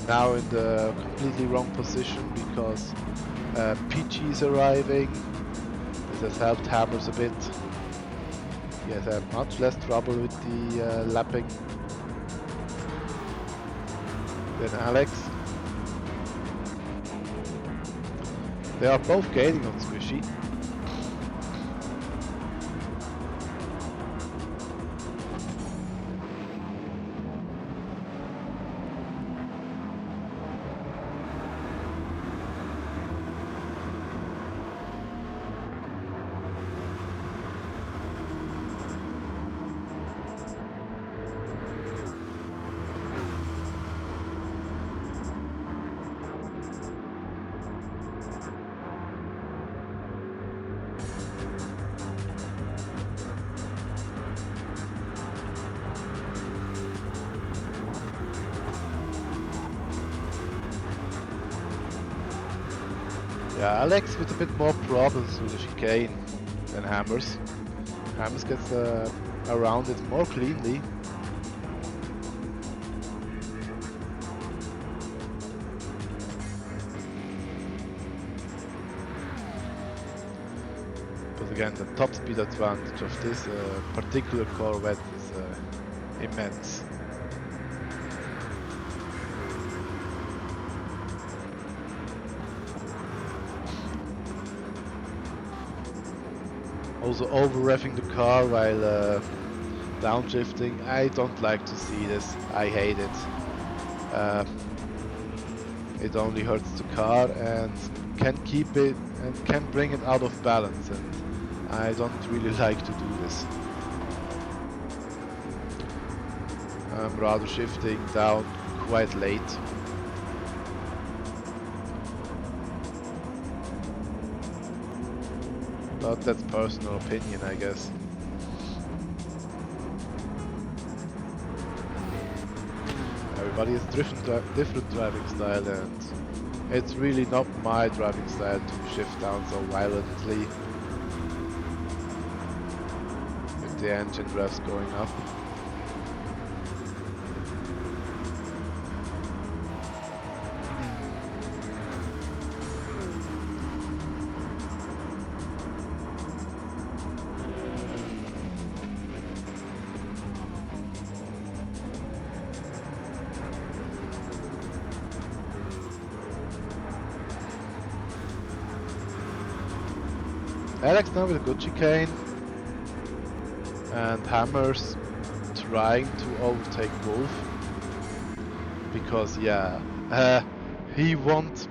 now in the completely wrong position because PG is arriving. This has helped Hammers a bit. He has had much less trouble with the lapping. than Alex. They are both gaining on Squishy. Yeah, Alex with a bit more problems with the chicane than Hammers. Hammers gets around it more cleanly. But again, the top speed advantage of this particular Corvette is immense. Also over-revving the car while downshifting, I don't like to see this, I hate it. It only hurts the car and can keep it and can bring it out of balance, and I don't really like to do this. I'm rather shifting down quite late. But that's personal opinion, I guess. Everybody has different driving style, and it's really not my driving style to shift down so violently with the engine revs going up. Alex now with a good chicane, and Hammers trying to overtake Wolf, because yeah, he won't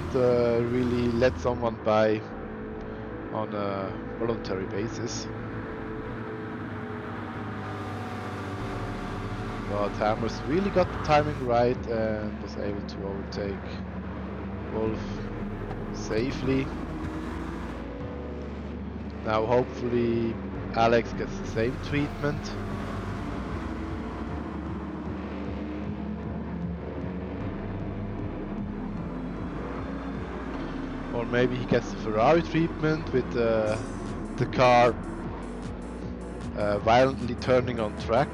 really let someone by on a voluntary basis. But Hammers really got the timing right and was able to overtake Wolf safely. Now hopefully Alex gets the same treatment. Or maybe he gets the Ferrari treatment with the car violently turning on track.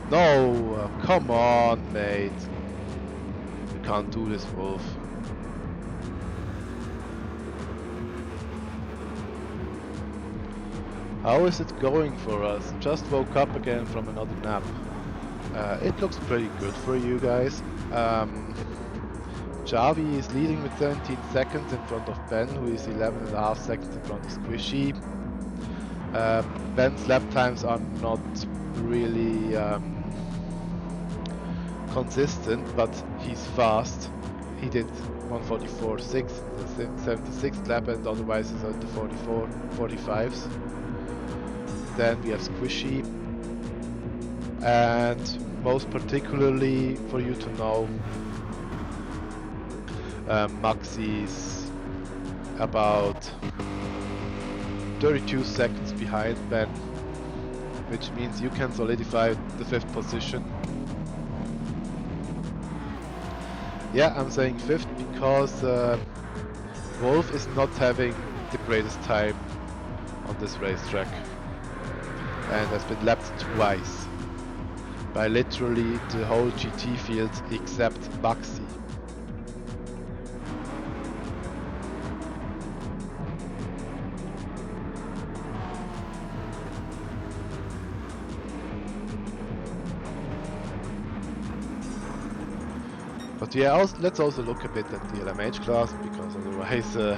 No, come on, mate. You can't do this, Wolf. How is it going for us? Just woke up again from another nap. It looks pretty good for you guys. Javi is leading with 17 seconds in front of Ben, who is 11.5 seconds in front of Squishy. Ben's lap times are not really consistent, but he's fast. He did 144.6 the 76th lap, and otherwise he's at the 45s. Then we have Squishy, and most particularly for you to know, Maxi's about 32 seconds behind Ben, which means you can solidify the 5th position. Yeah, I'm saying 5th because Wolf is not having the greatest time on this racetrack and has been lapped twice by literally the whole GT field except Maxi. But yeah, also, let's also look a bit at the LMH class, because otherwise this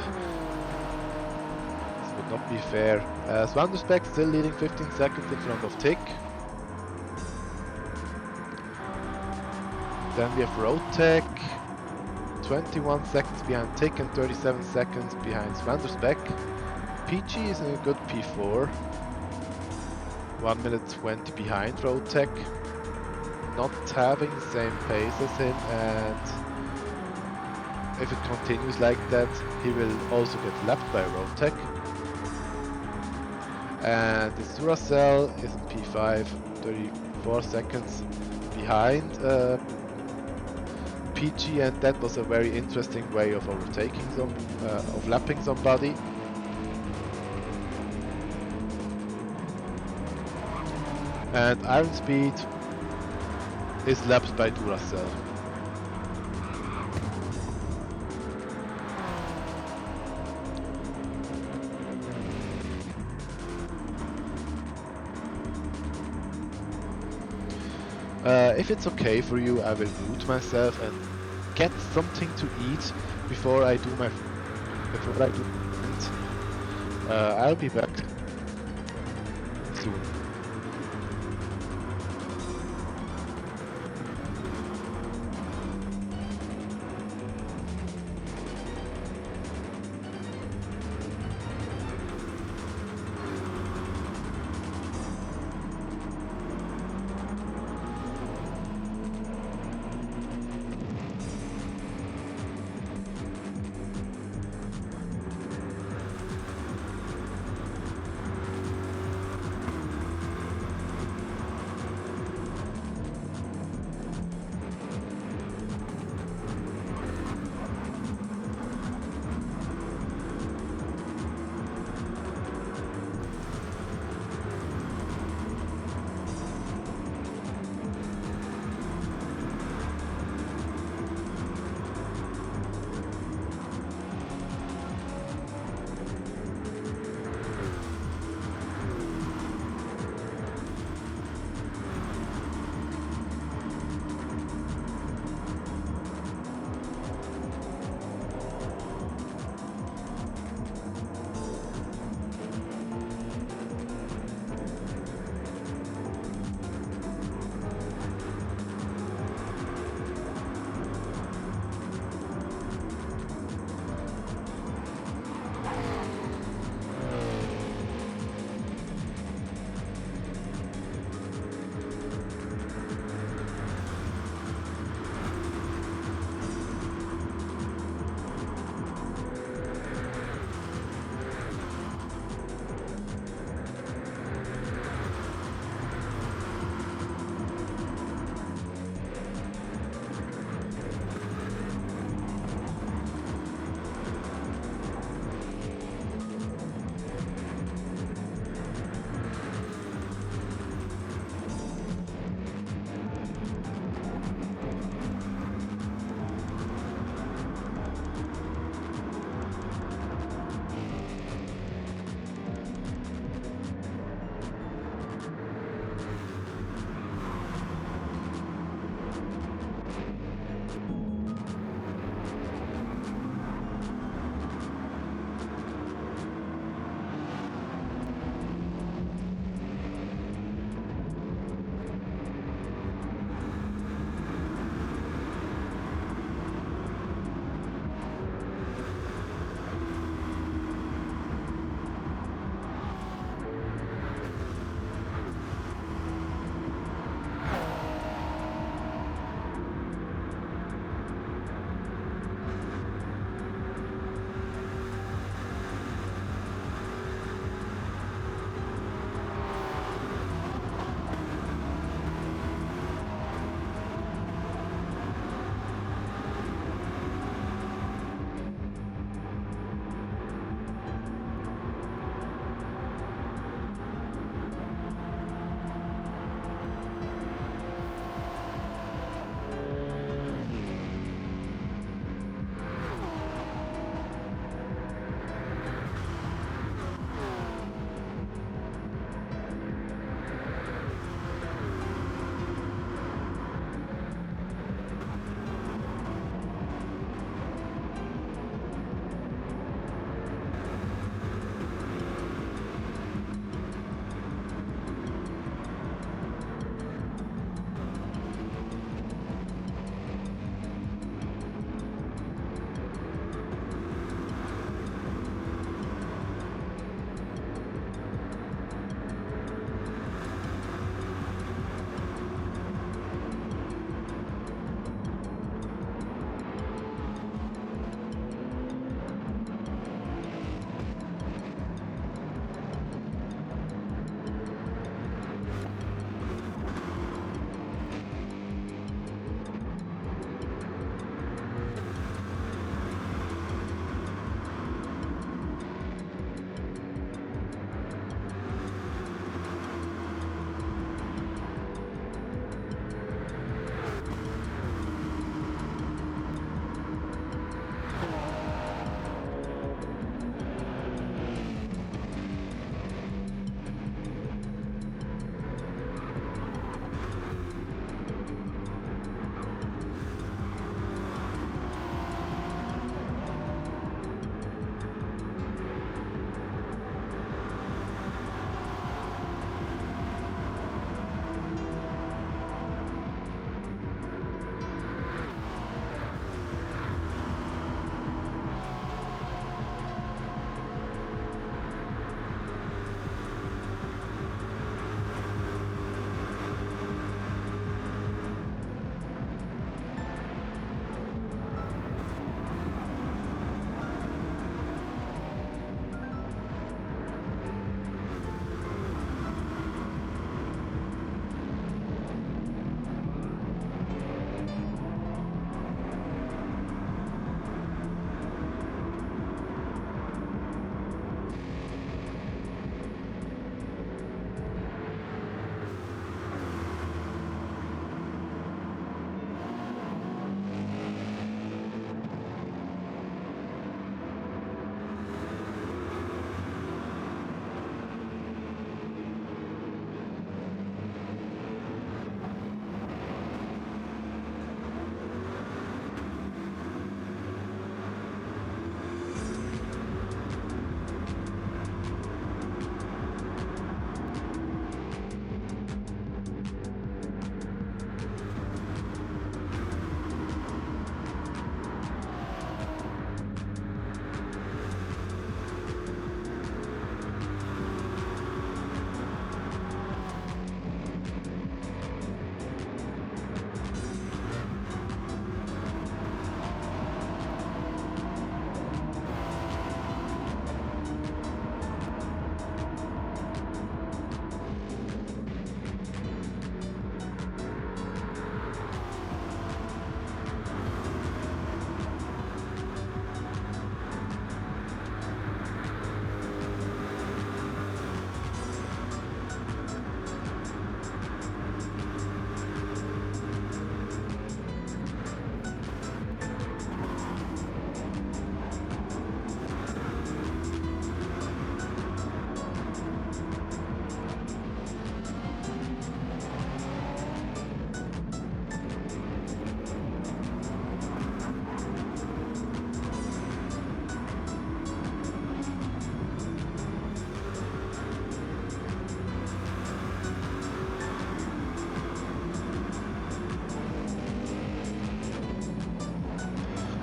would not be fair. Swanderspec still leading 15 seconds in front of Tick. Then we have Roadtech, 21 seconds behind Tick and 37 seconds behind Swanderspec. PG is in a good P4. 1 minute 20 behind Roadtech. Not having the same pace as him, and if it continues like that, he will also get lapped by Roadtech. And the Duracell is in P5, 34 seconds behind PG, and that was a very interesting way of overtaking of lapping somebody. And Iron Speed is lapped by Duracell. If it's okay for you, I will mute myself and get something to eat before I do it. I'll be back soon.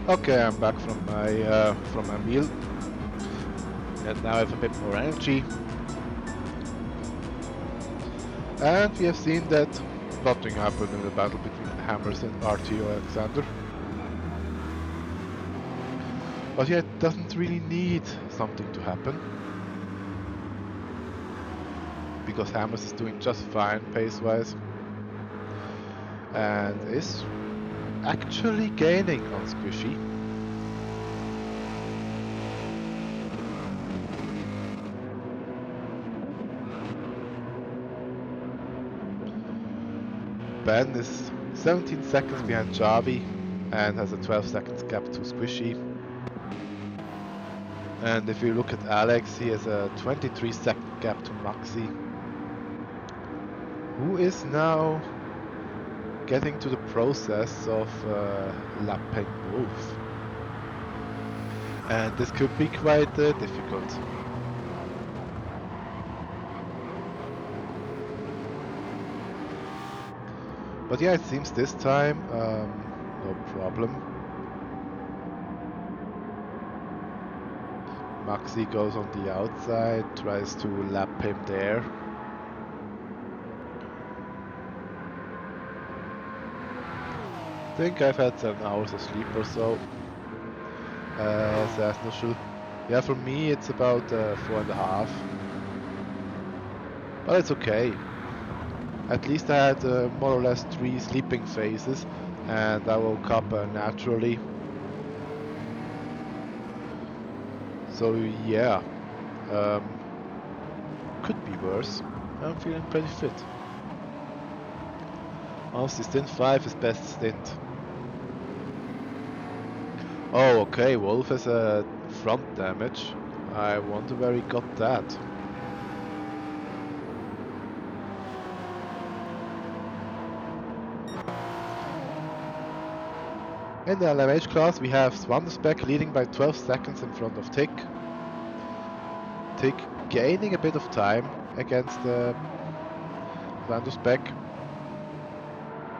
Okay, I'm back from my meal, and now I have a bit more energy. And we have seen that nothing happened in the battle between Hammers and RTO Alexander. But yeah, it doesn't really need something to happen, because Hammers is doing just fine pace-wise, and is actually gaining on Squishy. Ben is 17 seconds behind Javi and has a 12 seconds gap to Squishy. And if you look at Alex, he has a 23 second gap to Maxi, who is now getting to the process of lapping Wolf. And this could be quite difficult. But yeah, it seems this time no problem. Maxi goes on the outside, tries to lap him there. I think I've had 7 hours of sleep or so. Says Nushul. Yeah, for me it's about 4.5. But it's okay. At least I had more or less 3 sleeping phases, and I woke up naturally. So yeah, could be worse. I'm feeling pretty fit. Honestly, Stint 5 is best Stint. Oh, okay, Wolf has a front damage. I wonder where he got that. In the LMH class, we have Swanderspec leading by 12 seconds in front of Tick. Tick gaining a bit of time against Swanderspec,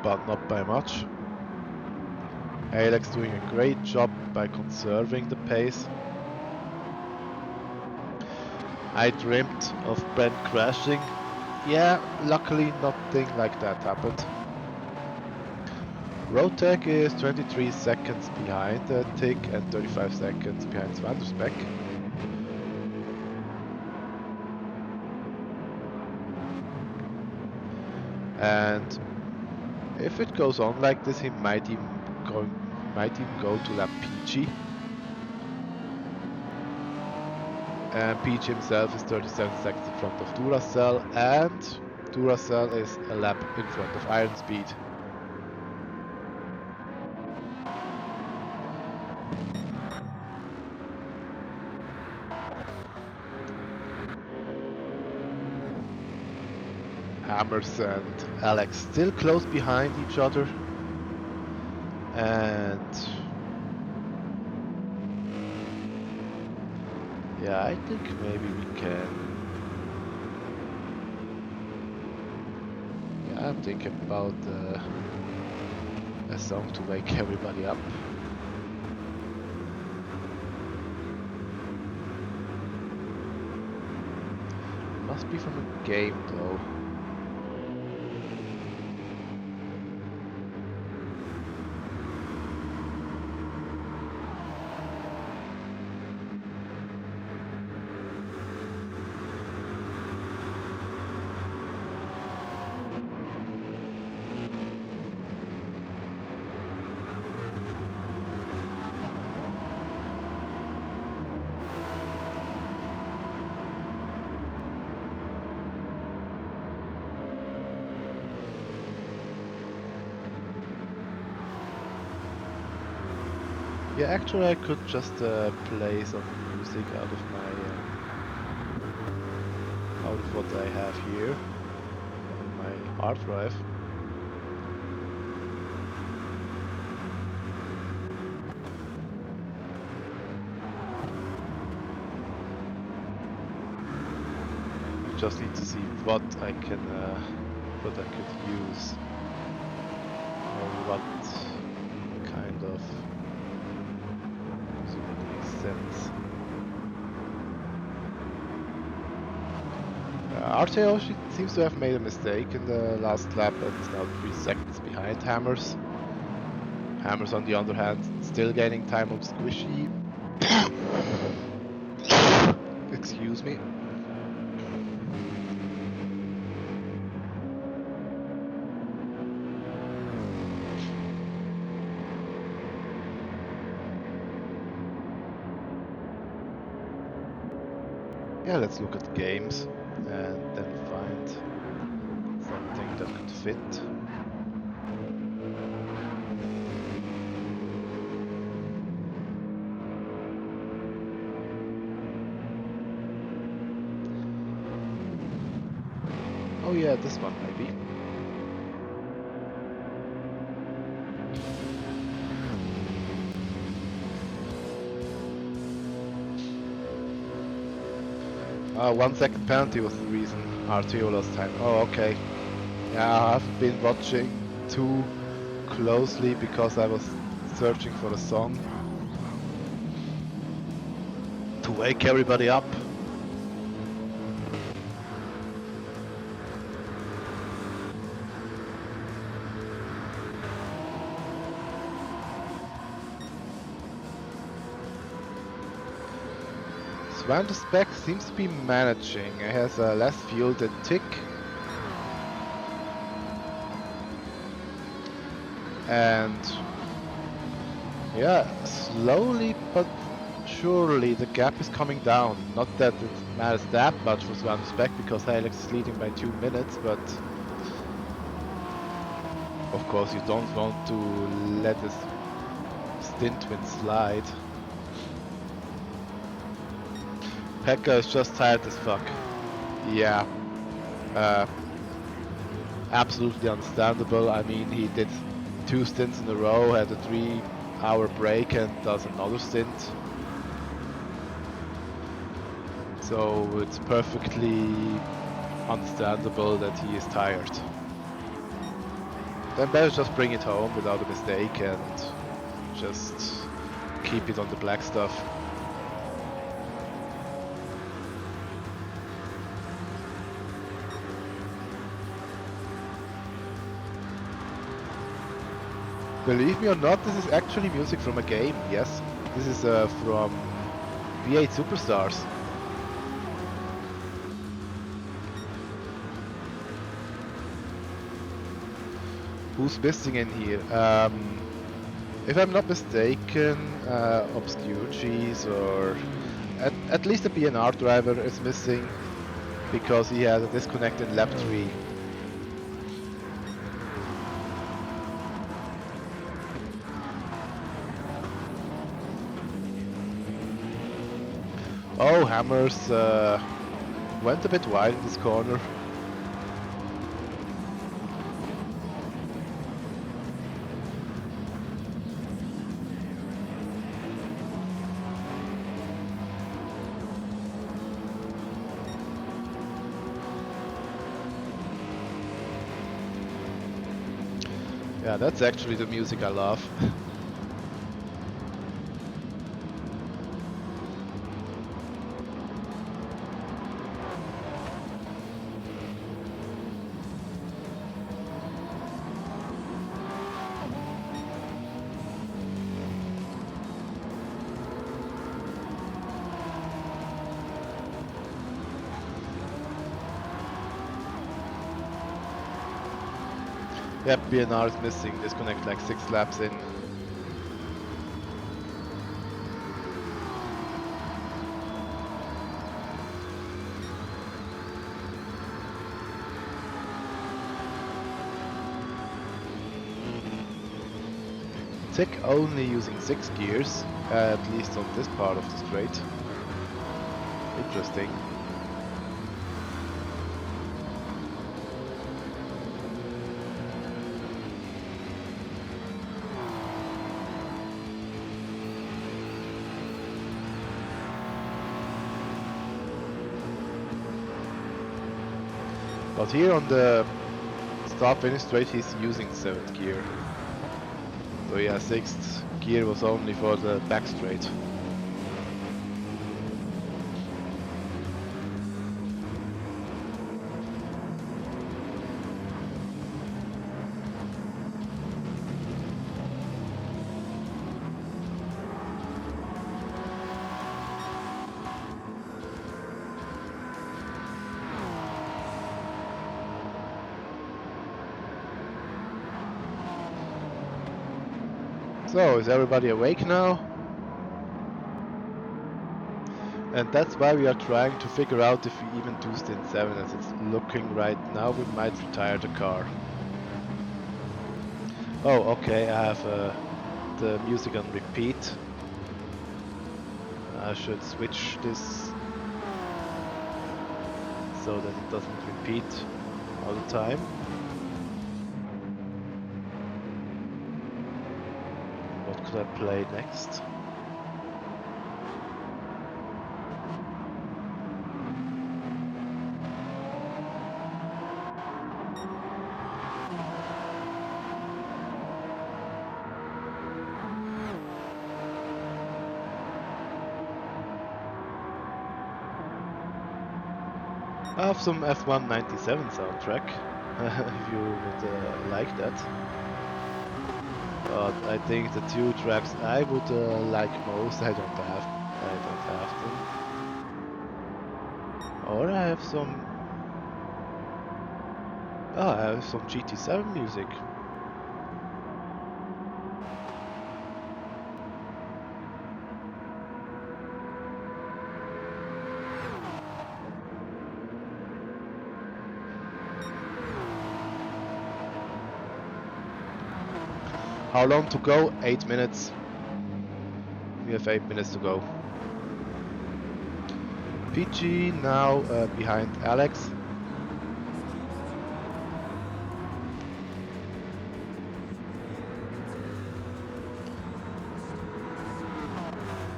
but not by much. Alex doing a great job by conserving the pace. I dreamt of Ben crashing. Yeah, luckily nothing like that happened. Rotek is 23 seconds behind Tick and 35 seconds behind Swanderspec. And if it goes on like this, he might even go to lap PG. And PG himself is 37 seconds in front of Duracell, and Duracell is a lap in front of Iron Speed. Hammers and Alex still close behind each other, and yeah, I think maybe we can. Yeah, I'm thinking about a song to wake everybody up. Must be from a game though. Yeah, actually I could just play some music out of my out of what I have here on my hard drive. Just need to see what I could use, or what kind of sense. RTO seems to have made a mistake in the last lap and is now 3 seconds behind Hammers. Hammers, on the other hand, still gaining time on Squishy. Excuse me. Yeah, let's look at games and then find something that could fit. Oh yeah, this one maybe. Oh, 1 second penalty was the reason RTO lost time. Oh, okay. Yeah, I haven't been watching too closely because I was searching for a song to wake everybody up. Van der Spek seems to be managing. He has less fuel than Tick. And yeah, slowly but surely the gap is coming down. Not that it matters that much for Van der Spek because Helix is leading by 2 minutes, but of course you don't want to let this stint win slide. Pekka is just tired as fuck. Yeah. Absolutely understandable. I mean, he did 2 stints in a row, had a 3-hour break and does another stint. So it's perfectly understandable that he is tired. Then better just bring it home without a mistake and just keep it on the black stuff. Believe me or not, this is actually music from a game, yes. This is from V8 Superstars. Who's missing in here? If I'm not mistaken, Obscure Cheese or at least a BNR driver is missing because he had a disconnect in lap 3. Oh, Hammers went a bit wide in this corner. Yeah, that's actually the music I love. Yep, BNR is missing, disconnect like 6 laps in. Tick only using 6 gears, at least on this part of the straight. Interesting. But here on the start finish straight he's using 7th gear. So yeah, 6th gear was only for the back straight. So, is everybody awake now? And that's why we are trying to figure out if we even do Stint 7, as it's looking right now we might retire the car. Oh, okay, I have the music on repeat. I should switch this so that it doesn't repeat all the time. What could I play next? I have some F197 soundtrack, if you would like that. But I think the two tracks I would like most, I don't have them. Or I have some. Oh, I have some GT7 music. How long to go? 8 minutes. We have 8 minutes to go. PG now behind Alex.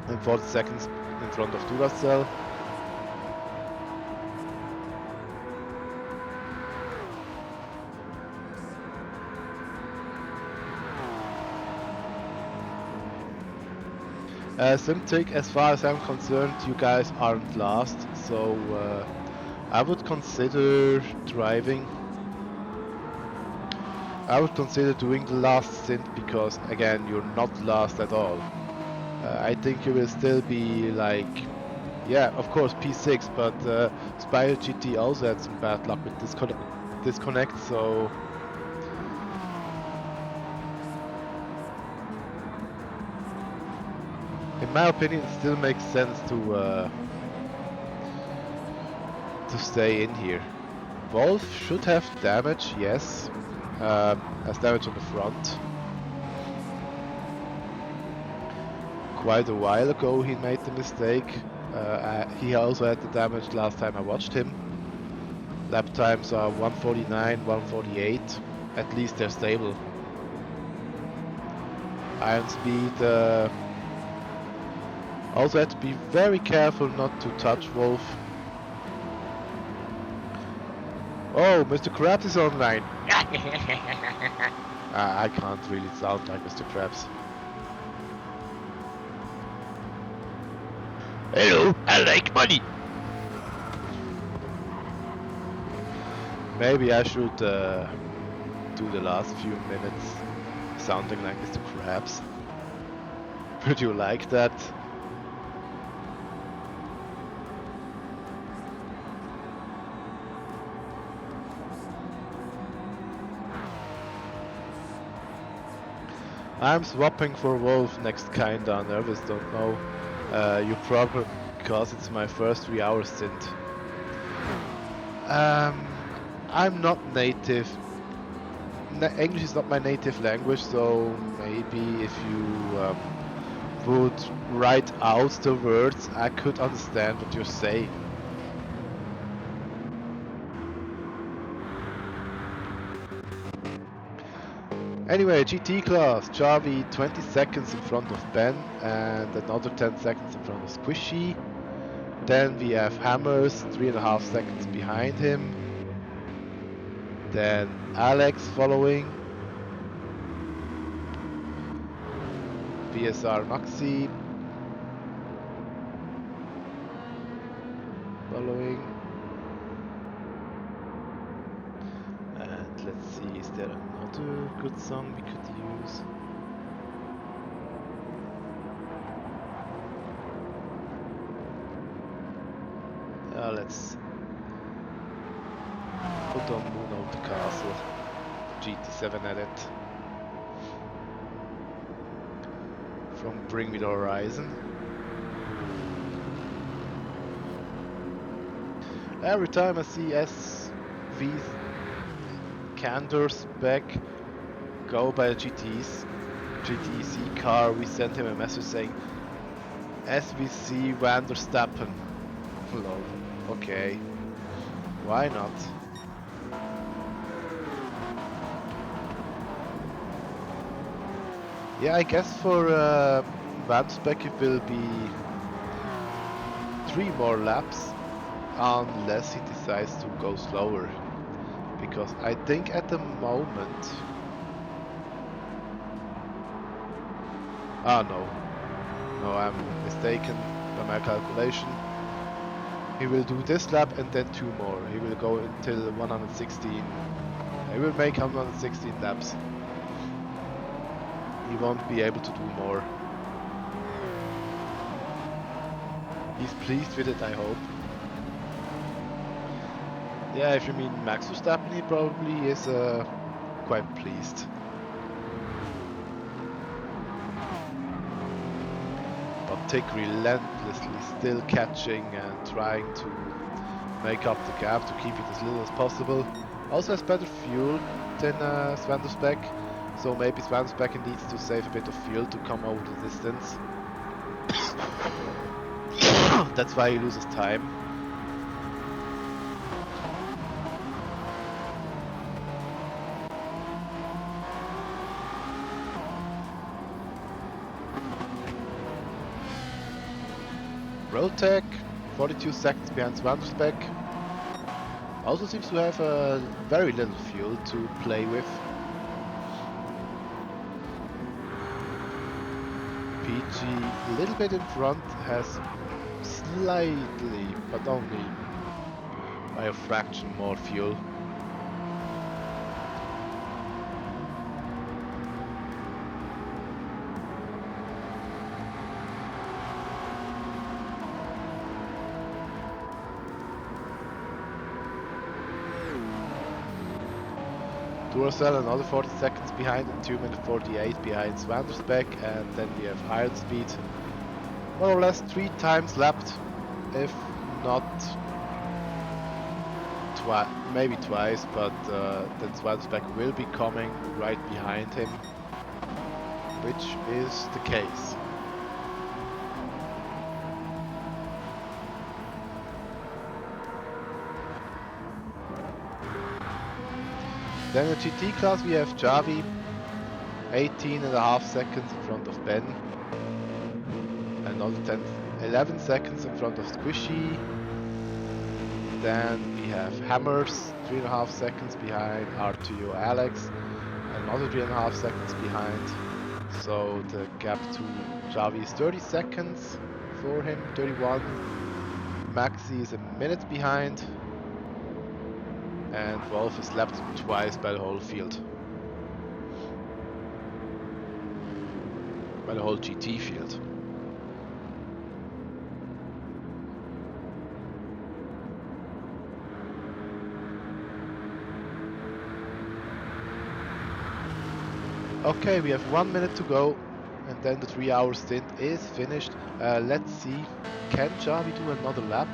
And 40 seconds in front of Duracell. Simtic, as far as I'm concerned, you guys aren't last, so I would consider driving. I would consider doing the last stint because, again, you're not last at all. I think you will still be like, yeah, of course P6, but Spire GT also had some bad luck with disconnect, so. In my opinion, it still makes sense to stay in here. Wolf should have damage, yes. Has damage on the front. Quite a while ago he made the mistake. He also had the damage last time I watched him. Lap times are 149, 148. At least they're stable. Iron speed. Also had to be very careful not to touch Wolf. Oh, Mr. Krabs is online. I can't really sound like Mr. Krabs. Hello, I like money. Maybe I should do the last few minutes sounding like Mr. Krabs. Would you like that? I'm swapping for Wolf next, kinda nervous, don't know. You probably, because it's my first 3-hour stint. I'm not native. English is not my native language, so maybe if you would write out the words, I could understand what you're saying. Anyway, GT class, Jarvi 20 seconds in front of Ben and another 10 seconds in front of Squishy. Then we have Hammers 3.5 seconds behind him. Then Alex following. VSR Maxi following. And let's see, is there another good song we could use? Let's put on Moon of the Castle, GT7 edit. from Bring Me the Horizon. Every time I see SV Candor's back go by a GTEC car, we send him a message saying SVC Van der Stappen. Lol. Okay. Why not? Yeah, I guess for Van der Spek it will be 3 more laps, unless he decides to go slower. Because I think at the moment... Ah, no. No, I'm mistaken by my calculation. He will do this lap and then 2 more. He will go until 116. He will make 116 laps. He won't be able to do more. He's pleased with it, I hope. Yeah, if you mean Max Verstappen, he probably is quite pleased. But Tick relentlessly still catching and trying to make up the gap to keep it as little as possible. Also has better fuel than Van der Spek, so maybe Van der Spek needs to save a bit of fuel to come over the distance. That's why he loses time. Rotek, 42 seconds behind Van der Spek. Also seems to have very little fuel to play with. PG a little bit in front, has slightly, but only by a fraction more fuel. Duracell another 40 seconds behind and 2 minutes 48 behind Van der Spek, and then we have iron speed more or less 3 times lapped, if not maybe twice, but then Van der Spek will be coming right behind him, which is the case. Then in the GT class we have Javi, 18.5 seconds in front of Ben. Another 11 seconds in front of Squishy. Then we have Hammers, 3.5 seconds behind R2 Alex. Another 3.5 seconds behind. So the gap to Javi is 30 seconds for him, 31. Maxi is a minute behind. And Wolf is lapped twice by the whole field. By the whole GT field. Okay, we have 1 minute to go, and then the 3-hour stint is finished. Let's see, can Javi do another lap?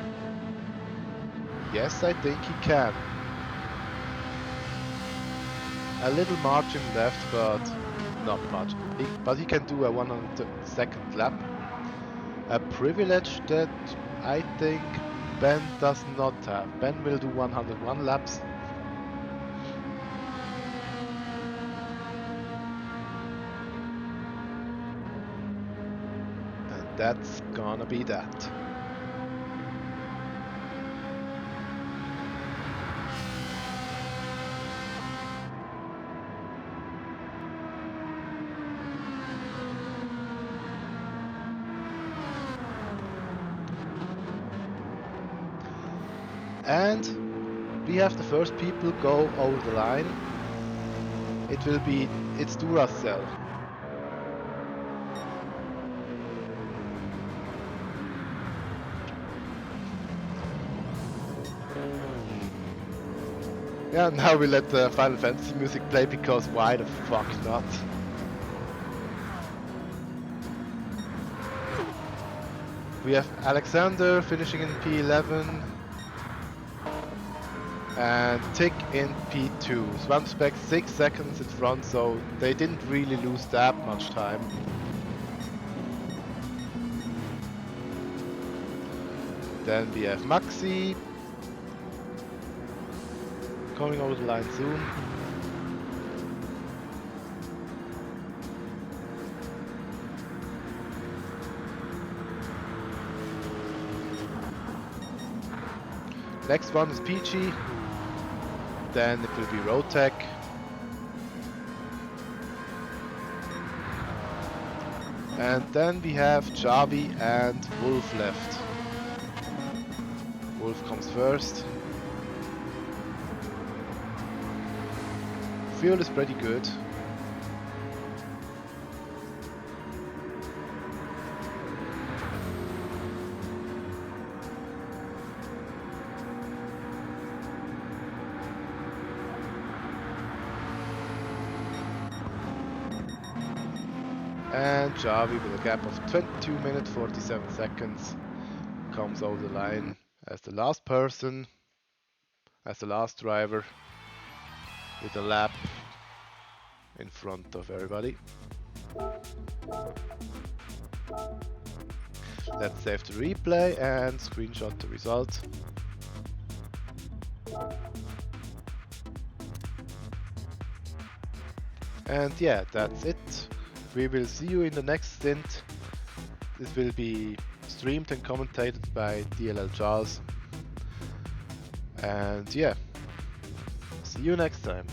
Yes, I think he can. A little margin left, but not much. But he can do a 102nd lap. A privilege that I think Ben does not have. Ben will do 101 laps. And that's gonna be that. And we have the first people go over the line. It's Duracell. Yeah, now we let the Final Fantasy music play, because why the fuck not? We have Alexander finishing in P11 and Tick in P2. Swam Spec 6 seconds in front, so they didn't really lose that much time. Then we have Maxi coming over the line soon. Next one is Peachy. Then it will be Rotec. And then we have Javi and Wolf left. Wolf comes first. Fuel is pretty good. And Javi with a gap of 22 minutes 47 seconds comes over the line as the last person, as the last driver, with a lap in front of everybody. Let's save the replay and screenshot the result. And yeah, that's it. We will see you in the next stint. This will be streamed and commentated by DLL Charles. And yeah, see you next time.